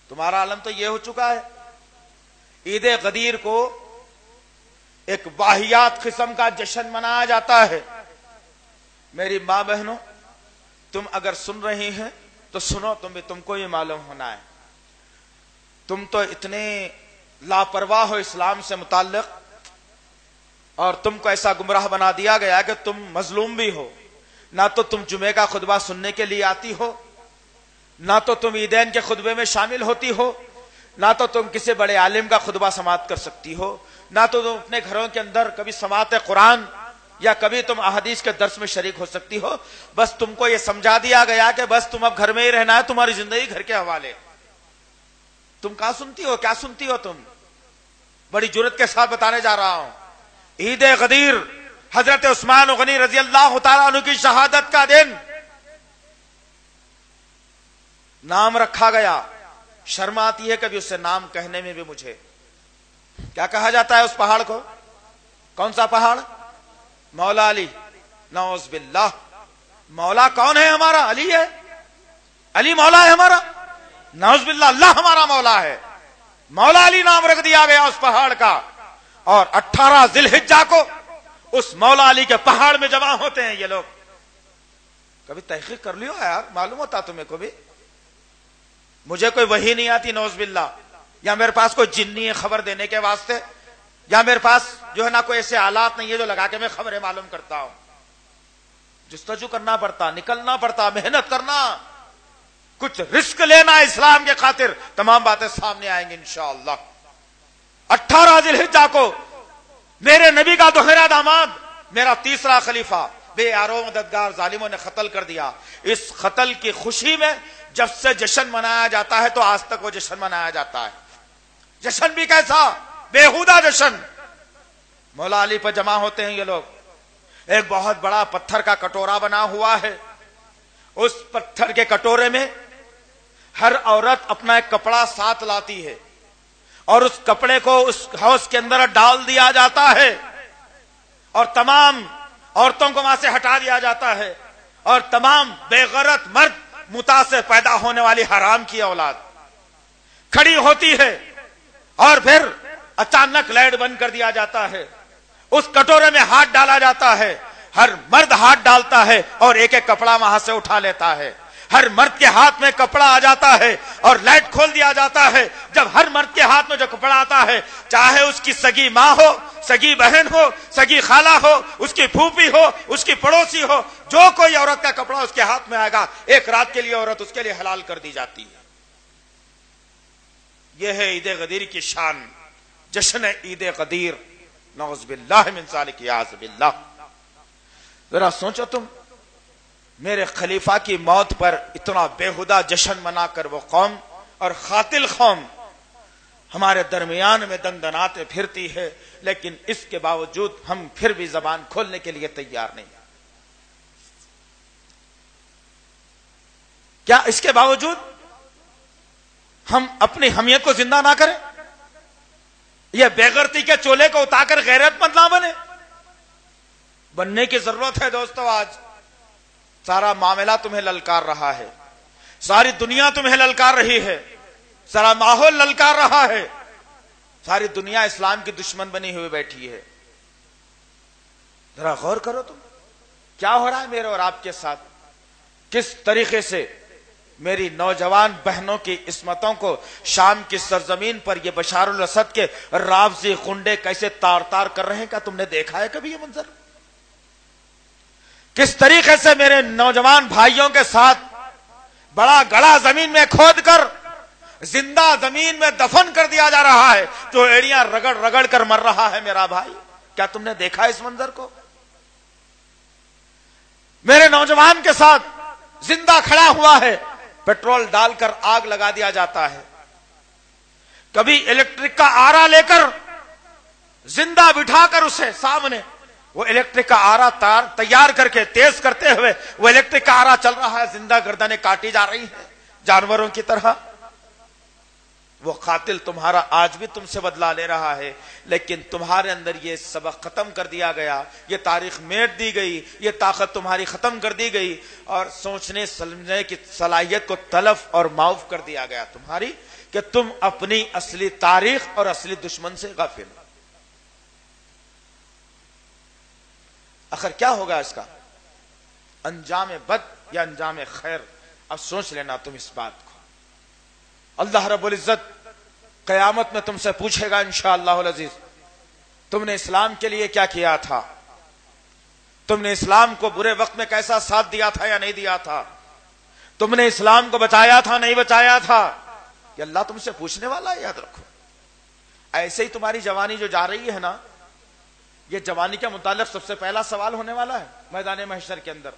تمہارا عالم تو یہ ہو چکا ہے، عید غدیر کو ایک واہیات قسم کا جشن منایا جاتا ہے۔ میری ماں بہنوں، تم اگر سن رہی ہیں تو سنو، تم کو یہ معلوم ہونا ہے، تم تو اتنے لاپرواہ ہو اسلام سے متعلق، اور تم کو ایسا گمراہ بنا دیا گیا کہ تم مظلوم بھی ہو، نہ تو تم جمعے کا خطبہ سننے کے لیے آتی ہو، نہ تو تم عیدین کے خطبے میں شامل ہوتی ہو، نہ تو تم کسی بڑے عالم کا خطبہ سماعت کر سکتی ہو، نہ تو تم اپنے گھروں کے اندر کبھی سماعت قرآن یا کبھی تم احادیث کے درس میں شریک ہو سکتی ہو۔ بس تم کو یہ سمجھا دیا گیا کہ بس تم اب گھر میں ہی رہنا ہے، تمہاری زندگی گھر کے حوالے۔ تم کہاں سنتی ہو، کیا سنتی ہو تم؟ بڑی جرت کے ساتھ بتانے جا رہا ہوں، عید غدیر حضرت عثمان غنی رضی اللہ تعالیٰ عنہ کی شہادت کا دن، نام رکھا گیا۔ شرم آتی ہے کبھی اس سے نام کہنے میں بھی مجھے۔ کیا کہا جاتا ہے اس پہاڑ کو؟ کون سا پہاڑ؟ مولا علی۔ نعوذ باللہ، مولا کون ہے ہمارا؟ علی ہے؟ علی مولا ہے ہمارا؟ نعوذ باللہ، اللہ ہمارا مولا ہے۔ مولا علی نام رکھ دیا گیا اس پہاڑ کا، اور 18 ذی الحجہ کو اس مولا علی کے پہاڑ میں جمع ہوتے ہیں یہ لوگ۔ کبھی تحقیق کر لیو یار، معلوم ہوتا تمہیں کو بھی۔ مجھے کوئی وحی نہیں آتی نعوذ باللہ، یا میرے پاس کوئی جنی ہے خبر دینے کے واسطے، یا میرے پاس جو ہے نا کوئی ایسے آلات نہیں ہے جو لگا کے میں خبریں معلوم کرتا ہوں۔ جستجو کرنا پڑتا، نکلنا پڑتا، محنت کرنا، کچھ رسک لینا اسلام کے خاطر، تمام باتیں سامنے آئیں گی انشاءاللہ۔ 18 ذی الحجہ کو میرے نبی کا دوہرا داماد، میرا تیسرا خلیفہ بے یارو مددگار ظالموں نے قتل کر دیا۔ اس قتل کی خوشی میں جب سے جشن منایا جاتا ہے تو آج تک وہ جشن منایا جاتا ہے۔ جشن بھی کیسا؟ بےہودہ جشن۔ مولا علی پر جمع ہوتے ہیں یہ لوگ، ایک بہت بڑا پتھر کا کٹورا بنا ہوا ہے، اس پتھر کے کٹورے میں ہر عورت اپنا ایک کپڑا ساتھ لاتی ہے، اور اس کپڑے کو اس حوض کے اندر ڈال دیا جاتا ہے، اور تمام عورتوں کو وہاں سے ہٹا دیا جاتا ہے، اور تمام بے غیرت مرد متا سے پیدا ہونے والی حرام کی اولاد کھڑی ہوتی ہے، اور پھر اچانک لائٹ بند کر دیا جاتا ہے، اس کٹورے میں ہاتھ ڈالا جاتا ہے، ہر مرد ہاتھ ڈالتا ہے اور ایک ایک کپڑا وہاں سے اٹھا لیتا ہے، ہر مرد کے ہاتھ میں کپڑا آ جاتا ہے اور لائٹ کھول دیا جاتا ہے۔ جب ہر مرد کے ہاتھ میں جو کپڑا آتا ہے، چاہے اس کی سگی ماں ہو، سگی بہن ہو، سگی خالہ ہو، اس کی پھوپھی ہو، اس کی پڑوسی ہو، جو کوئی عورت کا کپڑا اس کے ہاتھ میں آئے گا، ایک رات کے لیے عورت اس کے لیے حلال کر دی جاتی ہے۔ یہ ہے عید غدیر کی شان، جشن عید غدیر، نعوذ باللہ من ذالک، یعوذ باللہ۔ ذرا سوچو تم، میرے خلیفہ کی موت پر اتنا بےہودہ جشن منا کر وہ قوم اور قاتل قوم ہمارے درمیان میں دندناتے پھرتی ہے، لیکن اس کے باوجود ہم پھر بھی زبان کھولنے کے لیے تیار نہیں۔ کیا اس کے باوجود ہم اپنی حمیت کو زندہ نہ کریں؟ یہ بےغیرتی کے چولہے کو اتار کر غیرت مند نہ بننے کی ضرورت ہے دوستو۔ آج سارا معاملہ تمہیں للکار رہا ہے، ساری دنیا تمہیں للکار رہی ہے، سارا ماحول للکار رہا ہے، ساری دنیا اسلام کی دشمن بنی ہوئی بیٹھی ہے۔ ذرا غور کرو تم کیا ہو رہا ہے میرے اور آپ کے ساتھ، کس طریقے سے میری نوجوان بہنوں کی عصمتوں کو شام کی سرزمین پر یہ بشار الاسد کے رافضی خنڈے کیسے تار تار کر رہے ہیں؟ کیا تم نے دیکھا ہے کبھی یہ منظر؟ کس طریقے سے میرے نوجوان بھائیوں کے ساتھ بڑا گڑھا زمین میں کھود کر زندہ زمین میں دفن کر دیا جا رہا ہے، جو ایڑیاں رگڑ رگڑ کر مر رہا ہے میرا بھائی۔ کیا تم نے دیکھا اس منظر کو؟ میرے نوجوان کے ساتھ زندہ کھڑا ہوا ہے، پیٹرول ڈال کر آگ لگا دیا جاتا ہے، کبھی الیکٹرک کا آرا لے کر زندہ بٹھا کر اسے سامنے وہ الیکٹرک کا آرا تیار کر کے تیز کرتے ہوئے وہ الیکٹرک کا آرا چل رہا ہے، زندہ گردنیں کاٹی جا رہی ہیں جانوروں کی طرح۔ وہ قاتل تمہارا آج بھی تم سے بدلہ لے رہا ہے، لیکن تمہارے اندر یہ سبق ختم کر دیا گیا، یہ تاریخ میٹ دی گئی، یہ طاقت تمہاری ختم کر دی گئی، اور سوچنے سمجھنے کی صلاحیت کو تلف اور معاف کر دیا گیا تمہاری، کہ تم اپنی اصلی تاریخ اور اصلی دشمن سے غافل ہو۔ آخر کیا ہوگا اس کا؟ انجام بد یا انجام خیر؟ اب سوچ لینا تم اس بات کو۔ اللہ رب العزت قیامت میں تم سے پوچھے گا انشاءاللہ العزیز، تم نے اسلام کے لیے کیا کیا تھا؟ تم نے اسلام کو برے وقت میں کیسا ساتھ دیا تھا یا نہیں دیا تھا؟ تم نے اسلام کو بچایا تھا نہیں بچایا تھا؟ یہ اللہ تم سے پوچھنے والا ہے، یاد رکھو۔ ایسے ہی تمہاری جوانی جو جا رہی ہے نا، یہ جوانی کے متعلق سب سے پہلا سوال ہونے والا ہے میدان محشر کے اندر۔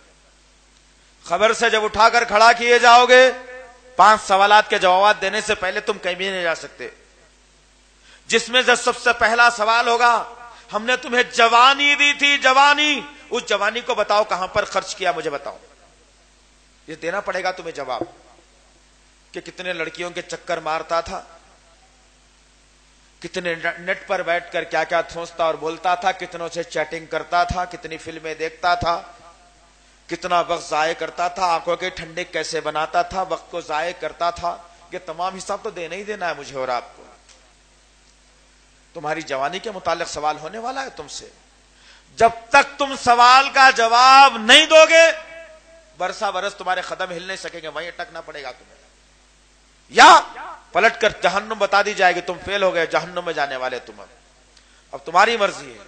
خبر سے جب اٹھا کر کھڑا کیے جاؤ گے، 5 سوالات کے جوابات دینے سے پہلے تم کہیں بھی نہیں جا سکتے، جس میں سے سب سے پہلا سوال ہوگا، ہم نے تمہیں جوانی دی تھی، جوانی، اس جوانی کو بتاؤ کہاں پر خرچ کیا، مجھے بتاؤ۔ یہ دینا پڑے گا تمہیں جواب، کہ کتنے لڑکیوں کے چکر مارتا تھا، کتنے نیٹ پر بیٹھ کر کیا کیا تھوستا اور بولتا تھا، کتنوں سے چیٹنگ کرتا تھا، کتنی فلمیں دیکھتا تھا، کتنا وقت ضائع کرتا تھا، آنکھوں کے ٹھنڈے کیسے بناتا تھا، وقت کو ضائع کرتا تھا۔ یہ تمام حساب تو دینا ہی دینا ہے مجھے اور آپ کو۔ تمہاری جوانی کے متعلق سوال ہونے والا ہے تم سے۔ جب تک تم سوال کا جواب نہیں دو گے، برسا برس تمہارے قدم ہل نہیں سکیں گے، وہیں اٹکنا پڑے گا تمہیں، یا پلٹ کر جہنم بتا دی جائے گی، تم فیل ہو گئے، جہنم میں جانے والے تم۔ اب تمہاری مرضی ہے،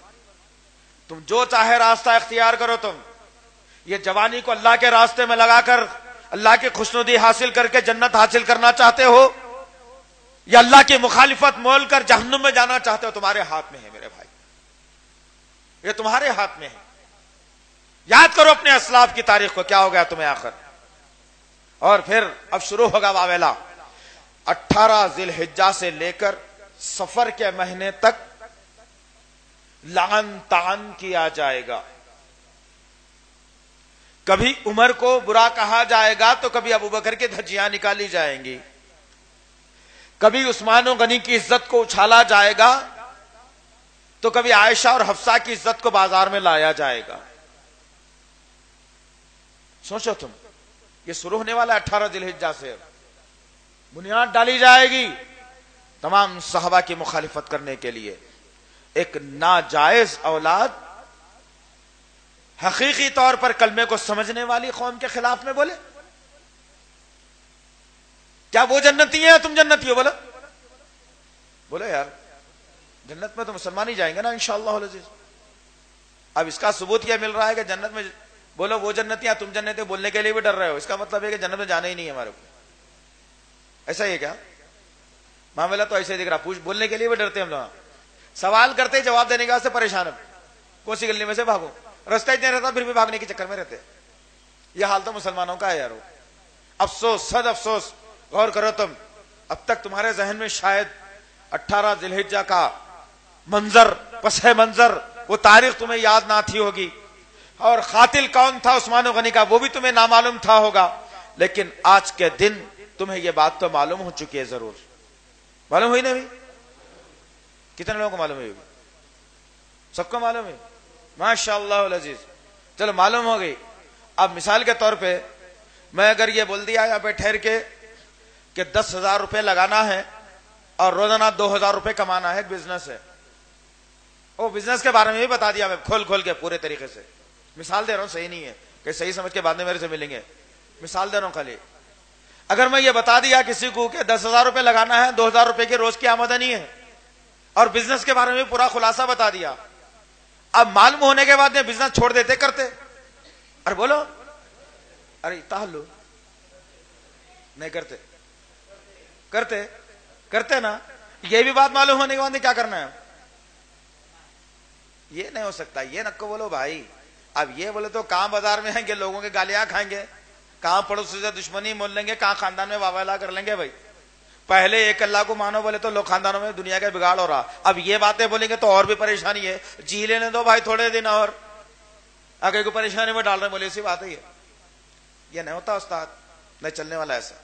تم جو چاہے راستہ اختیار کرو۔ تم یہ جوانی کو اللہ کے راستے میں لگا کر اللہ کی خوشنودی حاصل کر کے جنت حاصل کرنا چاہتے ہو، یا اللہ کی مخالفت مول کر جہنم میں جانا چاہتے ہو، تمہارے ہاتھ میں ہے میرے بھائی، یہ تمہارے ہاتھ میں ہے۔ یاد کرو اپنے اسلاف کی تاریخ کو، کیا ہو گیا تمہیں آخر۔ اور پھر اب شروع ہوگا واویلا۔ 18 ذی الحجہ سے لے کر صفر کے مہینے تک لعن طعن کیا جائے گا۔ کبھی عمر کو برا کہا جائے گا تو کبھی ابوبکر کی دھجیاں نکالی جائیں گی، کبھی عثمان و غنی کی عزت کو اچھالا جائے گا تو کبھی عائشہ اور حفصہ کی عزت کو بازار میں لایا جائے گا۔ سوچو تم، یہ شروع ہونے والا 18 ذی الحجہ سے، بنیاد ڈالی جائے گی تمام صحابہ کی مخالفت کرنے کے لیے۔ ایک ناجائز اولاد حقیقی طور پر کلمے کو سمجھنے والی قوم کے خلاف میں بولے، کیا وہ جنتی ہیں تم جنتی ہو؟ بولو یار، جنت میں تو مسلمان ہی جائیں گے نا انشاءاللہ العزیز۔ اب اس کا ثبوت یہ مل رہا ہے کہ جنت میں بولو وہ جنتی ہیں، تم جنتی ہو بولنے کے لیے بھی ڈر رہے ہو، اس کا مطلب ہے کہ جنت میں جانا ہی نہیں ہے ہمارے کو۔ ایسا ہی ہے کیا؟ معاملہ تو ایسے ہی دکھ رہا، بولنے کے لیے بھی ڈرتے ہم لوگ، سوال کرتے جواب دینے کے واسطے پریشان ہم، کون سی گلی میں سے بھاگو، رستہ اتنے رہتا پھر بھی بھاگنے کے چکر میں رہتے۔ یہ حال تو مسلمانوں کا ہے یارو، افسوس، صد افسوس۔ غور کرو تم، اب تک تمہارے ذہن میں شاید 18 ذوالحجہ کا منظر، پس منظر، وہ تاریخ تمہیں یاد نہ تھی ہوگی، اور قاتل کون تھا عثمان غنی کا وہ بھی تمہیں نامعلوم تھا ہوگا، لیکن آج کے دن تمہیں یہ بات تو معلوم ہو چکی ہے، ضرور معلوم ہوئی نا بھی؟ کتنے لوگوں کو معلوم ہوئی؟ سب کو معلوم ہے؟ ماشاء اللہ العزیز، چلو معلوم ہو گئی۔ اب مثال کے طور پہ میں اگر یہ بول دیا یہاں پہ ٹھہر کے کہ 10,000 روپے لگانا ہے اور روزانہ 2,000 روپے کمانا ہے، ایک بزنس ہے، وہ بزنس کے بارے میں بھی بتا دیا میں کھول کھول کے پورے طریقے سے، مثال دے رہا ہوں، صحیح نہیں ہے کہ صحیح سمجھ کے بعد میں میرے سے ملیں گے، مثال دے رہا ہوں خالی۔ اگر میں یہ بتا دیا کسی کو کہ 10,000 روپے لگانا ہے، 2,000 روپے کی روز کی آمدنی ہے، اور بزنس کے بارے میں پورا خلاصہ بتا دیا، اب معلوم ہونے کے بعد میں بزنس چھوڑ دیتے کرتے؟ ارے بولو، ارے تحلو نہیں کرتے؟ کرتے نا؟ یہ بھی بات معلوم ہونے کے بعد کیا کرنا ہے؟ یہ نہیں ہو سکتا، یہ نکو بولو بھائی۔ اب یہ بولے تو کہاں بازار میں آئیں گے، لوگوں کے گالیاں کھائیں گے، کہاں پڑوسی سے دشمنی مول لیں گے، کہاں خاندان میں واویلا کر لیں گے بھائی۔ پہلے ایک اللہ کو مانو بولے تو لوگ خاندانوں میں دنیا کا بگاڑ ہو رہا، اب یہ باتیں بولیں گے تو اور بھی پریشانی ہے، جی لینے دو بھائی تھوڑے دن اور، آگے کو پریشانی میں ڈال رہے بولے، اسی بات ہے یہ نہیں ہوتا استاد، نہیں چلنے والا ایسا۔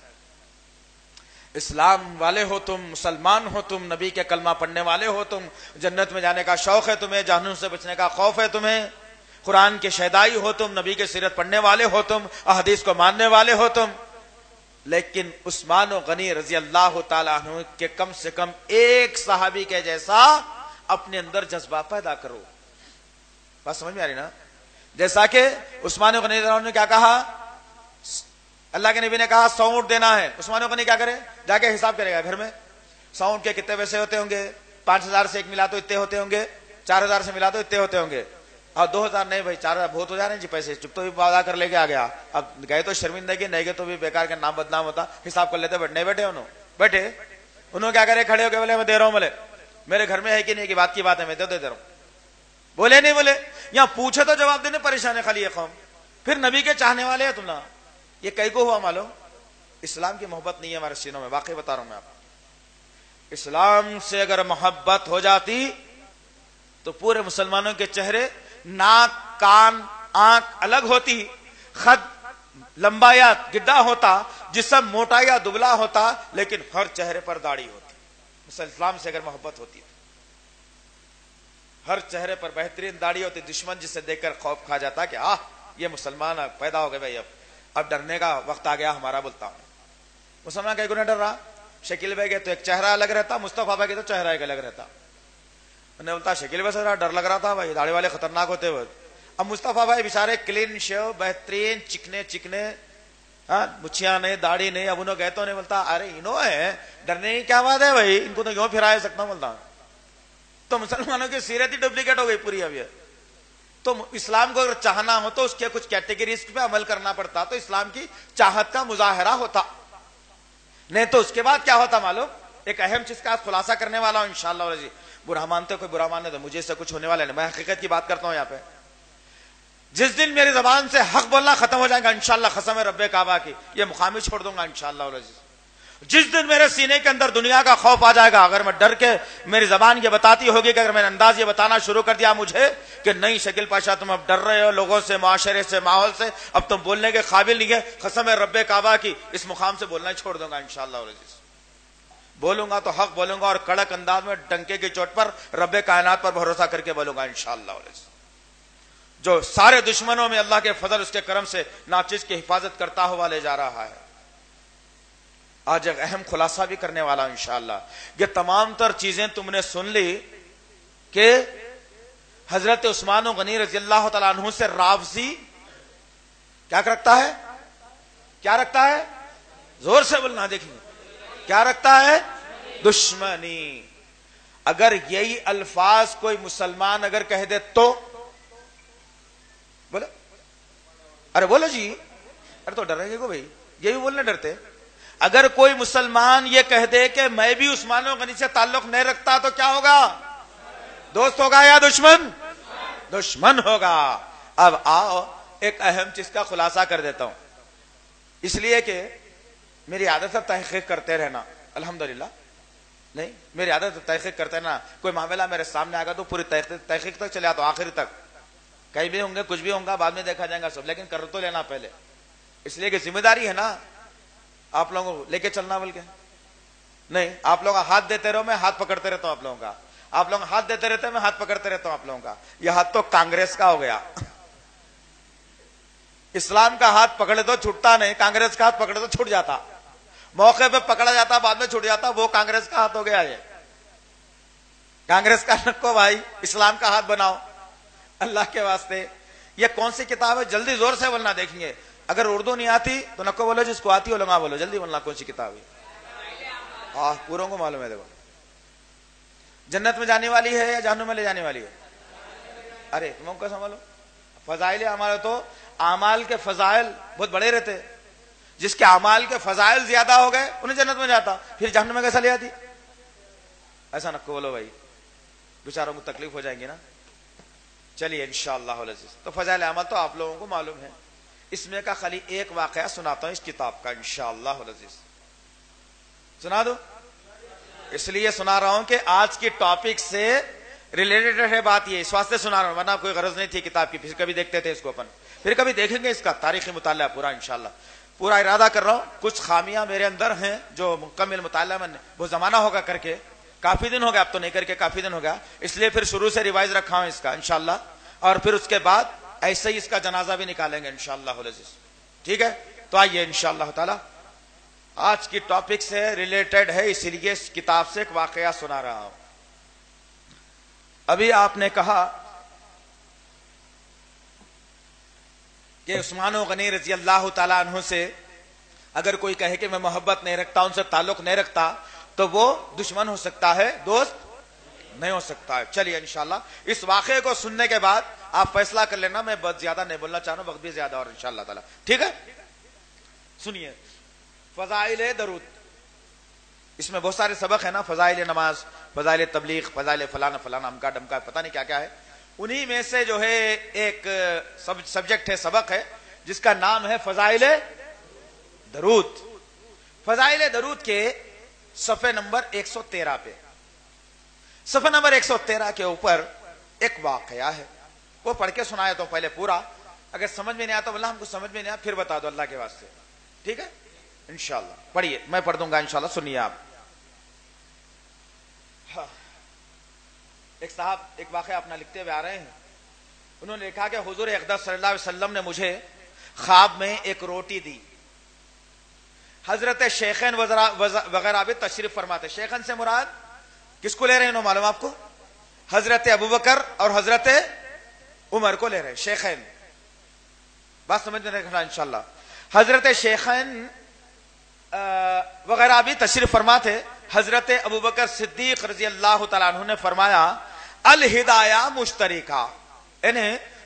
اسلام والے ہو تم، مسلمان ہو تم، نبی کے کلمہ پڑھنے والے ہو تم، جنت میں جانے کا شوق ہے تمہیں، جہنم سے بچنے کا خوف ہے تمہیں، قرآن کے شہدائی ہو تم، نبی کے سیرت پڑھنے والے ہو تم، احادیث کو ماننے والے ہو تم، لیکن عثمان غنی رضی اللہ تعالیٰ عنہ کے کم سے کم ایک صحابی کے جیسا اپنے اندر جذبہ پیدا کرو۔ بات سمجھ میں آ رہی نا؟ جیسا کہ عثمان غنی رضی اللہ عنہ نے کیا کہا، اللہ کے نبی نے کہا 100 اونٹ دینا ہے، عثمان غنی کیا کرے، جا کے حساب کرے گا گھر میں، 100 اونٹ کے کتنے پیسے ہوتے ہوں گے، 5,000 سے ایک ملا تو اتنے ہوتے ہوں گے، 4,000 سے ملا تو اتنے ہوتے ہوں گے، اور 2,000 نہیں بھائی 4,000 بہت ہو جا رہے ہیں جی پیسے، چپ تو بھی وعدہ کر لے کے آ گیا، اب گئے تو شرمندگی، نہیں گئے تو بھی بیکار کا نام بدنام ہوتا، حساب کر لیتے، نہیں بیٹھے انہوں کیا کرے، کھڑے ہو کے بولے میں دے رہا ہوں، بولے میرے گھر میں ہے کہ نہیں کی بات کی بات ہے، میں دے رہا ہوں، بولے نہیں بولے، یہاں پوچھے تو جواب دینے پریشان ہے خالی یہ قوم، پھر نبی کے چاہنے والے ہیں تم نا، یہ کئی کو ہوا معلوم؟ اسلام کی محبت نہیں ہے ہمارے سینوں میں، واقعی بتا رہا ہوں میں آپ کو، اسلام سے اگر محبت ہو جاتی تو پورے مسلمانوں کے چہرے، ناک، کان، آنکھ الگ ہوتی، خد لمبا یا گڈھا ہوتا، جسم موٹا یا دبلا ہوتا، لیکن ہر چہرے پر داڑھی ہوتی، اسلام سے اگر محبت ہوتی ہر چہرے پر بہترین داڑھی ہوتی، دشمن جسے دیکھ کر خوف کھا جاتا کہ یہ مسلمان پیدا ہو گئے بھائی، اب ڈرنے کا وقت آ گیا ہمارا، بولتا ہوں مسلمان کہیں کو نہیں ڈر رہا، شکیل بھائی کے تو ایک چہرہ الگ رہتا، مصطفیٰ بھائی کے تو چہرہ ایک الگ رہتا، انہیں بولتا شکیل بھائی سے ڈر لگ رہا تھا بھائی، داڑھی والے خطرناک ہوتے ہوئے، اب مصطفیٰ بھائی بیچارے کلین شیو، بہترین، چکنے، مچھیاں نہیں، داڑھی نہیں، اب انہوں گئے تو نہیں، بولتا ارے انہوں ہے ڈرنے کی کیا بات ہے بھائی، ان کو تو یوں پھرا سکتا ہوں، بولتا تو مسلمانوں کی سیرت ہی ڈپلیکیٹ ہو گئی پوری اب یہ، تو اسلام کو اگر چاہنا ہو تو اس کے کچھ کیٹیگریز پہ عمل کرنا پڑتا، تو اسلام کی چاہت کا مظاہرہ ہوتا، نہیں تو اس کے بعد کیا ہوتا معلوم؟ ایک اہم چیز کا خلاصہ کرنے والا ہوں انشاءاللہ، برا مانتے کوئی برا ماننے تو مجھے اس سے کچھ ہونے والا نہیں، میں حقیقت کی بات کرتا ہوں یہاں پہ، جس دن میری زبان سے حق بولنا ختم ہو جائے گا انشاءاللہ، قسم ہے رب کعبہ کی، یہ مقامی چھوڑ دوں گا انشاءاللہ العزیز، جس دن میرے سینے کے اندر دنیا کا خوف آ جائے گا، اگر میں ڈر کے میری زبان یہ بتاتی ہوگی کہ اگر میں نے انداز یہ بتانا شروع کر دیا مجھے کہ نہیں شکیل پاشا تم اب ڈر رہے ہو لوگوں سے، معاشرے سے، ماحول سے، اب تم بولنے کے قابل نہیں ہے، قسم ہے رب کعبہ کی، اس مقام سے بولنا چھوڑ دوں گا انشاءاللہ العزیز، بولوں گا تو حق بولوں گا، اور کڑک انداز میں ڈنکے کی چوٹ پر رب کائنات پر بھروسہ کر کے بولوں گا انشاءاللہ العزیز، جو سارے دشمنوں میں اللہ کے فضل اس کے کرم سے ناچیز کی حفاظت کرتا ہوا لے جا رہا ہے۔ آج ایک اہم خلاصہ بھی کرنے والا ہوں انشاءاللہ، یہ تمام تر چیزیں تم نے سن لی کہ حضرت عثمان غنی رضی اللہ تعالیٰ عنہ سے رافضی کیا رکھتا ہے؟ کیا رکھتا ہے؟ زور سے بولنا، دیکھیں کیا رکھتا ہے؟ دشمنی۔ اگر یہی الفاظ کوئی مسلمان اگر کہہ دے تو بولو، ارے بولو جی، ارے تو ڈر رہے گا بھائی، یہ بھی بولنے ڈرتے، اگر کوئی مسلمان یہ کہہ دے کہ میں بھی عثمان غنی سے تعلق نہیں رکھتا تو کیا ہوگا؟ دوست ہوگا یا دشمن؟ دشمن ہوگا۔ اب آؤ ایک اہم چیز کا خلاصہ کر دیتا ہوں، اس لیے کہ میری عادت ہے تحقیق کرتے رہنا الحمدللہ، نہیں, میری عادت ہے تحقیق کرتے نا, کوئی معاملہ میرے سامنے آ گا تو پوری تحقیق تک چلے آتا ہوں, آخری تک. کہیں بھی ہوں گے, کچھ بھی ہوگا, بعد میں دیکھا جائے گا سب, لیکن کر تو لینا پہلے, اس لیے کہ ذمہ داری ہے نا آپ لوگوں کو لے کے چلنا. بلکہ نہیں, آپ لوگ ہاتھ دیتے رہو, میں ہاتھ پکڑتے رہتا ہوں آپ لوگوں کا, آپ لوگ ہاتھ دیتے رہتے ہیں, میں ہاتھ پکڑتے رہتا ہوں آپ لوگوں کا. یہ ہاتھ تو کانگریس کا ہو گیا. اسلام کا ہاتھ پکڑے تو چھوٹتا نہیں, کانگریس کا ہاتھ پکڑے تو چھوٹ جاتا, موقع پہ پکڑا جاتا بعد میں چھوٹ جاتا, وہ کانگریس کا ہاتھ ہو گیا. یہ کانگریس کا رکھو بھائی, اسلام کا ہاتھ بناؤ اللہ کے واسطے. یہ کون سی کتاب ہے, جلدی زور سے بولنا, دیکھیں گے. اگر اردو نہیں آتی تو نکو بولو, جس کو آتی ہو لگا بولو, جلدی بولنا کون سی کتاب ہے. ہاں پوروں کو معلوم ہے. دیکھو, جنت میں جانے والی ہے یا جہنم میں لے جانے والی ہے؟ ارے تم کو سنبھالو. فضائل اعمال تو اعمال کے فضائل بہت بڑے رہتے, جس کے اعمال کے فضائل زیادہ ہو گئے انہیں جنت میں جاتا, پھر جہنم میں کیسا لے آتی؟ ایسا نکو بولو بھائی, بیچاروں کو تکلیف ہو جائیں گی نا. چلیے انشاءاللہ العزیز, تو فضائل اعمال تو آپ لوگوں کو معلوم ہے. اس میں کا خالی ایک واقعہ سناتا ہوں اس کتاب کا انشاءاللہ العزیز. سنا دو, اس لیے سنا رہا ہوں کہ آج کی ٹاپک سے ریلیٹڈ ہے بات, یہ اس واسطے سنا رہا ہوں, ورنہ کوئی غرض نہیں تھی کتاب کی. پھر کبھی دیکھتے تھے اس کو اپن, پھر کبھی دیکھیں گے اس کا تاریخی مطالعہ پورا انشاءاللہ. پورا ارادہ کر رہا ہوں, کچھ خامیاں میرے اندر ہیں جو مکمل مطالعہ میں وہ زمانہ ہوگا کر کے, کافی دن ہو گیا, اب تو نہیں کر کے کافی دن ہو گیا, اس لیے پھر شروع سے ریوائز رکھا ہوں اس کا انشاءاللہ. اور پھر اس کے بعد ایسے ہی اس کا جنازہ بھی نکالیں گے انشاءاللہ العزیز. ٹھیک ہے, تو آئیے انشاءاللہ تعالی آج کی ٹاپک سے ریلیٹڈ ہے, اسی لیے اس کتاب سے ایک واقعہ سنا رہا ہوں. ابھی آپ نے کہا کہ عثمان غنی رضی اللہ تعالیٰ عنہ سے اگر کوئی کہے کہ میں محبت نہیں رکھتا, ان سے تعلق نہیں رکھتا, تو وہ دشمن ہو سکتا ہے, دوست نہیں ہو سکتا ہے. چلیے انشاءاللہ اس واقعے کو سننے کے بعد آپ فیصلہ کر لینا, میں بہت زیادہ نہیں بولنا چاہ رہا ہوں, وقت بھی زیادہ اور انشاءاللہ تعالی. ٹھیک ہے, سنیے. فضائل درود, اس میں بہت سارے سبق ہیں نا, فضائل نماز, فضائل تبلیغ, فضائل فلانا فلانا امکا ڈمکا, پتہ نہیں کیا کیا ہے. انہی میں سے جو ہے ایک سبجیکٹ ہے, سبق ہے, جس کا نام ہے فضائل درود. فضائل درود کے صفحے نمبر 113 پہ, صفحہ نمبر 113 کے اوپر ایک واقعہ ہے, وہ پڑھ کے سنایا تو پہلے پورا, اگر سمجھ میں نہیں آتا واللہ ہم کو سمجھ میں نہیں آتا پھر بتا دو اللہ کے واسطے. ٹھیک ہے انشاءاللہ, پڑھیے, میں پڑھ دوں گا انشاءاللہ, سنیے آپ. ایک صاحب ایک واقعہ اپنا لکھتے ہوئے آ رہے ہیں, انہوں نے لکھا کہ حضور اقدس صلی اللہ علیہ وسلم نے مجھے خواب میں ایک روٹی دی. حضرت شیخین وغیرہ بھی تشریف فرماتے. شیخین سے مراد کس کو لے رہے ہیں معلوم آپ کو؟ حضرت ابوبکر اور حضرت عمر کو لے رہے ہیں. شیخین, بات سمجھ میں رکھنا انشاءاللہ. حضرت شیخین وغیرہ بھی تشریف فرماتے. حضرت ابوبکر صدیق رضی اللہ تعالیٰ عنہ نے فرمایا الہدایہ مشترکہ, یعنی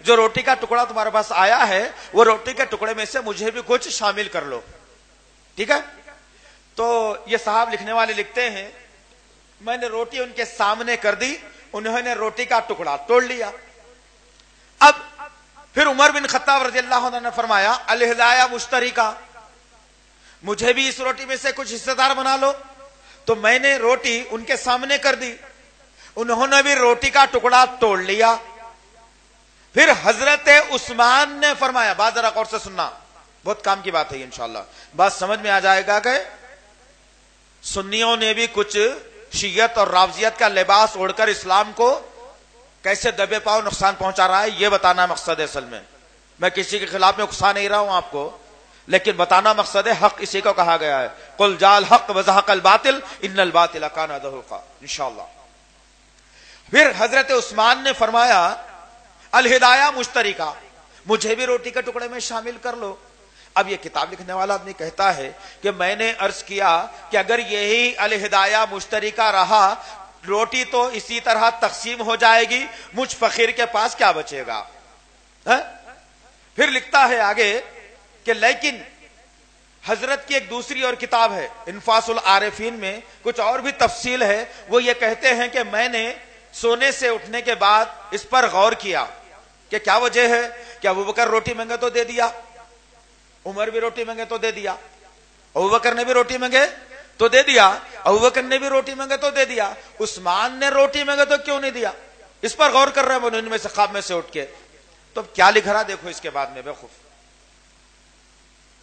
جو روٹی کا ٹکڑا تمہارے پاس آیا ہے وہ روٹی کے ٹکڑے میں سے مجھے بھی کچھ شامل کر لو. ٹھیک ہے, تو یہ صاحب لکھنے والے لکھتے ہیں میں نے روٹی ان کے سامنے کر دی, انہوں نے روٹی کا ٹکڑا توڑ لیا. اب پھر عمر بن خطاب رضی اللہ عنہ نے فرمایا الہدایہ مشترکہ, مجھے بھی اس روٹی میں سے کچھ حصہ دار بنا لو. تو میں نے روٹی ان کے سامنے کر دی, انہوں نے بھی روٹی کا ٹکڑا توڑ لیا. پھر حضرت عثمان نے فرمایا, بات ذرا غور سے سننا, بہت کام کی بات ہے انشاءاللہ, بات سمجھ میں آ جائے گا کہ سنیوں نے بھی کچھ شیعت اور رافضیت کا لباس اوڑھ کر اسلام کو کیسے دبے پاؤ نقصان پہنچا رہا ہے, یہ بتانا مقصد ہے. اصل میں کسی کے خلاف میں اکسا نہیں رہا ہوں آپ کو, لیکن بتانا مقصد ہے. حق اسی کو کہا گیا ہے, قل جاء الحق وزهق الباطل ان الباطل کان زهوقا انشاءاللہ. پھر حضرت عثمان نے فرمایا الہدایہ مشترکہ, مجھے بھی روٹی کے ٹکڑے میں شامل کر لو. اب یہ کتاب لکھنے والا آدمی کہتا ہے کہ میں نے عرض کیا کہ اگر یہی الہدایہ مشترکہ رہا, روٹی تو اسی طرح تقسیم ہو جائے گی, مجھ فقیر کے پاس کیا بچے گا. پھر لکھتا ہے آگے کہ لیکن حضرت کی ایک دوسری اور کتاب ہے انفاس العارفین میں کچھ اور بھی تفصیل ہے. وہ یہ کہتے ہیں کہ میں نے سونے سے اٹھنے کے بعد اس پر غور کیا کہ کیا وجہ ہے کہ ابوبکر روٹی مانگے تو دے دیا, عمر بھی روٹی مانگے تو دے دیا, ابوبکر نے بھی روٹی مانگے تو دے دیا, ابو بکر نے بھی روٹی مانگے تو دے دیا, عثمان نے روٹی مانگے تو کیوں نہیں دیا؟ اس پر غور کر رہے ہیں ان میں سے خواب میں سے اٹھ کے. تو اب کیا لکھ رہا دیکھو اس کے بعد میں بے خوف.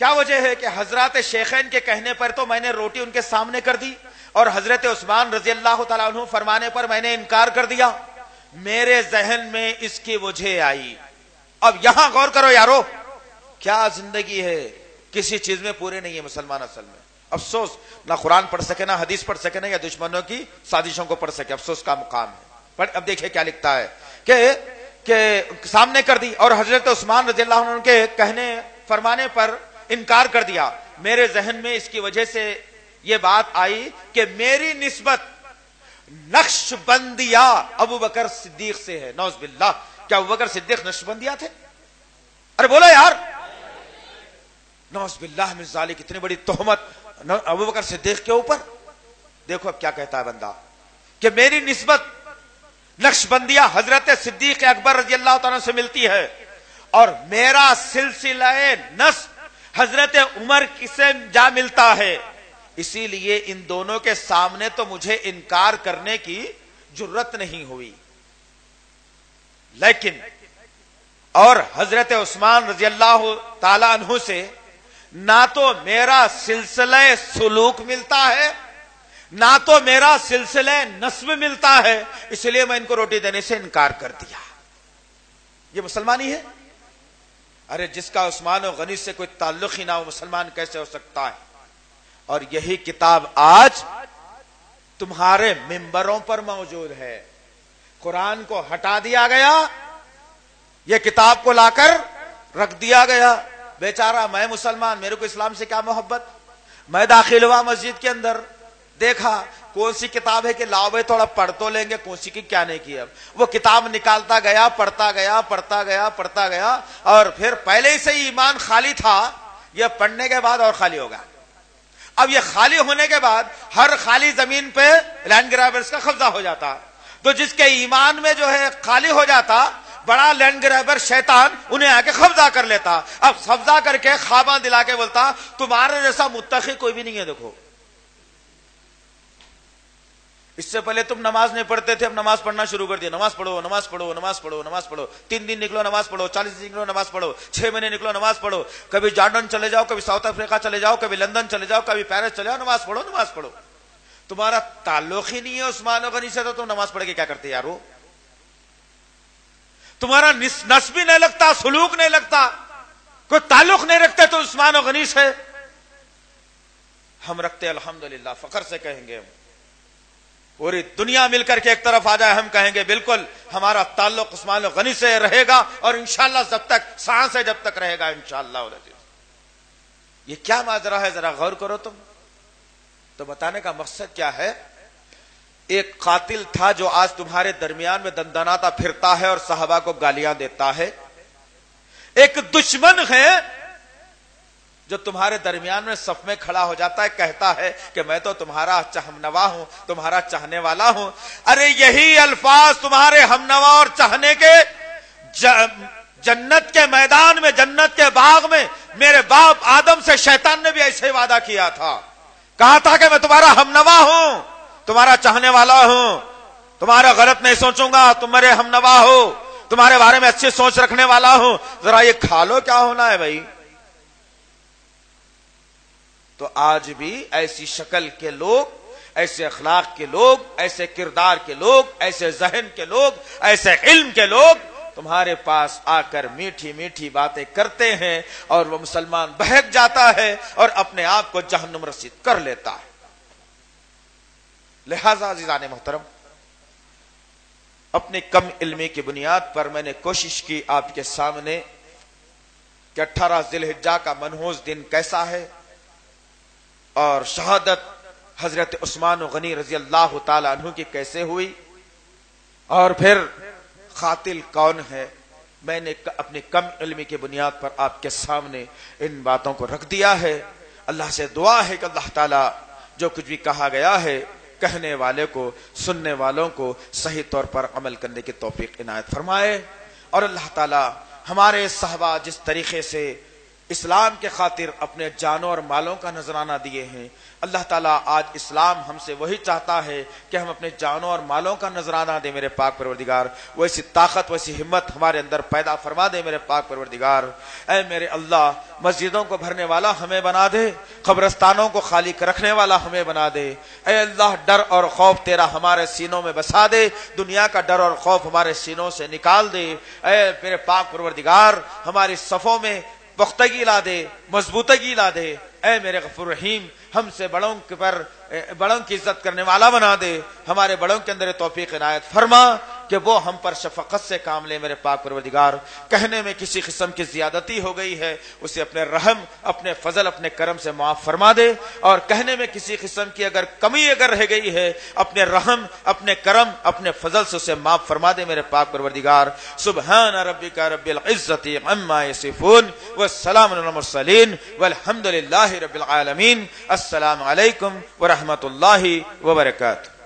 کیا وجہ ہے کہ حضرات شیخین کے کہنے پر تو میں نے روٹی ان کے سامنے کر دی, اور حضرت عثمان رضی اللہ تعالیٰ عنہ فرمانے پر میں نے انکار کر دیا. میرے ذہن میں اس کی وجہ آئی. اب یہاں غور کرو یارو, کیا زندگی ہے, کسی چیز میں پورے نہیں ہے مسلمان اصل میں. افسوس, نہ قرآن پڑھ سکے, نہ حدیث پڑھ سکے, نہ یا دشمنوں کی سازشوں کو پڑھ سکے. افسوس کا مقام ہے. اب دیکھیں کیا لکھتا ہے کہ سامنے کر دی, اور حضرت عثمان رضی اللہ عنہ کے کہنے فرمانے پر انکار کر دیا. میرے ذہن میں اس کی وجہ سے یہ بات آئی کہ میری نسبت نقش بندیا ابو بکر صدیق سے ہے. نعوذ باللہ, کیا ابو بکر صدیق نقش بندیا تھے؟ ارے بولو یار, نعوذ باللہ من ذالک, اتنی بڑی تہمت ابو بکر صدیق کے اوپر. دیکھو اب کیا کہتا ہے بندہ کہ میری نسبت نقش بندیا حضرت صدیق اکبر رضی اللہ تعالیٰ سے ملتی ہے, اور میرا سلسلہ نسب حضرت عمر سے جا ملتا ہے. اسی لیے ان دونوں کے سامنے تو مجھے انکار کرنے کی جرت نہیں ہوئی. لیکن اور حضرت عثمان رضی اللہ تعالی عنہ سے نہ تو میرا سلسلہ سلوک ملتا ہے, نہ تو میرا سلسلہ نسب ملتا ہے, اس لیے میں ان کو روٹی دینے سے انکار کر دیا. یہ مسلمانی ہے؟ ارے جس کا عثمان و غنی سے کوئی تعلق ہی نہ ہو, مسلمان کیسے ہو سکتا ہے؟ اور یہی کتاب آج تمہارے ممبروں پر موجود ہے. قرآن کو ہٹا دیا گیا, یہ کتاب کو لا کر رکھ دیا گیا. بیچارہ میں مسلمان, میرے کو اسلام سے کیا محبت. میں داخل ہوا مسجد کے اندر, دیکھا کون سی کتاب ہے کہ لاؤ بھائی تھوڑا پڑھ تو لیں گے, کون سی کی کیا نہیں کی. اب وہ کتاب نکالتا گیا, پڑھتا گیا, پڑھتا گیا, پڑھتا گیا, اور پھر پہلے سے ہی ایمان خالی تھا, یہ پڑھنے کے بعد اور خالی ہوگا. اب یہ خالی ہونے کے بعد ہر خالی زمین پہ لینڈ گرابرز کا قبضہ ہو جاتا. تو جس کے ایمان میں جو ہے خالی ہو جاتا, بڑا لینڈ گرابر شیطان انہیں آ کے قبضہ کر لیتا. اب قبضہ کر کے خواباں دلا کے بولتا تمہارے جیسا متقی کوئی بھی نہیں ہے. دیکھو اس سے پہلے تم نماز نہیں پڑھتے تھے, اب نماز پڑھنا شروع کر دیا. نماز پڑھو, نماز پڑھو, نماز پڑھو, نماز پڑھو. 3 دن نکلو نماز پڑھو, 40 دن نکلو نماز پڑھو, 6 مہینے نکلو نماز پڑھو. کبھی جارڈن چلے جاؤ, کبھی ساؤتھ افریقہ چلے جاؤ, کبھی لندن چلے جاؤ, کبھی پیرس چلے جاؤ, نماز پڑھو, نماز پڑھو. تمہارا تعلق ہی نہیں ہے عثمان و غنی سے, تو تم نماز پڑھ کے کیا کرتے یارو؟ تمہارا نسب بھی نہیں لگتا, سلوک نہیں لگتا, کوئی تعلق نہیں رکھتے تو عثمان و غنی سے. ہم رکھتے الحمدللہ, فخر سے کہیں گے. پوری دنیا مل کر کے ایک طرف آ جائے, ہم کہیں گے بالکل ہمارا تعلق عثمان و غنی سے رہے گا, اور انشاءاللہ جب تک سانس ہے جب تک رہے گا انشاءاللہ. یہ کیا ماجرا ہے, ذرا غور کرو تم. تو بتانے کا مقصد کیا ہے؟ ایک قاتل تھا جو آج تمہارے درمیان میں دندناتا پھرتا ہے اور صحابہ کو گالیاں دیتا ہے. ایک دشمن ہے جو تمہارے درمیان میں صف میں کھڑا ہو جاتا ہے, کہتا ہے کہ میں تو تمہارا ہمنوا ہوں, تمہارا چاہنے والا ہوں. ارے یہی الفاظ تمہارے ہمنوا اور چاہنے کے جنت کے میدان میں, جنت کے باغ میں میرے باپ آدم سے شیطان نے بھی ایسے ہی وعدہ کیا تھا. کہا تھا کہ میں تمہارا ہمنوا ہوں, تمہارا چاہنے والا ہوں, تمہارا غلط نہیں سوچوں گا, تم میرے ہمنوا ہو, تمہارے بارے میں اچھی سوچ رکھنے والا ہوں. ذرا یہ کھا لو کیا ہونا ہے بھائی. تو آج بھی ایسی شکل کے لوگ, ایسے اخلاق کے لوگ, ایسے کردار کے لوگ, ایسے ذہن کے لوگ, ایسے علم کے لوگ تمہارے پاس آ کر میٹھی میٹھی باتیں کرتے ہیں, اور وہ مسلمان بہک جاتا ہے اور اپنے آپ کو جہنم رسید کر لیتا ہے. لہذا عزیزان محترم, اپنی کم علمی کی بنیاد پر میں نے کوشش کی آپ کے سامنے کہ 18 ذی الحجہ کا منحوس دن کیسا ہے, اور شہادت حضرت عثمان غنی رضی اللہ تعالی عنہ کی کیسے ہوئی, اور پھر قاتل کون ہے. میں نے اپنی کم علمی کی بنیاد پر آپ کے سامنے ان باتوں کو رکھ دیا ہے. اللہ سے دعا ہے کہ اللہ تعالی جو کچھ بھی کہا گیا ہے, کہنے والے کو, سننے والوں کو صحیح طور پر عمل کرنے کی توفیق عنایت فرمائے. اور اللہ تعالی ہمارے صحابہ جس طریقے سے اسلام کے خاطر اپنے جانوں اور مالوں کا نذرانہ دیے ہیں. اللہ تعالیٰ آج اسلام ہم سے وہی چاہتا ہے کہ ہم اپنے جانوں اور مالوں کا نذرانہ دیں میرے پاک پروردگار. ویسی طاقت ویسی ہمت ہمارے اندر پیدا فرما دے میرے پاک پروردگار. اے میرے اللہ مسجدوں کو بھرنے والا ہمیں بنا دے, قبرستانوں کو خالی رکھنے والا ہمیں بنا دے. اے اللہ ڈر اور خوف تیرا ہمارے سینوں میں بسا دے, دنیا کا ڈر اور خوف ہمارے سینوں سے نکال دے. اے میرے پاک پروردگار ہماری صفوں میں پختگی لا دے, مضبوطگی لا دے. اے میرے غفور رحیم ہم سے بڑوں کی عزت کرنے والا بنا دے. ہمارے بڑوں کے اندر توفیق عنایت فرما کہ وہ ہم پر شفقت سے کام لے میرے پاک پروردگار. کہنے میں کسی قسم کی زیادتی ہو گئی ہے اسے اپنے رحم, اپنے فضل, اپنے کرم سے معاف فرما دے. اور کہنے میں کسی قسم کی کمی رہ گئی ہے اپنے رحم, اپنے کرم, اپنے فضل سے اسے معاف فرما دے میرے پاک پروردگار. سبحان ربک رب العزت عما یصفون والسلام علی المرسلین والحمد للہ رب العالمین. السلام علیکم ورحمۃ اللہ وبرکاتہ.